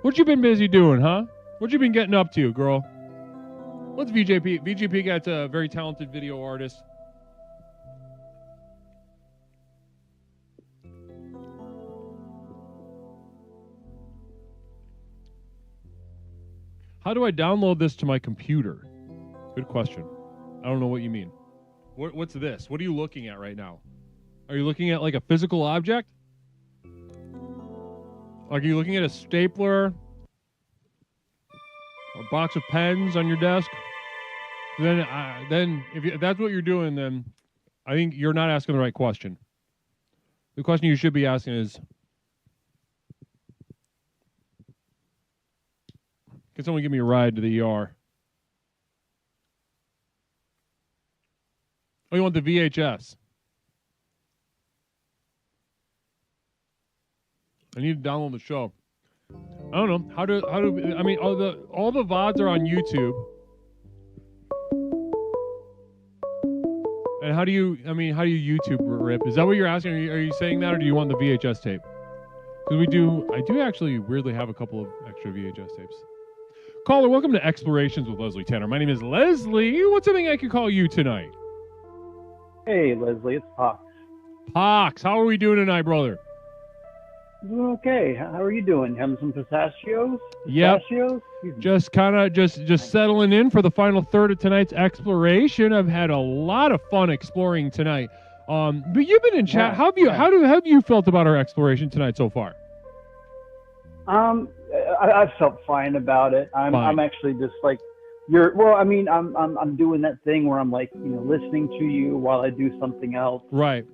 What you been busy doing, huh? What you been getting up to, girl? What's VJ Pcat? VJ Pcat's a very talented video artist. How do I download this to my computer? Good question. I don't know what you mean. What's this? What are you looking at right now? Are you looking at like a physical object? Like, are you looking at a stapler? A box of pens on your desk? Then if that's what you're doing, then I think you're not asking the right question. The question you should be asking is, can someone give me a ride to the ER? Oh, you want the VHS? I need to download the show. I don't know how do I mean all the VODs are on YouTube. And how do you YouTube rip? Is that what you're asking? Are you saying that, or do you want the VHS tape? Because I do actually weirdly have a couple of extra VHS tapes. Caller, welcome to Explorations with Leslie Tanner. My name is Leslie. What's something I can call you tonight? Hey, Leslie, it's Pox. Pox, how are we doing tonight, brother? Doing okay. How are you doing? Having some pistachios? Yep. Just kind of just settling in for the final third of tonight's exploration. I've had a lot of fun exploring tonight. But you've been in chat. How have you felt about our exploration tonight so far? I've felt fine about it. I'm actually just like I'm doing that thing where I'm like, listening to you while I do something else. Right.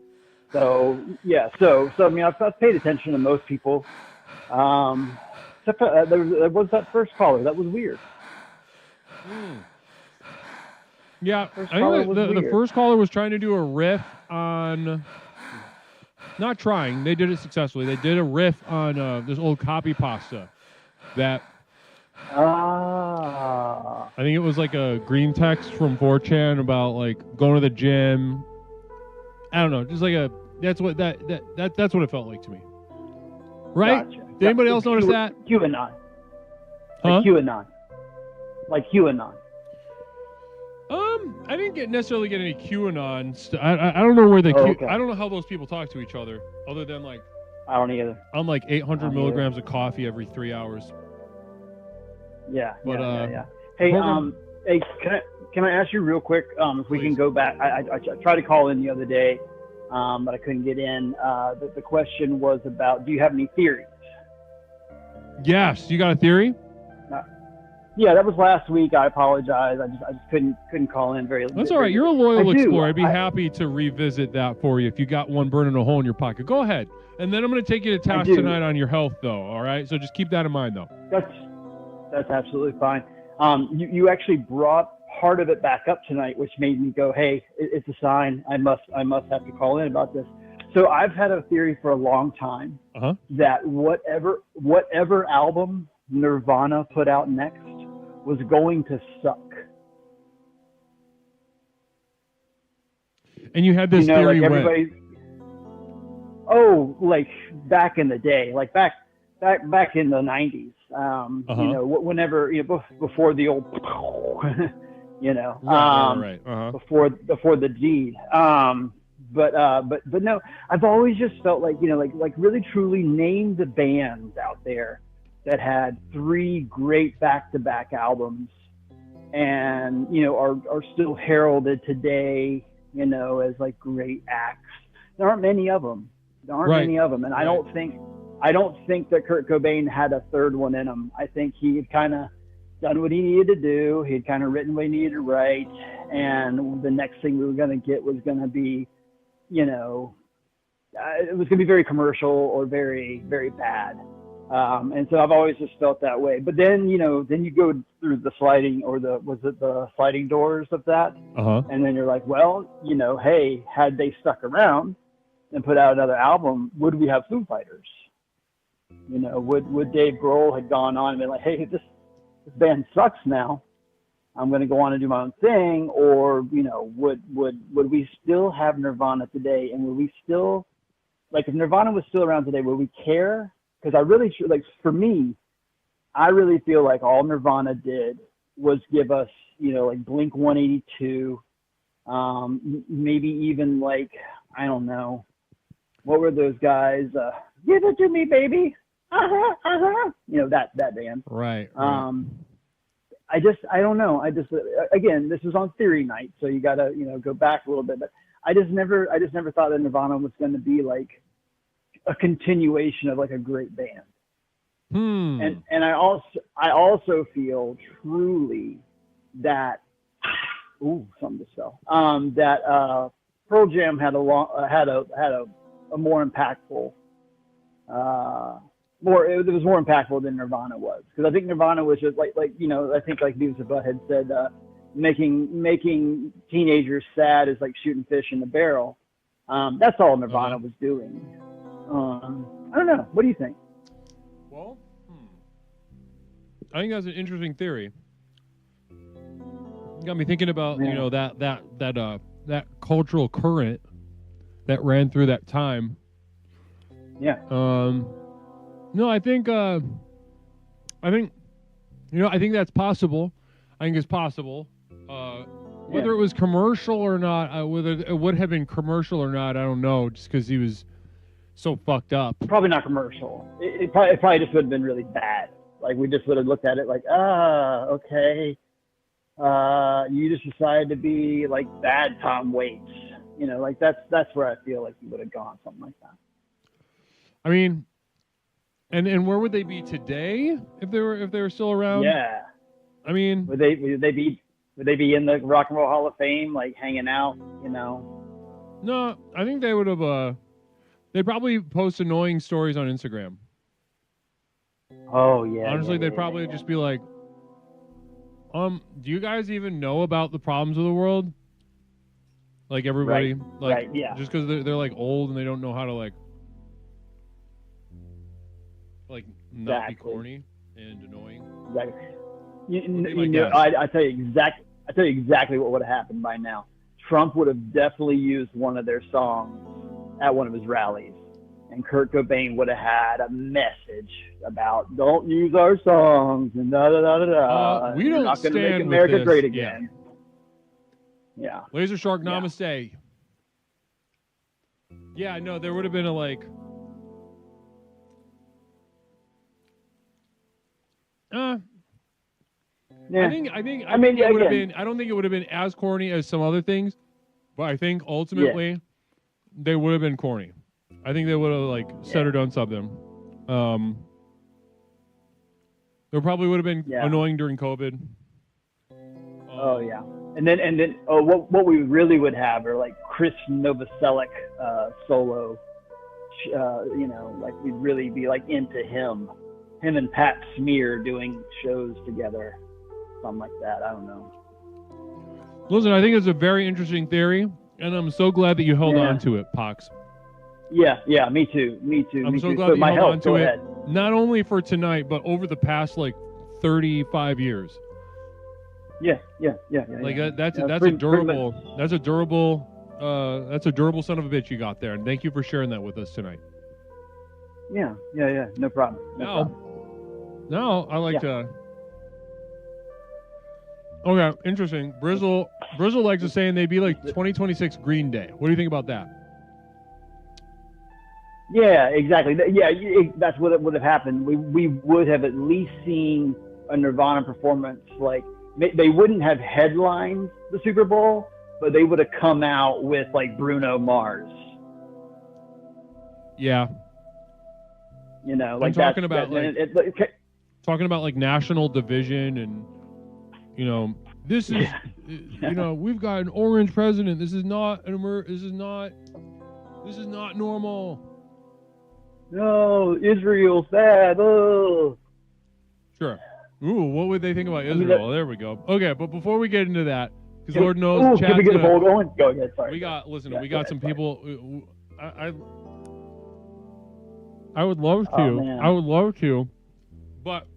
So yeah. So I mean, I've paid attention to most people. Except there was that first caller. That was weird. Yeah, First I caller think was the weird. first caller was trying to do a riff on. Not trying, they did it successfully. They did a riff on this old copy pasta that Ah. I think it was like a green text from 4chan about like going to the gym. I don't know, just like a that's what that's what it felt like to me. Right? Gotcha. Did anybody else notice that? QAnon. Huh? Like QAnon. Like QAnon. I didn't necessarily get any QAnon. I don't know where the okay. I don't know how those people talk to each other, other than like I don't either. I'm like 800 I don't milligrams of coffee every 3 hours. Yeah. But, yeah. Hey, program- hey, can I ask you real quick? If we can go back, I tried to call in the other day, but I couldn't get in. The question was about, do you have any theories? Yes, you got a theory? Yeah, that was last week. I apologize. I just couldn't call in very. That's all right. You're a loyal I do. explorer. I'd be happy to revisit that for you if you got one burning a hole in your pocket. Go ahead. And then I'm going to take you to task do. tonight on your health, though. All right? So just keep that in mind, though. That's absolutely fine. You actually brought part of it back up tonight, which made me go, hey, it's a sign. I must have to call in about this. So I've had a theory for a long time that whatever album Nirvana put out next was going to suck. And you had this theory like when? everybody. Oh, like back in the day, like back in the 90s. Whenever before the old, Right. before the deed. But no, I've always just felt like like really truly name the bands out there that had 3 great back-to-back albums and are still heralded today as like great acts. There aren't many of them. And I don't think that Kurt Cobain had a third one in him. I think he had kind of done what he needed to do. He had kind of written what he needed to write, and the next thing we were going to get was going to be it was going to be very commercial or very, very bad. And so I've always just felt that way. But then, then you go through the sliding the sliding doors of that? And then you're like, well, hey, had they stuck around and put out another album, would we have Foo Fighters? Would Dave Grohl had gone on and been like, hey, this band sucks now. I'm going to go on and do my own thing. Or, would we still have Nirvana today? And would we still, like, if Nirvana was still around today, would we care? Because I really, like, for me, I really feel like all Nirvana did was give us, like Blink 182, maybe even like, I don't know, what were those guys? Give it to me, baby. That band. Right. I don't know. Again, this was on theory night, so you got to, go back a little bit, but I just never thought that Nirvana was going to be like a continuation of like a great band. And I also feel truly that something to sell. That Pearl Jam had a more impactful it was more impactful than Nirvana was, because I think Nirvana was just like I think like Beavis and Butthead said, making teenagers sad is like shooting fish in the barrel. That's all Nirvana was doing. I don't know. What do you think? Well, I think that's an interesting theory. Got me thinking about that cultural current that ran through that time. Yeah. No, I think that's possible. I think it's possible. Whether it was commercial or not, whether it would have been commercial or not, I don't know. Just because he was so fucked up. Probably not commercial. It probably just would have been really bad. Like, we just would have looked at it like, okay, you just decided to be like bad Tom Waits. Like that's where I feel like he would have gone, something like that. I mean, and where would they be today if they were still around? Yeah. I mean, would they be in the Rock and Roll Hall of Fame, like hanging out? No, I think they would have. They'd probably post annoying stories on Instagram. Oh yeah. Honestly, they'd probably just be like, Do you guys even know about the problems of the world? Like everybody, yeah. Just because they're like old and they don't know how to like not be corny and annoying. Exactly. I I tell you exactly what would have happened by now. Trump would have definitely used one of their songs at one of his rallies, and Kurt Cobain would have had a message about don't use our songs and da da da da da. We We're don't not going to stand make with America this. great again. Yeah. Laser Shark, namaste. Yeah, no, there would have been a like. Yeah. I think it would have been. I don't think it would have been as corny as some other things, but I think ultimately they would have been corny. I think they would have like said or done something. There probably would have been annoying during COVID. Oh yeah, and then what we really would have are like Chris Novoselic solo. Like we'd really be like into him and Pat Smear doing shows together, something like that. I don't know. Listen, I think it's a very interesting theory, and I'm so glad that you held on to it, Pox. Yeah, me too. I'm so glad that you held on to it, not only for tonight, but over the past like 35 years. Yeah. Like that's a pretty durable much. that's a durable son of a bitch you got there, and thank you for sharing that with us tonight. Yeah. No problem. Now I like to. Okay, interesting. Brizzle likes to saying they'd be like 2026 Green Day. What do you think about that? Yeah, exactly. That's what would have happened. We would have at least seen a Nirvana performance. Like they wouldn't have headlined the Super Bowl, but they would have come out with like Bruno Mars. Yeah. Like I'm talking about talking about like national division and this is we've got an orange president. This is not normal. No, Israel's bad. Oh. Sure. Ooh, what would they think about Israel? There we go. Okay, but before we get into that, because Lord knows, can we get a poll going? Go ahead. Sorry. We got some people. I would love to. I would love to, but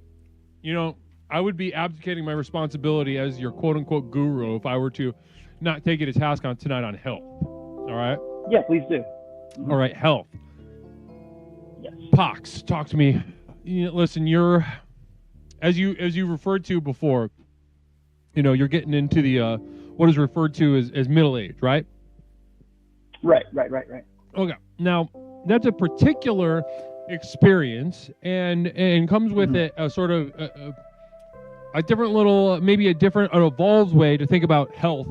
I would be abdicating my responsibility as your quote-unquote guru if I were to not take you to task on tonight on health. All right? Yeah, please do. All right, health. Yes. Pox, talk to me. Listen, you're as you referred to before. You're getting into the what is referred to as middle age, right? Right. Okay. Now that's a particular experience, and comes with it a sort of a different little, maybe an evolved way to think about health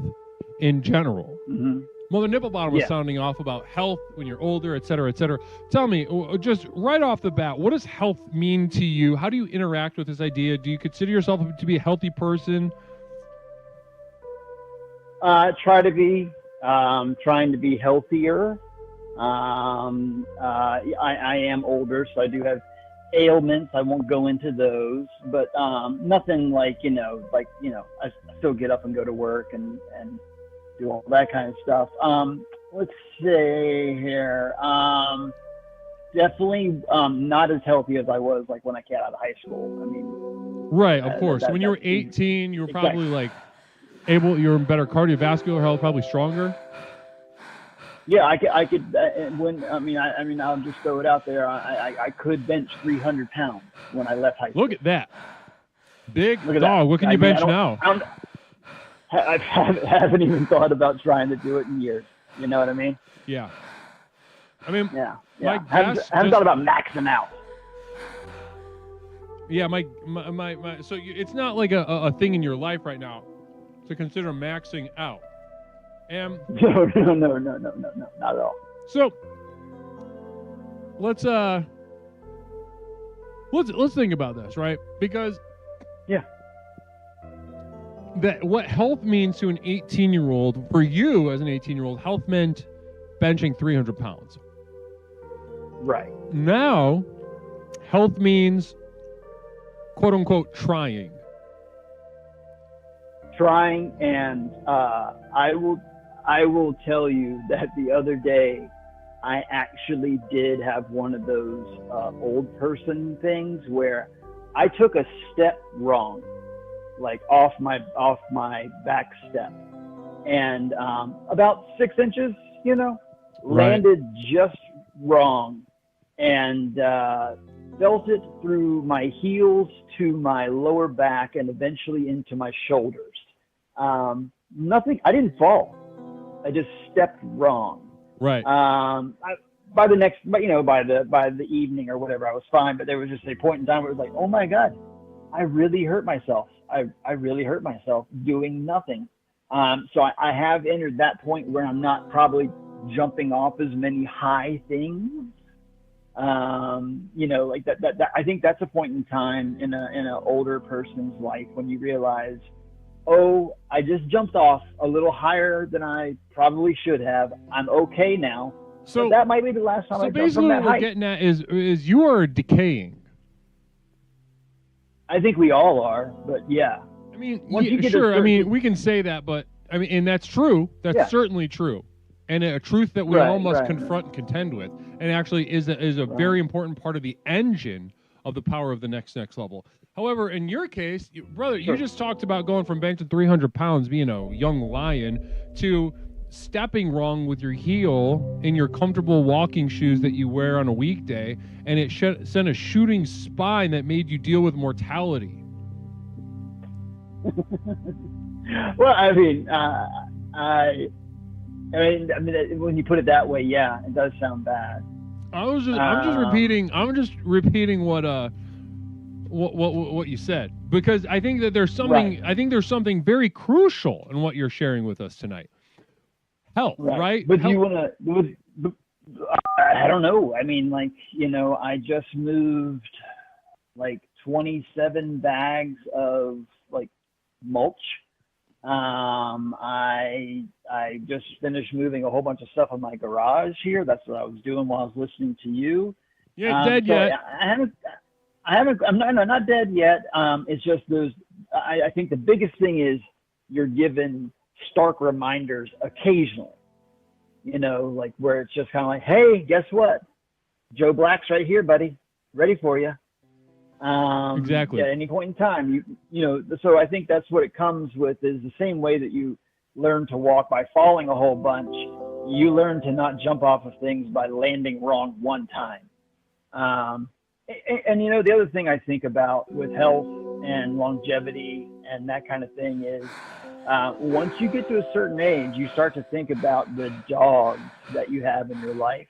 in general. Mm-hmm. Mother Nipplebottom was sounding off about health when you're older, et cetera, et cetera. Tell me, just right off the bat, what does health mean to you? How do you interact with this idea? Do you consider yourself to be a healthy person? Try to be, trying to be healthier. I am older, so I do have ailments. I won't go into those, but nothing like I still get up and go to work and do all that kind of stuff. Let's see here. Definitely not as healthy as I was like when I got out of high school. I mean, right, of course. When you were 18, you were probably like you're in better cardiovascular health, probably stronger. Yeah, I could. I'll just throw it out there. I could bench 300 pounds when I left high school. Look at that, big dog. What can you bench now? I haven't even thought about trying to do it in years. You know what I mean? Yeah. I mean, yeah. I haven't thought about maxing out. Yeah, my so it's not like a thing in your life right now to consider maxing out. And no, not at all. So let's think about this, right? Because that what health means to an 18-year-old, for you as an 18-year-old, health meant benching 300 pounds. Right. Now, health means, quote unquote, trying. trying, and I will tell you that the other day I actually did have one of those old person things where I took a step wrong, like off my back step, and about 6 inches, landed just wrong, and felt it through my heels to my lower back and eventually into my shoulders. Nothing. I didn't fall. I just stepped wrong. Right. By the evening or whatever, I was fine. But there was just a point in time where it was like, oh my God, I really hurt myself. I really hurt myself doing nothing. So I have entered that point where I'm not probably jumping off as many high things. Like that. I think that's a point in time in an older person's life when you realize, oh, I just jumped off a little higher than I probably should have. I'm okay now. So that might be the last time I jumped from that height. So basically what we're getting at is you are decaying. I think we all are, but yeah. I mean, once you get sure. I mean, we can say that, but I mean, and that's true. That's certainly true, and a truth that we all must confront and contend with, and actually is a very important part of the engine of the power of the next level. However, in your case, brother, you just talked about going from benching 300 pounds, being a young lion, to stepping wrong with your heel in your comfortable walking shoes that you wear on a weekday, and it sent a shooting spine that made you deal with mortality. Well, I mean, when you put it that way, yeah, it does sound bad. I'm just repeating what you said, because I think that there's something. I think there's something very crucial in what you're sharing with us tonight. Health, right? But do you want to? I don't know. I mean, I just moved like 27 bags of mulch. I just finished moving a whole bunch of stuff in my garage here. That's what I was doing while I was listening to you. You ain't dead yet. I'm not dead yet. It's just those. I think the biggest thing is you're given stark reminders occasionally. Where it's just kind of like, hey, guess what? Joe Black's right here, buddy, ready for you. Exactly. At any point in time, so I think that's what it comes with, is the same way that you learn to walk by falling a whole bunch, you learn to not jump off of things by landing wrong one time. And the other thing I think about with health and longevity and that kind of thing is, once you get to a certain age, you start to think about the dogs that you have in your life.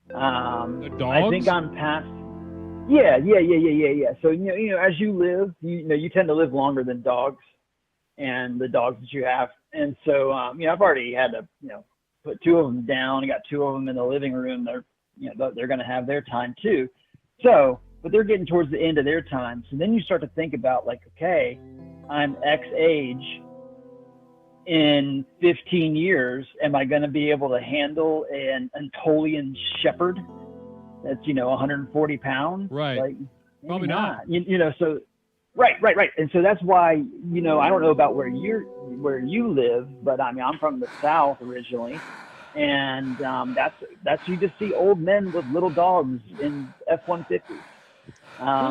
The dogs? I think I'm past. Yeah. So as you live, you tend to live longer than dogs, and the dogs that you have. And so I've already had to put 2 of them down. I got 2 of them in the living room. They're going to have their time too. So, but they're getting towards the end of their time. So then you start to think about okay, I'm X age. In 15 years, am I going to be able to handle an Anatolian Shepherd that's 140 pounds? Right. Probably not. So right. And so that's why I don't know about where you live, but I mean I'm from the South originally, and that's you just see old men with little dogs in F-150s.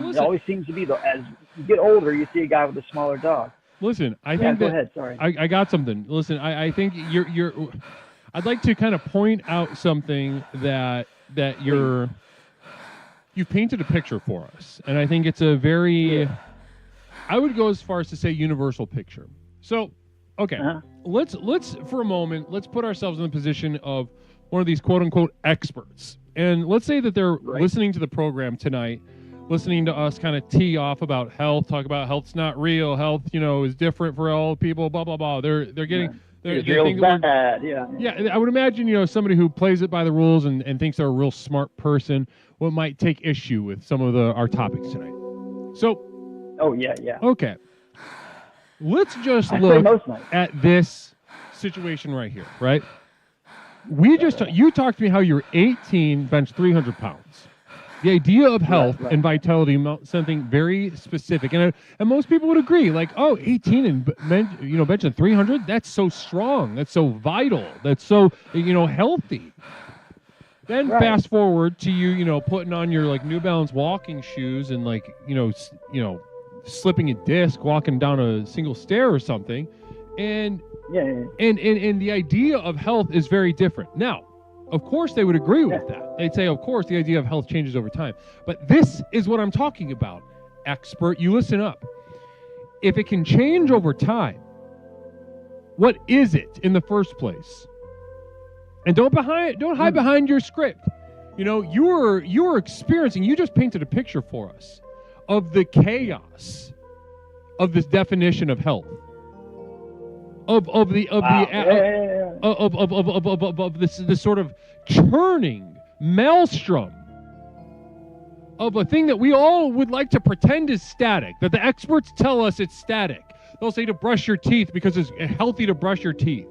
It always seems to be as you get older, you see a guy with a smaller dog. Listen, I think go ahead. Sorry. I got something. Listen, I think you're. I'd like to kind of point out something that you've painted a picture for us, and I think it's a very. I would go as far as to say universal picture. So, okay, let's for a moment let's put ourselves in the position of one of these quote unquote experts, and let's say that they're listening to the program tonight. Listening to us kind of tee off about health, talk about health's not real, health, is different for all people, blah blah blah. They're getting they think bad. Yeah. I would imagine somebody who plays it by the rules and thinks they're a real smart person might take issue with some of our topics tonight. So. Oh yeah. Okay. Let's just look at this situation right here, right? You talked to me how you're 18, bench 300 pounds. The idea of health and vitality, something very specific, and most people would agree. Like, 18 and benching 300, that's so strong, that's so vital, that's so healthy. Then fast forward to you putting on your like New Balance walking shoes and like slipping a disc, walking down a single stair or something, and the idea of health is very different. Now, of course, they would agree with that. They'd say, of course, the idea of health changes over time. But this is what I'm talking about, expert. You listen up. If it can change over time, what is it in the first place? And don't hide behind your script. You're experiencing. You just painted a picture for us of the chaos of this definition of health. Of this sort of churning maelstrom of a thing that we all would like to pretend is static, that the experts tell us it's static. They'll say to brush your teeth because it's healthy to brush your teeth.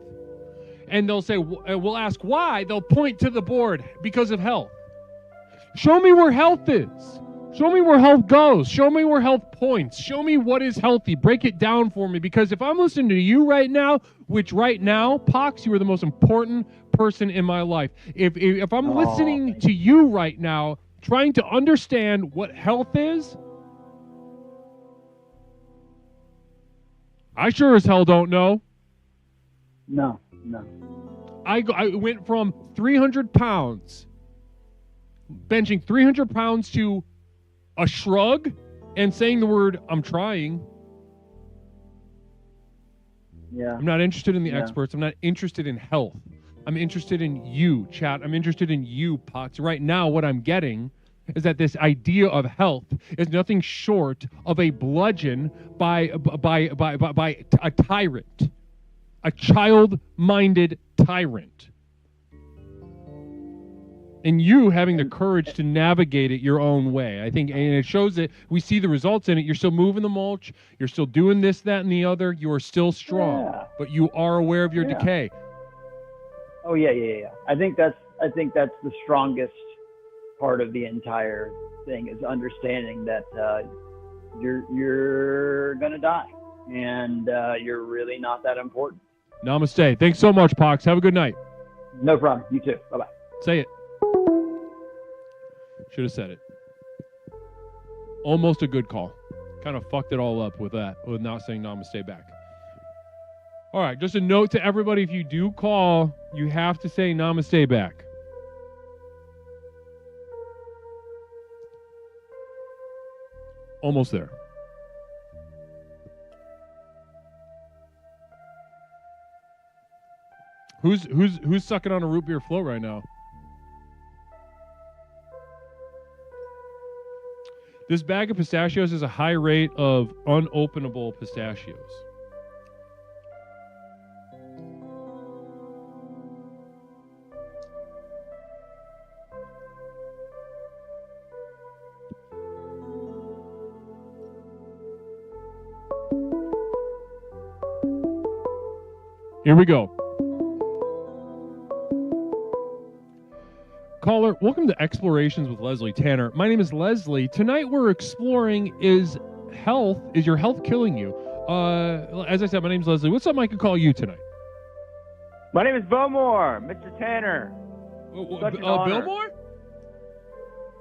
And they'll say, we'll ask why. They'll point to the board because of health. Show me where health is. Show me where health goes. Show me where health points. Show me what is healthy. Break it down for me. Because if I'm listening to you right now, which right now, Pox, you are the most important person in my life. If I'm listening to you right now, trying to understand what health is, I sure as hell don't know. No. I went from 300 pounds, benching 300 pounds to a shrug and saying the word, I'm trying. Yeah. I'm not interested in the experts. I'm not interested in health. I'm interested in you, chat. I'm interested in you, Pox. Right now, what I'm getting is that this idea of health is nothing short of a bludgeon by a tyrant, a child-minded tyrant. And you having the courage to navigate it your own way. I think, and it shows that we see the results in it. You're still moving the mulch. You're still doing this, that, and the other. You are still strong, but you are aware of your decay. Oh yeah. I think that's the strongest part of the entire thing, is understanding that you're gonna die, and you're really not that important. Namaste. Thanks so much, Pox. Have a good night. No problem. You too. Bye bye. Say it. Should have said it. Almost a good call. Kind of fucked it all up with that, with not saying namaste back. All right, just a note to everybody, if you do call, you have to say namaste back. Almost there. Who's sucking on a root beer float right now? This bag of pistachios has a high rate of unopenable pistachios. Here we go. Caller, welcome to Explorations with Leslie Tanner. My name is Leslie. Tonight we're exploring, is your health killing you? As I said, my name is Leslie. What's up, Mike? I can call you tonight. My name is Bowmore, Mr. Tanner. Such an honor. Billmore?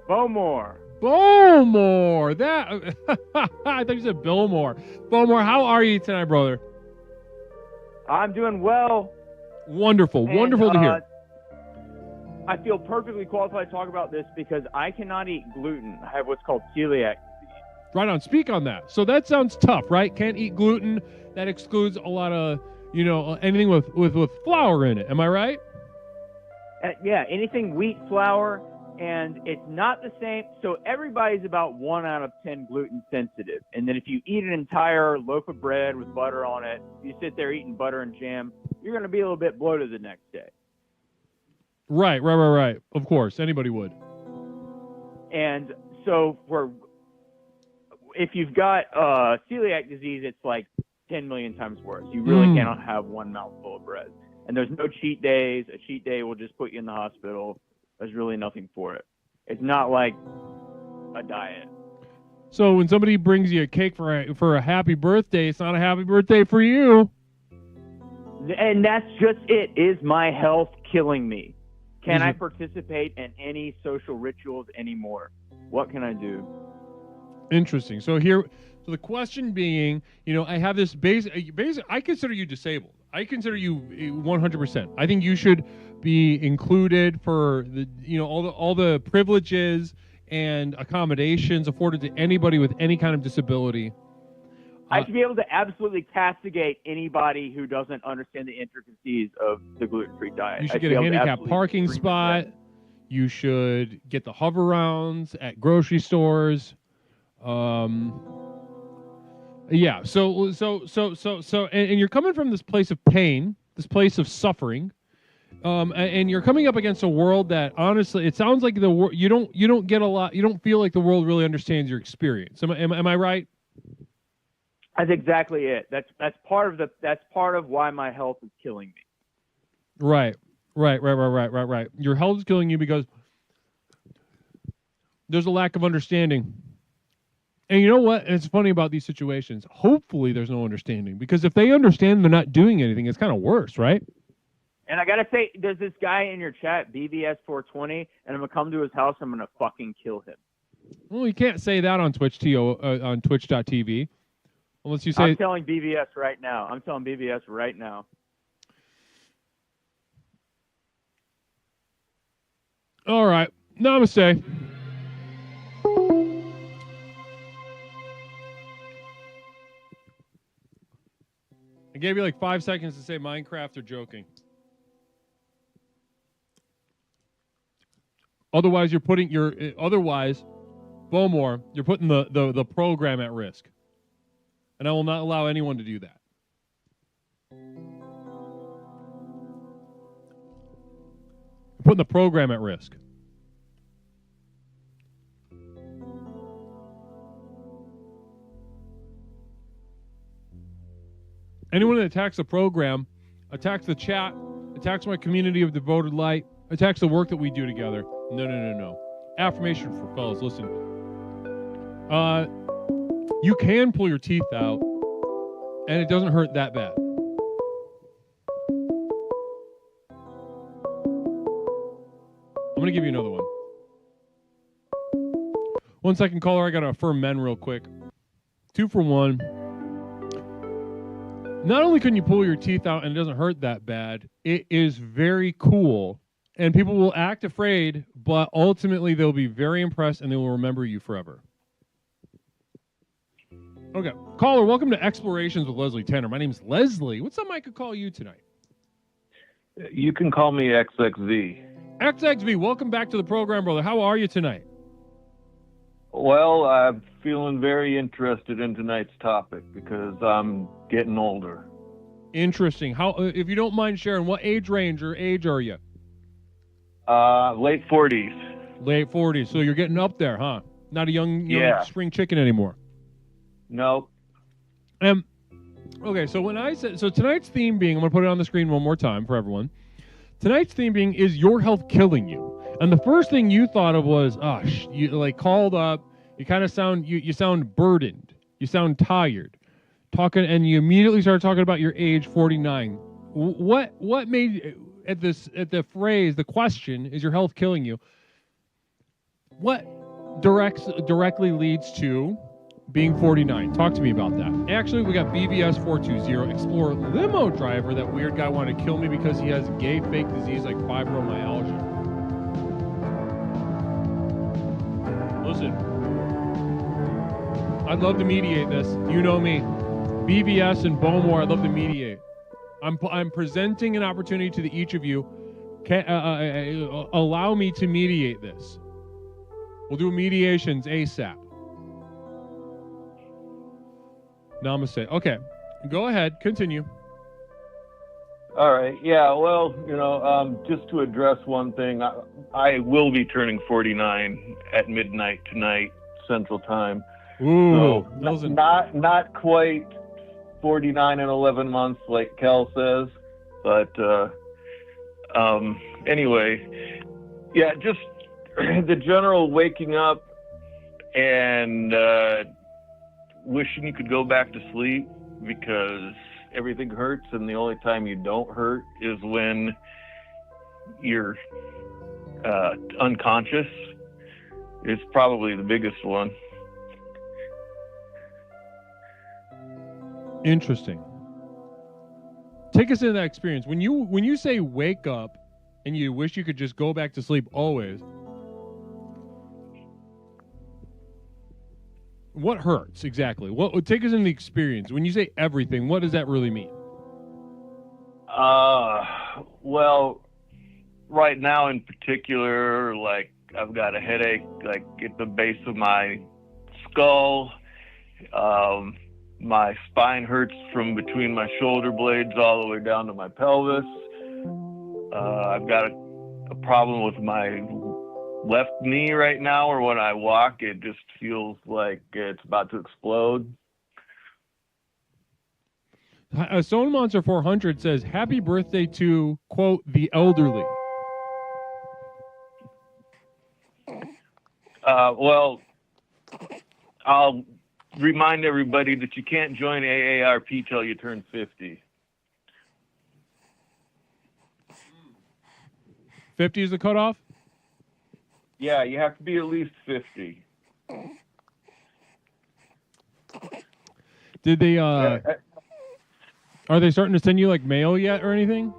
Bowmore. Bowmore. That I thought you said Billmore. Bowmore, how are you tonight, brother? I'm doing well. Wonderful. Wonderful to hear. I feel perfectly qualified to talk about this because I cannot eat gluten. I have what's called celiac disease. Right on. Speak on that. So that sounds tough, right? Can't eat gluten. That excludes a lot of, anything with flour in it. Am I right? Yeah, anything wheat, flour, and it's not the same. So everybody's about 1 out of 10 gluten sensitive. And then if you eat an entire loaf of bread with butter on it, you sit there eating butter and jam, you're going to be a little bit bloated the next day. Right. Of course, anybody would. And so if you've got celiac disease, it's like 10 million times worse. You really cannot have one mouthful of bread. And there's no cheat days. A cheat day will just put you in the hospital. There's really nothing for it. It's not like a diet. So when somebody brings you a cake for a happy birthday, it's not a happy birthday for you. And that's just it. Is my health killing me? Can I participate in any social rituals anymore? What can I do? Interesting. So the question being, I have this basic. I consider you disabled. I consider you 100%. I think you should be included for the, all the privileges and accommodations afforded to anybody with any kind of disability. I should be able to absolutely castigate anybody who doesn't understand the intricacies of the gluten-free diet. You should get a handicapped parking spot. You should get the hover-rounds at grocery stores. Yeah. So, and you're coming from this place of pain, this place of suffering, and you're coming up against a world that, honestly, it sounds like you don't get a lot. You don't feel like the world really understands your experience. Am I right? That's exactly it. That's part of why my health is killing me. Right. Your health is killing you because there's a lack of understanding. And you know what? It's funny about these situations. Hopefully there's no understanding, because if they understand they're not doing anything, it's kind of worse, right? And I gotta say, there's this guy in your chat, BBS420, and I'm gonna come to his house. I'm gonna fucking kill him. Well, you can't say that on on Twitch.tv. Unless you say... I'm telling BBS right now. All right. Namaste. I gave you like 5 seconds to say Minecraft or joking. Otherwise, Bowmore, you're putting the program at risk. And I will not allow anyone to do that. You're putting the program at risk. Anyone that attacks the program, attacks the chat, attacks my community of devoted light, attacks the work that we do together. No. Affirmation for fellas, listen. You can pull your teeth out, and it doesn't hurt that bad. I'm going to give you another one. 1 second, caller. I got to affirm men real quick. 2 for 1. Not only can you pull your teeth out and it doesn't hurt that bad, it is very cool. And people will act afraid, but ultimately they'll be very impressed and they will remember you forever. Okay. Caller, welcome to Explorations with Leslie Tanner. My name is Leslie. What's up I could call you tonight? You can call me XXV. XXV, welcome back to the program, brother. How are you tonight? Well, I'm feeling very interested in tonight's topic because I'm getting older. Interesting. How, if you don't mind sharing, what age range or age are you? Late 40s. Late 40s. So you're getting up there, huh? Not a young spring chicken anymore. Nope. Okay, so when I said, so tonight's theme being, I'm going to put it on the screen one more time for everyone. Tonight's theme being, is your health killing you? And the first thing you thought of was, you like called up, you kind of sound, you sound burdened, you sound tired, talking, and you immediately started talking about your age, 49. What made, at the phrase, the question, is your health killing you? What directly leads to being 49? Talk to me about that. Actually, we got BBS420, Explorer limo driver. That weird guy wanted to kill me because he has gay fake disease like fibromyalgia. Listen, I'd love to mediate this. You know me. BBS and Bowmore, I'd love to mediate. I'm presenting an opportunity to each of you. Allow me to mediate this. We'll do mediations ASAP. Namaste. Okay, go ahead. Continue. All right. Yeah, well, just to address one thing, I will be turning 49 at midnight tonight, Central Time. Ooh. So not quite 49 in 11 months like Cal says, but anyway, yeah, just the general waking up and wishing you could go back to sleep because everything hurts, and the only time you don't hurt is when you're unconscious. It's probably the biggest one. Interesting. Take us into that experience. When you say wake up and you wish you could just go back to sleep always, what hurts exactly? What take us into the experience. When you say everything, what does that really mean? Well, right now in particular, like I've got a headache like at the base of my skull. My spine hurts from between my shoulder blades all the way down to my pelvis. I've got a problem with my left knee right now, or when I walk, it just feels like it's about to explode. Stone Monster 400 says, "Happy birthday to, quote, the elderly." Well, I'll remind everybody that you can't join AARP till you turn 50. 50 is the cutoff? Yeah, you have to be at least 50. Did they, are they starting to send you, like, mail yet or anything?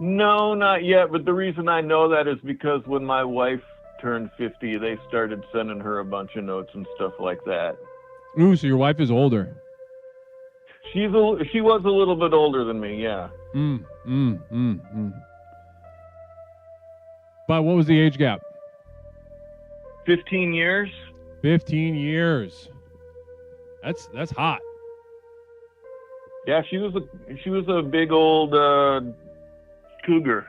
No, not yet, but the reason I know that is because when my wife turned 50, they started sending her a bunch of notes and stuff like that. Ooh, so your wife is older. She was a little bit older than me, yeah. But what was the age gap? 15 years. 15 years. That's hot. Yeah, she was a big old cougar.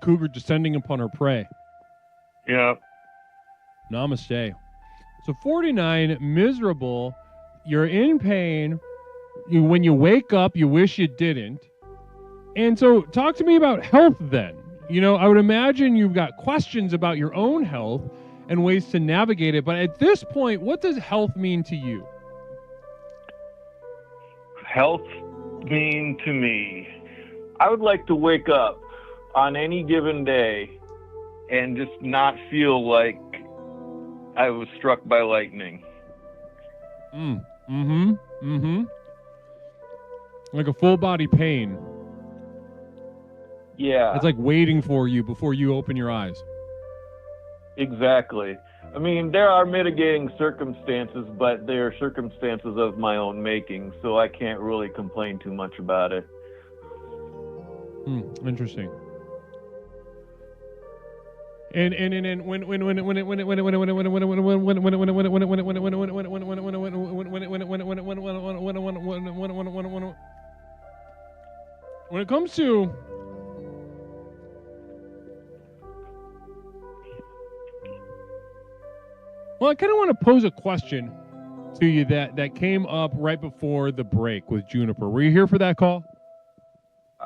Cougar descending upon her prey. Yeah. Namaste. So 49, miserable. You're in pain. When you wake up, you wish you didn't. And so talk to me about health then. You know, I would imagine you've got questions about your own health and ways to navigate it. But at this point, what does health mean to you? Health mean to me, I would like to wake up on any given day and just not feel like I was struck by lightning. Like a full body pain. Yeah. It's like waiting for you before you open your eyes. Exactly. I mean, there are mitigating circumstances, but they are circumstances of my own making, so I can't really complain too much about it. Interesting. And when it comes to well, I kind of want to pose a question to you that came up right before the break with Juniper. Were you here for that call?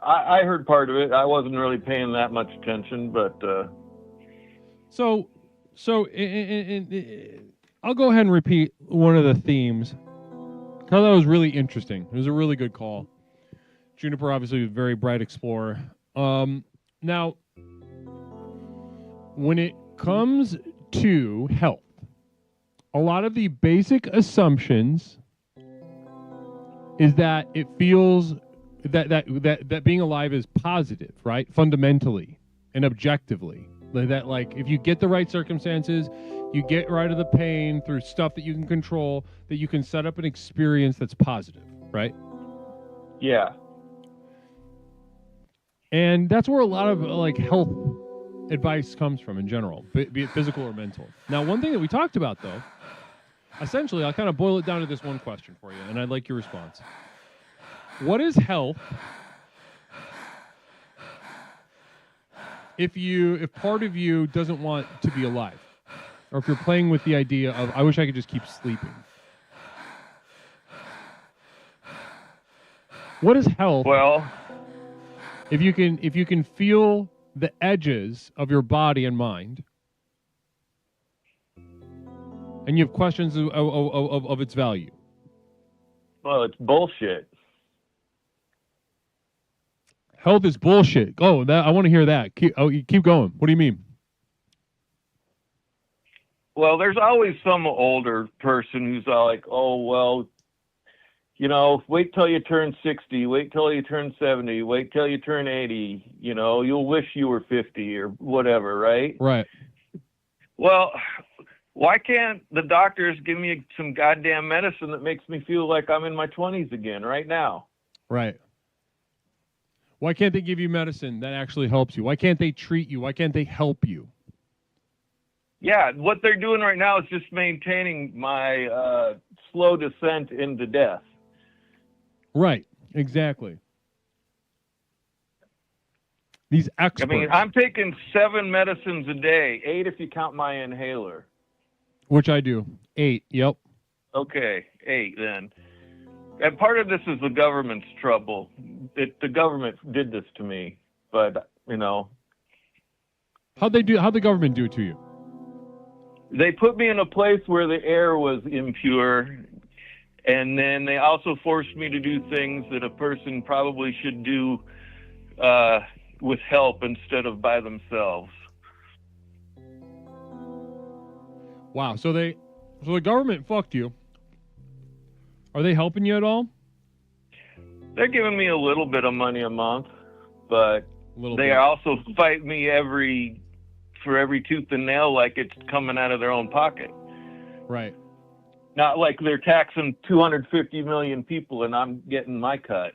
I heard part of it. I wasn't really paying that much attention, but So I'll go ahead and repeat one of the themes. I thought that was really interesting. It was a really good call. Juniper, obviously, a very bright explorer. Now, when it comes to health, a lot of the basic assumptions is that it feels that being alive is positive, right? Fundamentally and objectively. That, like, if you get the right circumstances, you get rid of the pain through stuff that you can control, that you can set up an experience that's positive, right? yeah. And that's where a lot of like health advice comes from in general, be it physical or mental. Now, one thing that we talked about, though, essentially, I'll kind of boil it down to this one question for you, and I'd like your response. What is health if part of you doesn't want to be alive? Or if you're playing with the idea of, I wish I could just keep sleeping. What is health? Well, if you can feel the edges of your body and mind, and you have questions of its value. Well, it's bullshit. Health is bullshit. Oh, I want to hear that. Keep going. What do you mean? Well, there's always some older person who's like, oh, well, you know, wait till you turn 60, wait till you turn 70, wait till you turn 80, you know, you'll wish you were 50 or whatever, right? Right. Well, why can't the doctors give me some goddamn medicine that makes me feel like I'm in my 20s again right now? Right. Why can't they give you medicine that actually helps you? Why can't they treat you? Why can't they help you? Yeah, what they're doing right now is just maintaining my slow descent into death. Right, exactly. These experts. I mean, I'm taking 7 medicines a day, 8 if you count my inhaler. Which I do. 8, yep. Okay, 8 then. And part of this is the government's trouble. The government did this to me, but, you know. How'd the government do it to you? They put me in a place where the air was impure, and then they also forced me to do things that a person probably should do with help instead of by themselves. Wow, so the government fucked you. Are they helping you at all? They're giving me a little bit of money a month, but they bit. also fight me for every tooth and nail like it's coming out of their own pocket. Right. Not like they're taxing 250 million people and I'm getting my cut.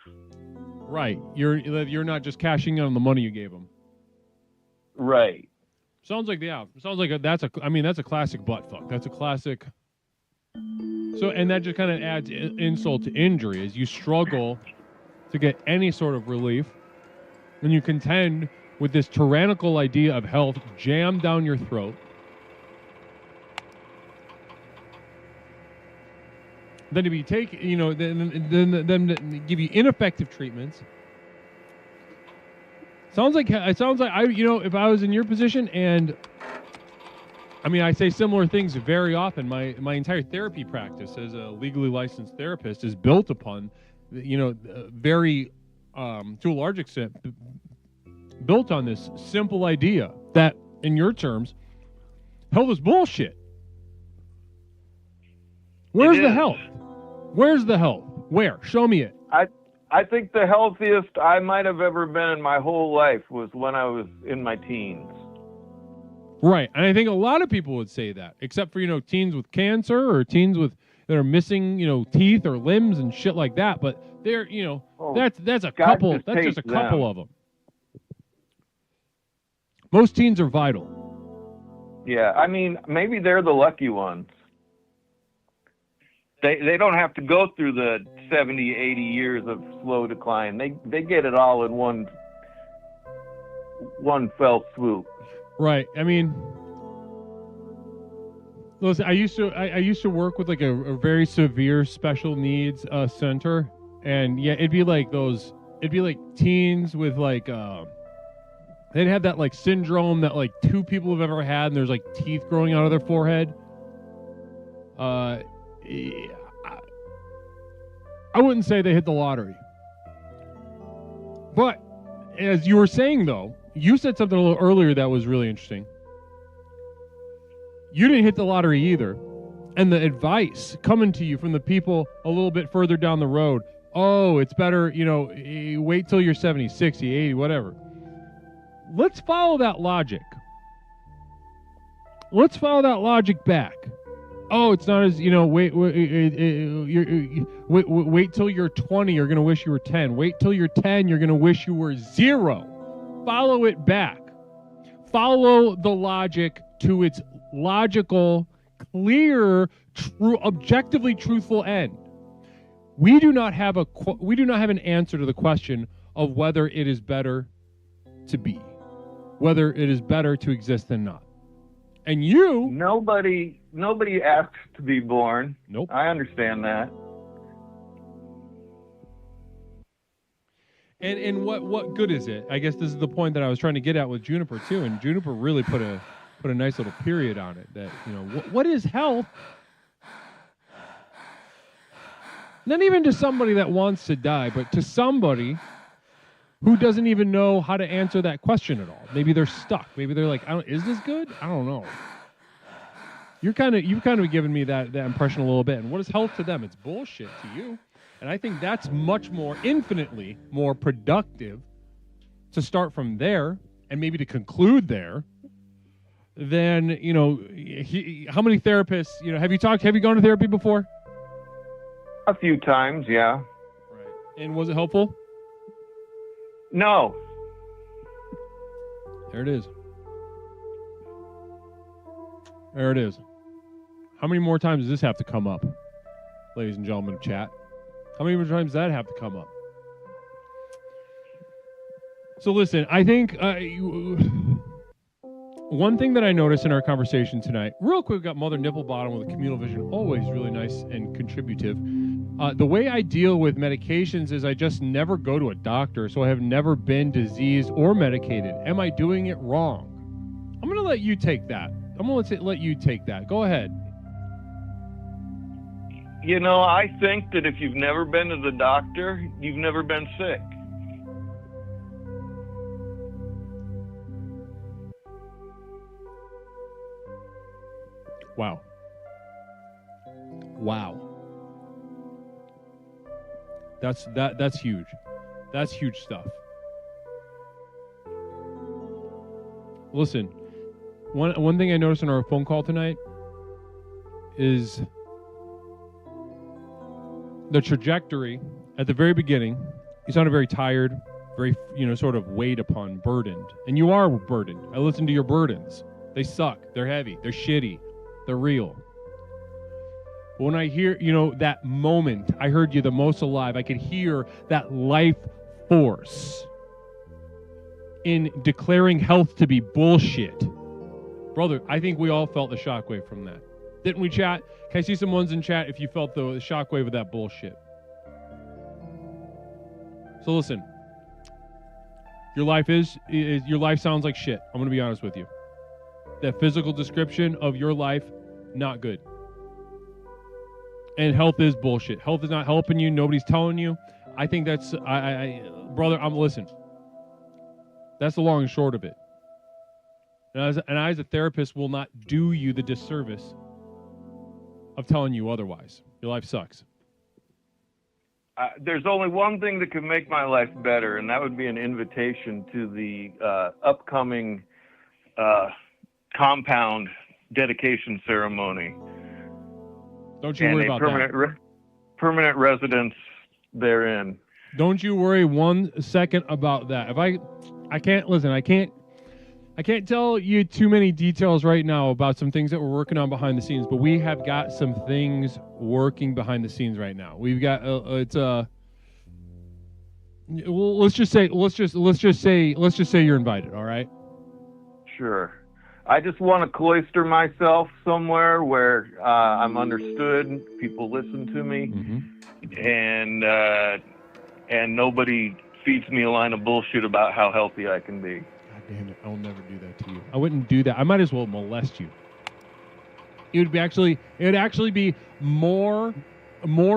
Right. You're not just cashing in on the money you gave them. Right. Sounds like that's a classic butt fuck. That's a classic. So, and that just kind of adds insult to injury as you struggle to get any sort of relief, and you contend with this tyrannical idea of health jammed down your throat. Then to be then give you ineffective treatments. Sounds like if I was in your position, and I mean, I say similar things very often. My entire therapy practice as a legally licensed therapist is built upon, very to a large extent, built on this simple idea that, in your terms, health is bullshit. Where's the health? Where's the health? Where? Show me it. I think the healthiest I might have ever been in my whole life was when I was in my teens. Right, and I think a lot of people would say that, except for teens with cancer or teens that are missing teeth or limbs and shit like that. But they're that's a couple. That's just a couple of them. Most teens are vital. Yeah, I mean, maybe they're the lucky ones. They don't have to go through the 70, 80 years of slow decline. They get it all in one fell swoop. Right. I mean, listen, I used to work with like a very severe special needs center, and yeah, it'd be like teens with like they'd have that like syndrome that like 2 people have ever had, and there's like teeth growing out of their forehead. I wouldn't say they hit the lottery. But as you were saying, though, you said something a little earlier that was really interesting. You didn't hit the lottery either. And the advice coming to you from the people a little bit further down the road, oh, it's better, wait till you're 70, 60, 80, whatever. Let's follow that logic. Let's follow that logic back. Oh, it's not as, wait till you're 20, you're going to wish you were 10. Wait till you're 10, you're going to wish you were 0. Follow it back. Follow the logic to its logical, clear, true, objectively truthful end. We do not have an answer to the question of whether it is better to be, whether it is better to exist than not. And you... Nobody asked to be born. Nope. I understand that. And what good is it? I guess this is the point that I was trying to get at with Juniper, too. And Juniper really put a put a nice little period on it. That, you know, what is health? Not even to somebody that wants to die, but to somebody who doesn't even know how to answer that question at all. Maybe they're stuck. Maybe they're like, is this good? I don't know. You've kind of given me that impression a little bit. And what is health to them? It's bullshit to you. And I think that's much more, infinitely more productive to start from there and maybe to conclude there than, you know, how many therapists, you know, have you gone to therapy before? A few times, yeah. Right. And was it helpful? No. There it is. There it is. How many more times does this have to come up, ladies and gentlemen of chat? How many more times does that have to come up? So listen, I think one thing that I noticed in our conversation tonight, real quick, got Mother Nipplebottom with a communal vision, always really nice and contributive. The way I deal with medications is I just never go to a doctor, so I have never been diseased or medicated. Am I doing it wrong? I'm going to let you take that. I'm going to let you take that. Go ahead. You know, I think that if you've never been to the doctor, you've never been sick. Wow. Wow. That's huge. That's huge stuff. Listen, one thing I noticed in our phone call tonight is the trajectory at the very beginning. You sounded very tired, very, you know, sort of weighed upon, burdened. And you are burdened. I listened to your burdens. They suck. They're heavy. They're shitty. They're real. But when I hear, you know, that moment, I heard you the most alive. I could hear that life force in declaring health to be bullshit. Brother, I think we all felt the shockwave from that. Didn't we, chat? Can I see some ones in chat if you felt the shockwave of that bullshit? So listen, your life your life sounds like shit. I'm going to be honest with you. That physical description of your life, not good. And health is bullshit. Health is not helping you. Nobody's telling you. I think that's, brother, listen. That's the long and short of it. And I, as a therapist, will not do you the disservice of telling you otherwise. Your life sucks. There's only one thing that could make my life better, and that would be an invitation to the upcoming compound dedication ceremony. Don't you worry about that. Permanent residence therein. Don't you worry 1 second about that. If I can't listen, I can't tell you too many details right now about some things that we're working on behind the scenes, but we have got some things working behind the scenes right now. We've got let's just say you're invited, all right? Sure. I just want to cloister myself somewhere where I'm understood, people listen to me, and nobody feeds me a line of bullshit about how healthy I can be. God damn it, I'll never do that to you. I wouldn't do that. I might as well molest you. It would actually be more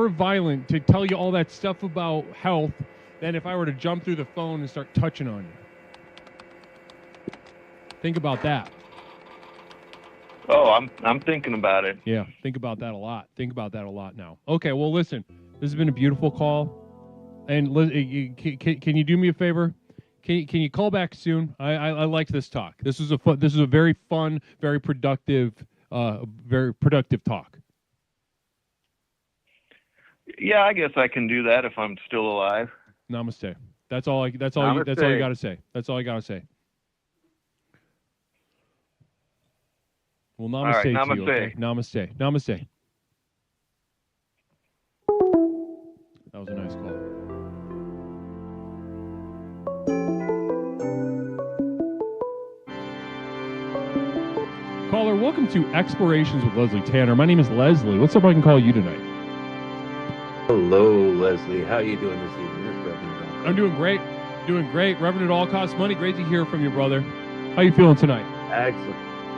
violent to tell you all that stuff about health than if I were to jump through the phone and start touching on you. Think about that. Oh, I'm thinking about it. Yeah, think about that a lot. Think about that a lot now. Okay, well, listen, this has been a beautiful call. And can you do me a favor? Can you call back soon? I liked this talk. This is a very fun, very productive talk. Yeah, I guess I can do that if I'm still alive. Namaste. That's all you got to say. That's all I got to say. Well, namaste, right, to namaste. you. Okay? Namaste. Namaste. That was a nice call. Caller, welcome to Explorations with Leslie Tanner. My name is Leslie. What's up I can call you tonight? Hello, Leslie. How are you doing this evening? It's Reverend. I'm doing great. Doing great. Reverend at all costs money. Great to hear from you, brother. How you feeling tonight?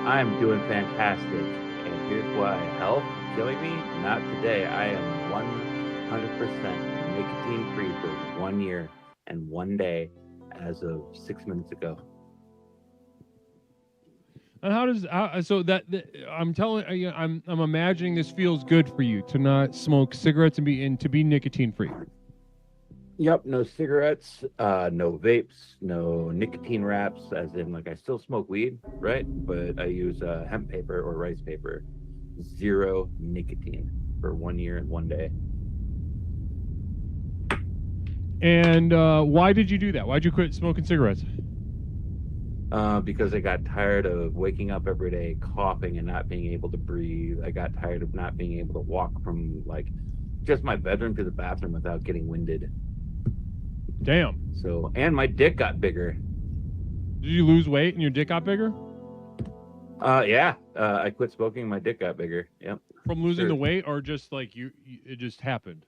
I'm doing fantastic. And here's why. Health killing me? Not today. I am 100% nicotine free for 1 year and 1 day as of 6 minutes ago. And how does I'm telling you, I'm imagining this feels good for you to not smoke cigarettes and to be nicotine free. Yep, no cigarettes, no vapes, no nicotine wraps, as in, like, I still smoke weed, right? But I use hemp paper or rice paper. 0 nicotine for 1 year and 1 day. And why did you do that? Why'd you quit smoking cigarettes? Because I got tired of waking up every day coughing and not being able to breathe. I got tired of not being able to walk from, like, just my bedroom to the bathroom without getting winded. Damn. So, and my dick got bigger. Did you lose weight and your dick got bigger? Yeah. I quit smoking. My dick got bigger. Yep. From losing the weight, or just like it just happened?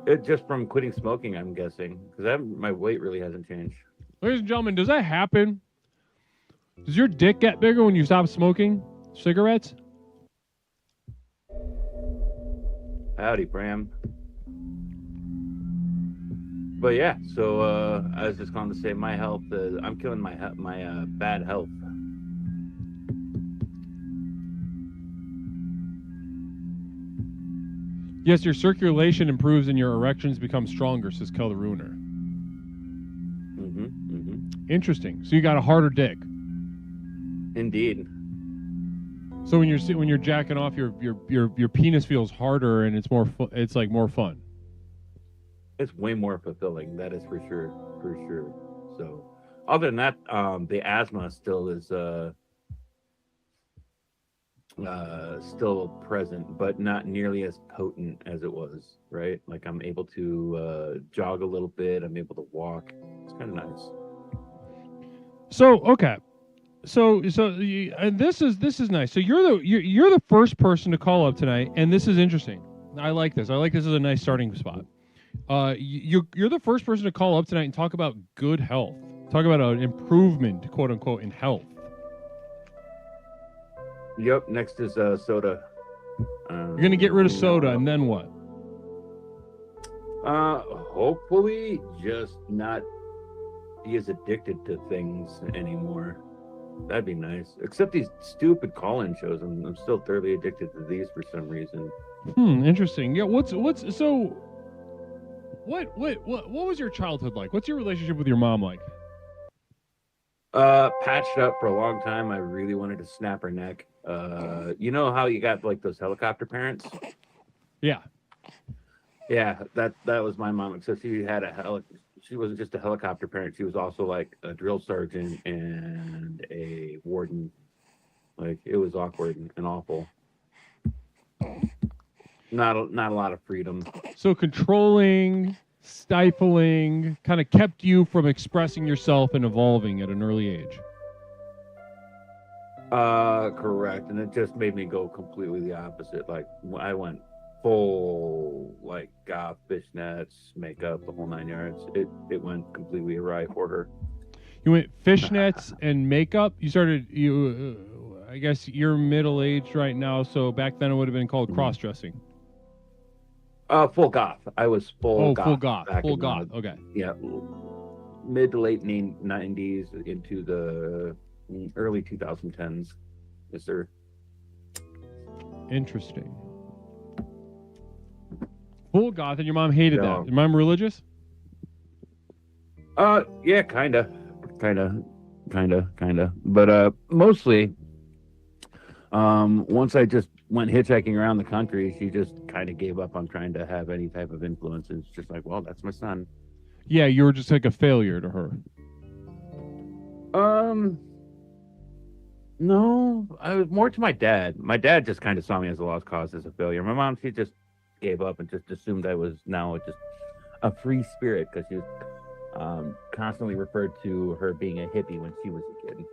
It just from quitting smoking, I'm guessing, because my weight really hasn't changed. Ladies and gentlemen, does that happen? Does your dick get bigger when you stop smoking cigarettes? Howdy, Bram. But yeah, so I was just going to say my health. I'm killing my bad health. Yes, your circulation improves and your erections become stronger, says Kel the Ruiner. Interesting. So you got a harder dick. Indeed. So when you're jacking off, your penis feels harder and it's more it's like more fun. It's way more fulfilling. That is for sure. So, other than that, the asthma still is still present, but not nearly as potent as it was. Right? Like, I'm able to jog a little bit. I'm able to walk. It's kind of nice. So okay, and this is nice. So you're the first person to call up tonight, and this is interesting. I like this. I like this as a nice starting spot. You're the first person to call up tonight and talk about good health. Talk about an improvement, quote unquote, in health. Yep. Next is soda. You're gonna get rid of soda, and then what? Hopefully, just not be as addicted to things anymore. That'd be nice. Except these stupid call-in shows. I'm still thoroughly addicted to these for some reason. Interesting. Yeah. What was your childhood like? What's your relationship with your mom like? Patched up for a long time. I really wanted to snap her neck. You know how you got like those helicopter parents? Yeah. Yeah, that was my mom. Except she had she wasn't just a helicopter parent. She was also like a drill sergeant and a warden. Like, it was awkward and awful. Not a lot of freedom. So controlling, stifling, kind of kept you from expressing yourself and evolving at an early age. Correct. And it just made me go completely the opposite. Like, I went full, like, goth, fishnets, makeup, the whole 9 yards. It went completely awry for her. You went fishnets and makeup. I guess you're middle-aged right now, so back then it would have been called cross-dressing. Full goth. I was full goth. Full goth. Full in goth. Okay. Yeah. Mid to late 90s into the early 2010s. Yes, sir. Interesting. Full goth, and your mom hated Yeah. that. Your mom religious? Yeah, kinda. But mostly, once I just went hitchhiking around the country, she just kind of gave up on trying to have any type of influence. It's just like, well, that's my son. Yeah, you were just like a failure to her. No, I was more to my dad. My dad just kind of saw me as a lost cause, as a failure. My mom, she just gave up and just assumed I was now just a free spirit, because she was constantly referred to her being a hippie when she was a kid.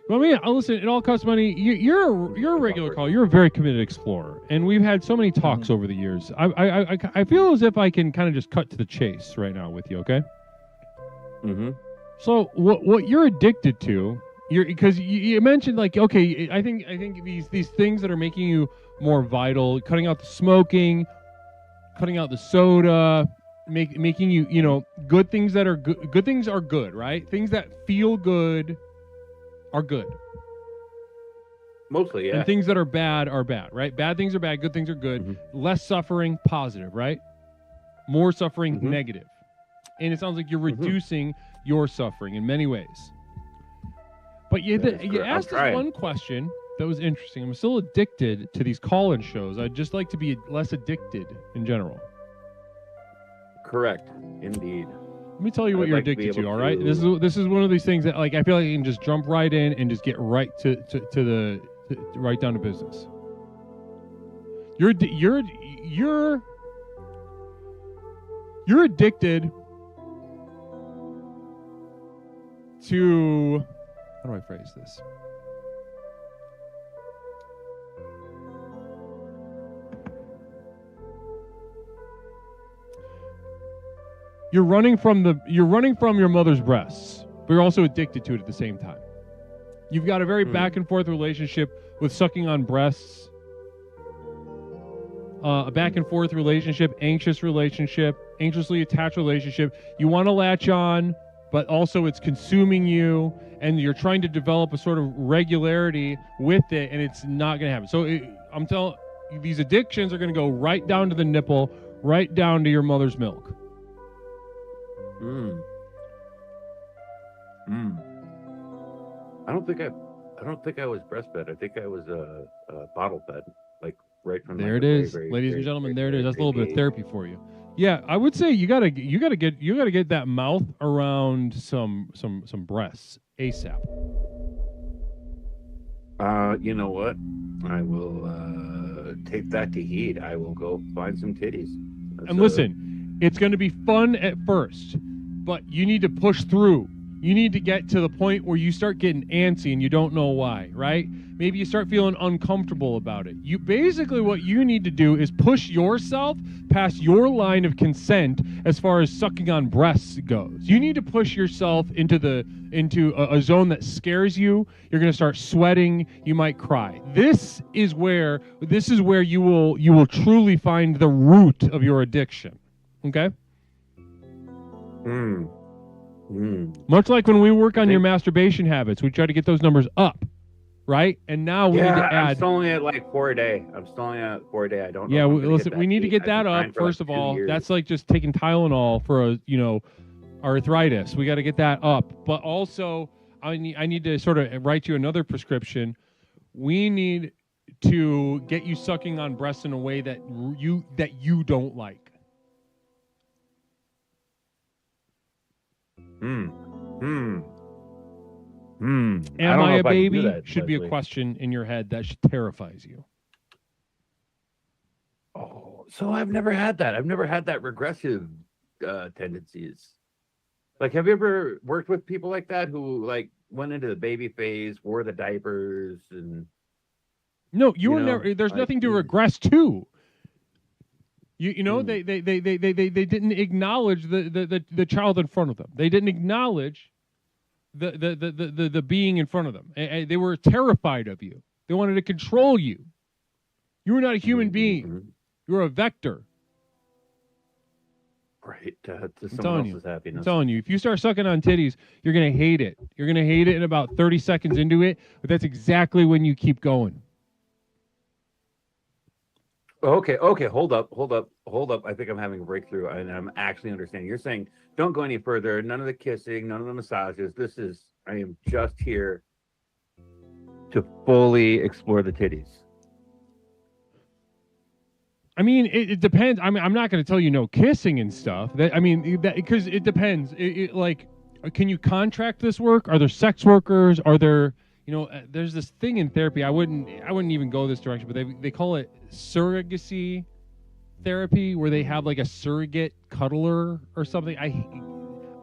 Well, listen, it all costs money. You're a regular caller. You're a very committed explorer, and we've had so many talks over the years. I feel as if I can kind of just cut to the chase right now with you. Okay. Mm-hmm. So what you're addicted to because you mentioned like, okay, I think these things that are making you more vital, cutting out the smoking, cutting out the soda, making you, you know, good things that are good. Good things are good, right? Things that feel good are good. Mostly, yeah. And things that are bad, right? Bad things are bad, good things are good. Less suffering, positive, right? More suffering, negative. And it sounds like you're reducing your suffering in many ways. But you asked us one question that was interesting. I'm still addicted to these call-in shows. I'd just like to be less addicted in general. Correct, indeed. Let me tell you what you're addicted to, all right? This is one of these things that, like, I feel like you can just jump right in and just get right to right down to business. You're addicted to, how do I phrase this? You're running from your mother's breasts, but you're also addicted to it at the same time. You've got a very back and forth relationship with sucking on breasts, a back and forth relationship, anxiously attached relationship. You want to latch on, but also it's consuming you, and you're trying to develop a sort of regularity with it, and it's not going to happen. So I'm telling you, these addictions are going to go right down to the nipple, right down to your mother's milk. I don't think I was breastfed. I think I was bottle fed, like right from there. It is, ladies and gentlemen. There it is. That's a little bit of therapy for you. Yeah, I would say you gotta get that mouth around some breasts ASAP. You know what? I will take that to heed. I will go find some titties. And listen, it's going to be fun at first, but you need to push through. You need to get to the point where you start getting antsy and you don't know why, right? Maybe you start feeling uncomfortable about it. You basically, what you need to do is push yourself past your line of consent as far as sucking on breasts goes. You need to push yourself into a zone that scares you. You're going to start sweating. You might cry. This is where you will truly find the root of your addiction. Okay? Much like when we work on your masturbation habits, we try to get those numbers up, right? And now we need to add. I'm still only at like 4 a day. I don't know. Yeah, we need to get that up first of all. That's like just taking Tylenol for arthritis. We got to get that up. But also, I need to sort of write you another prescription. We need to get you sucking on breasts in a way that you don't like. Am I a baby? Should be a question in your head that terrifies you. Oh, so I've never had that. I've never had that regressive tendencies. Like, have you ever worked with people like that who like went into the baby phase, wore the diapers, and no, you were never. There's nothing to regress to. They didn't acknowledge the child in front of them. They didn't acknowledge the being in front of them. They were terrified of you. They wanted to control you. You were not a human being. You were a vector. Right. To someone else's happiness. I'm telling you, if you start sucking on titties, you're gonna hate it. You're gonna hate it in about 30 seconds into it, but that's exactly when you keep going. Okay, hold up. I think I'm having a breakthrough, and I'm actually understanding. You're saying don't go any further, none of the kissing, none of the massages. I am just here to fully explore the titties. I mean, it depends. I mean, I'm not going to tell you no kissing and stuff. Because it depends. Can you contract this work? Are there sex workers? Are there... there's this thing in therapy. I wouldn't even go this direction, but they call it surrogacy therapy, where they have like a surrogate cuddler or something. I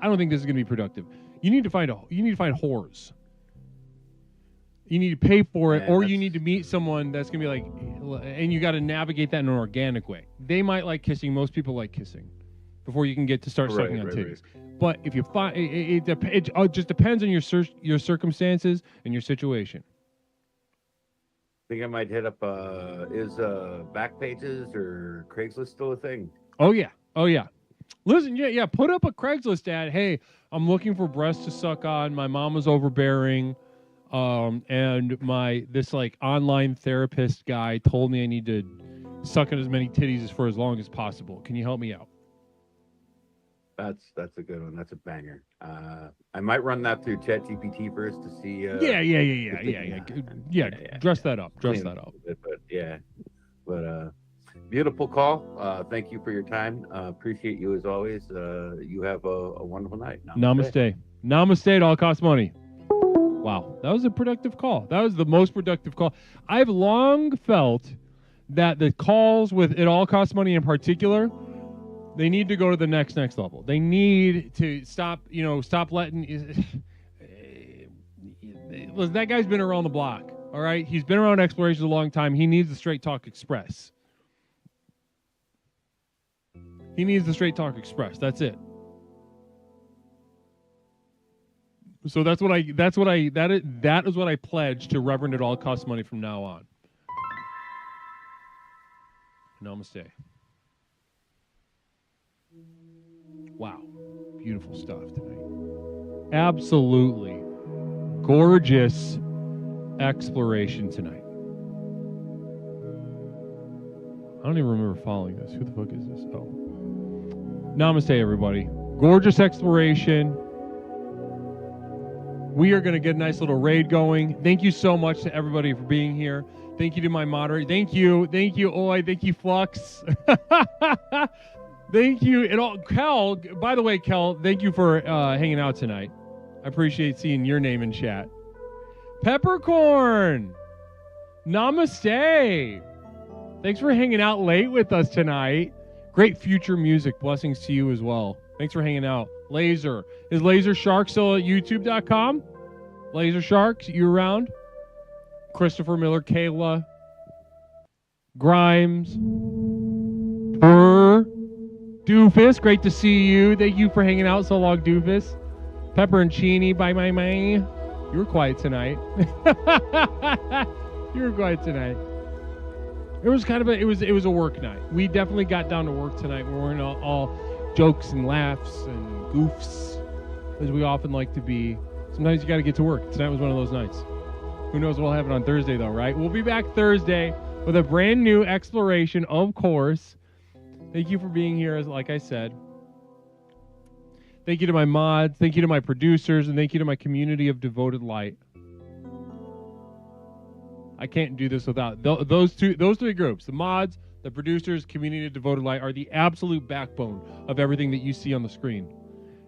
don't think this is going to be productive. You need to find whores. You need to pay for it, or you need to meet someone that's going to be like, and you got to navigate that in an organic way. They might like kissing. Most people like kissing before you can get to start sucking on titties. Right. But if you find it just depends on your circumstances and your situation. I think I might hit up is Backpages or Craigslist still a thing? Oh yeah. Listen, yeah. Put up a Craigslist ad. Hey, I'm looking for breasts to suck on. My mom was overbearing, and this like online therapist guy told me I need to suck on as many titties for as long as possible. Can you help me out? That's a good one. That's a banger. I might run that through ChatGPT first to see. Yeah. Dress that up. But beautiful call. Thank you for your time. Appreciate you as always. You have a wonderful night. Namaste. It all costs money. Wow, that was a productive call. That was the most productive call. I've long felt that the calls with it all costs money in particular, they need to go to the next level. They need to stop letting. Listen, that guy's been around the block. All right, he's been around Explorations a long time. He needs the Straight Talk Express. That's it. So that is what I pledge to Reverend It All Costs Money from now on. Namaste. Wow. Beautiful stuff tonight. Absolutely gorgeous exploration tonight. I don't even remember following this. Who the fuck is this? Oh. Namaste, everybody. Gorgeous exploration. We are going to get a nice little raid going. Thank you so much to everybody for being here. Thank you to my moderator. Thank you, Oi. Thank you, Flux. Thank you. And all, Kel, by the way, Kel, thank you for hanging out tonight. I appreciate seeing your name in chat. Peppercorn. Namaste. Thanks for hanging out late with us tonight. Great future music. Blessings to you as well. Thanks for hanging out. Laser. Is Laser Shark still at youtube.com? Laser Sharks, you around? Christopher Miller, Kayla, Grimes, Doofus, great to see you. Thank you for hanging out so long, Doofus. Pepper and Chini, bye. You were quiet tonight. It was kind of it was a work night. We definitely got down to work tonight. We weren't all jokes and laughs and goofs as we often like to be. Sometimes you got to get to work. Tonight was one of those nights. Who knows what will happen on Thursday though, right? We'll be back Thursday with a brand new exploration, of course. Thank you for being here, like I said. Thank you to my mods, thank you to my producers, and thank you to my community of devoted light. I can't do this without those three groups. The mods, the producers, community of devoted light are the absolute backbone of everything that you see on the screen.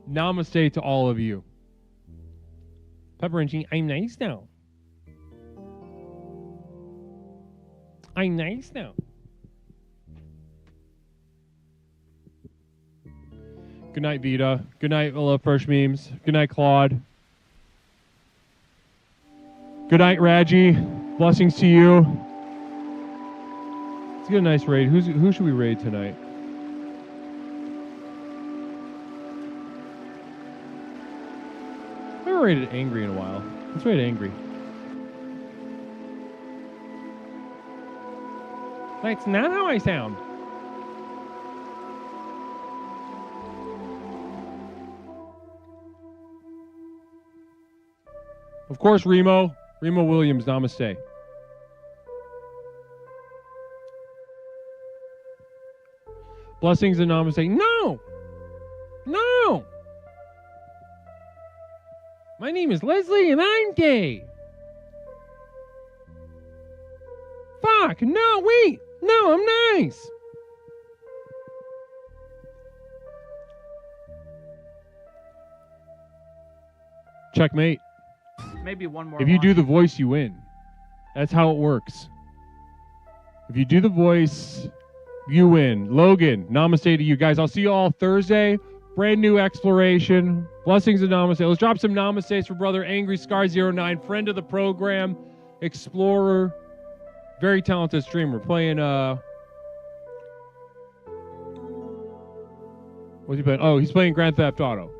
Namaste to all of you. Pepper and Jean, I'm nice now. Good night, Vita. Good night, Love Fresh Memes. Good night, Claude. Good night, Raji. Blessings to you. Let's get a nice raid. Who should we raid tonight? I haven't raided Angry in a while. Let's raid Angry. That's not how I sound. Of course, Remo Williams, namaste. Blessings and namaste. No! My name is Leslie and I'm gay. Fuck, no, wait. No, I'm nice. Checkmate. Maybe one more. If you do the voice, you win. That's how it works. If you do the voice, you win. Logan, namaste to you guys. I'll see you all Thursday. Brand new exploration. Blessings and namaste. Let's drop some namastes for brother Angry Scar 09, friend of the program, explorer, very talented streamer. Playing what's he playing? Oh, he's playing Grand Theft Auto.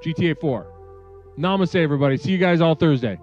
GTA 4. Namaste, everybody. See you guys all Thursday.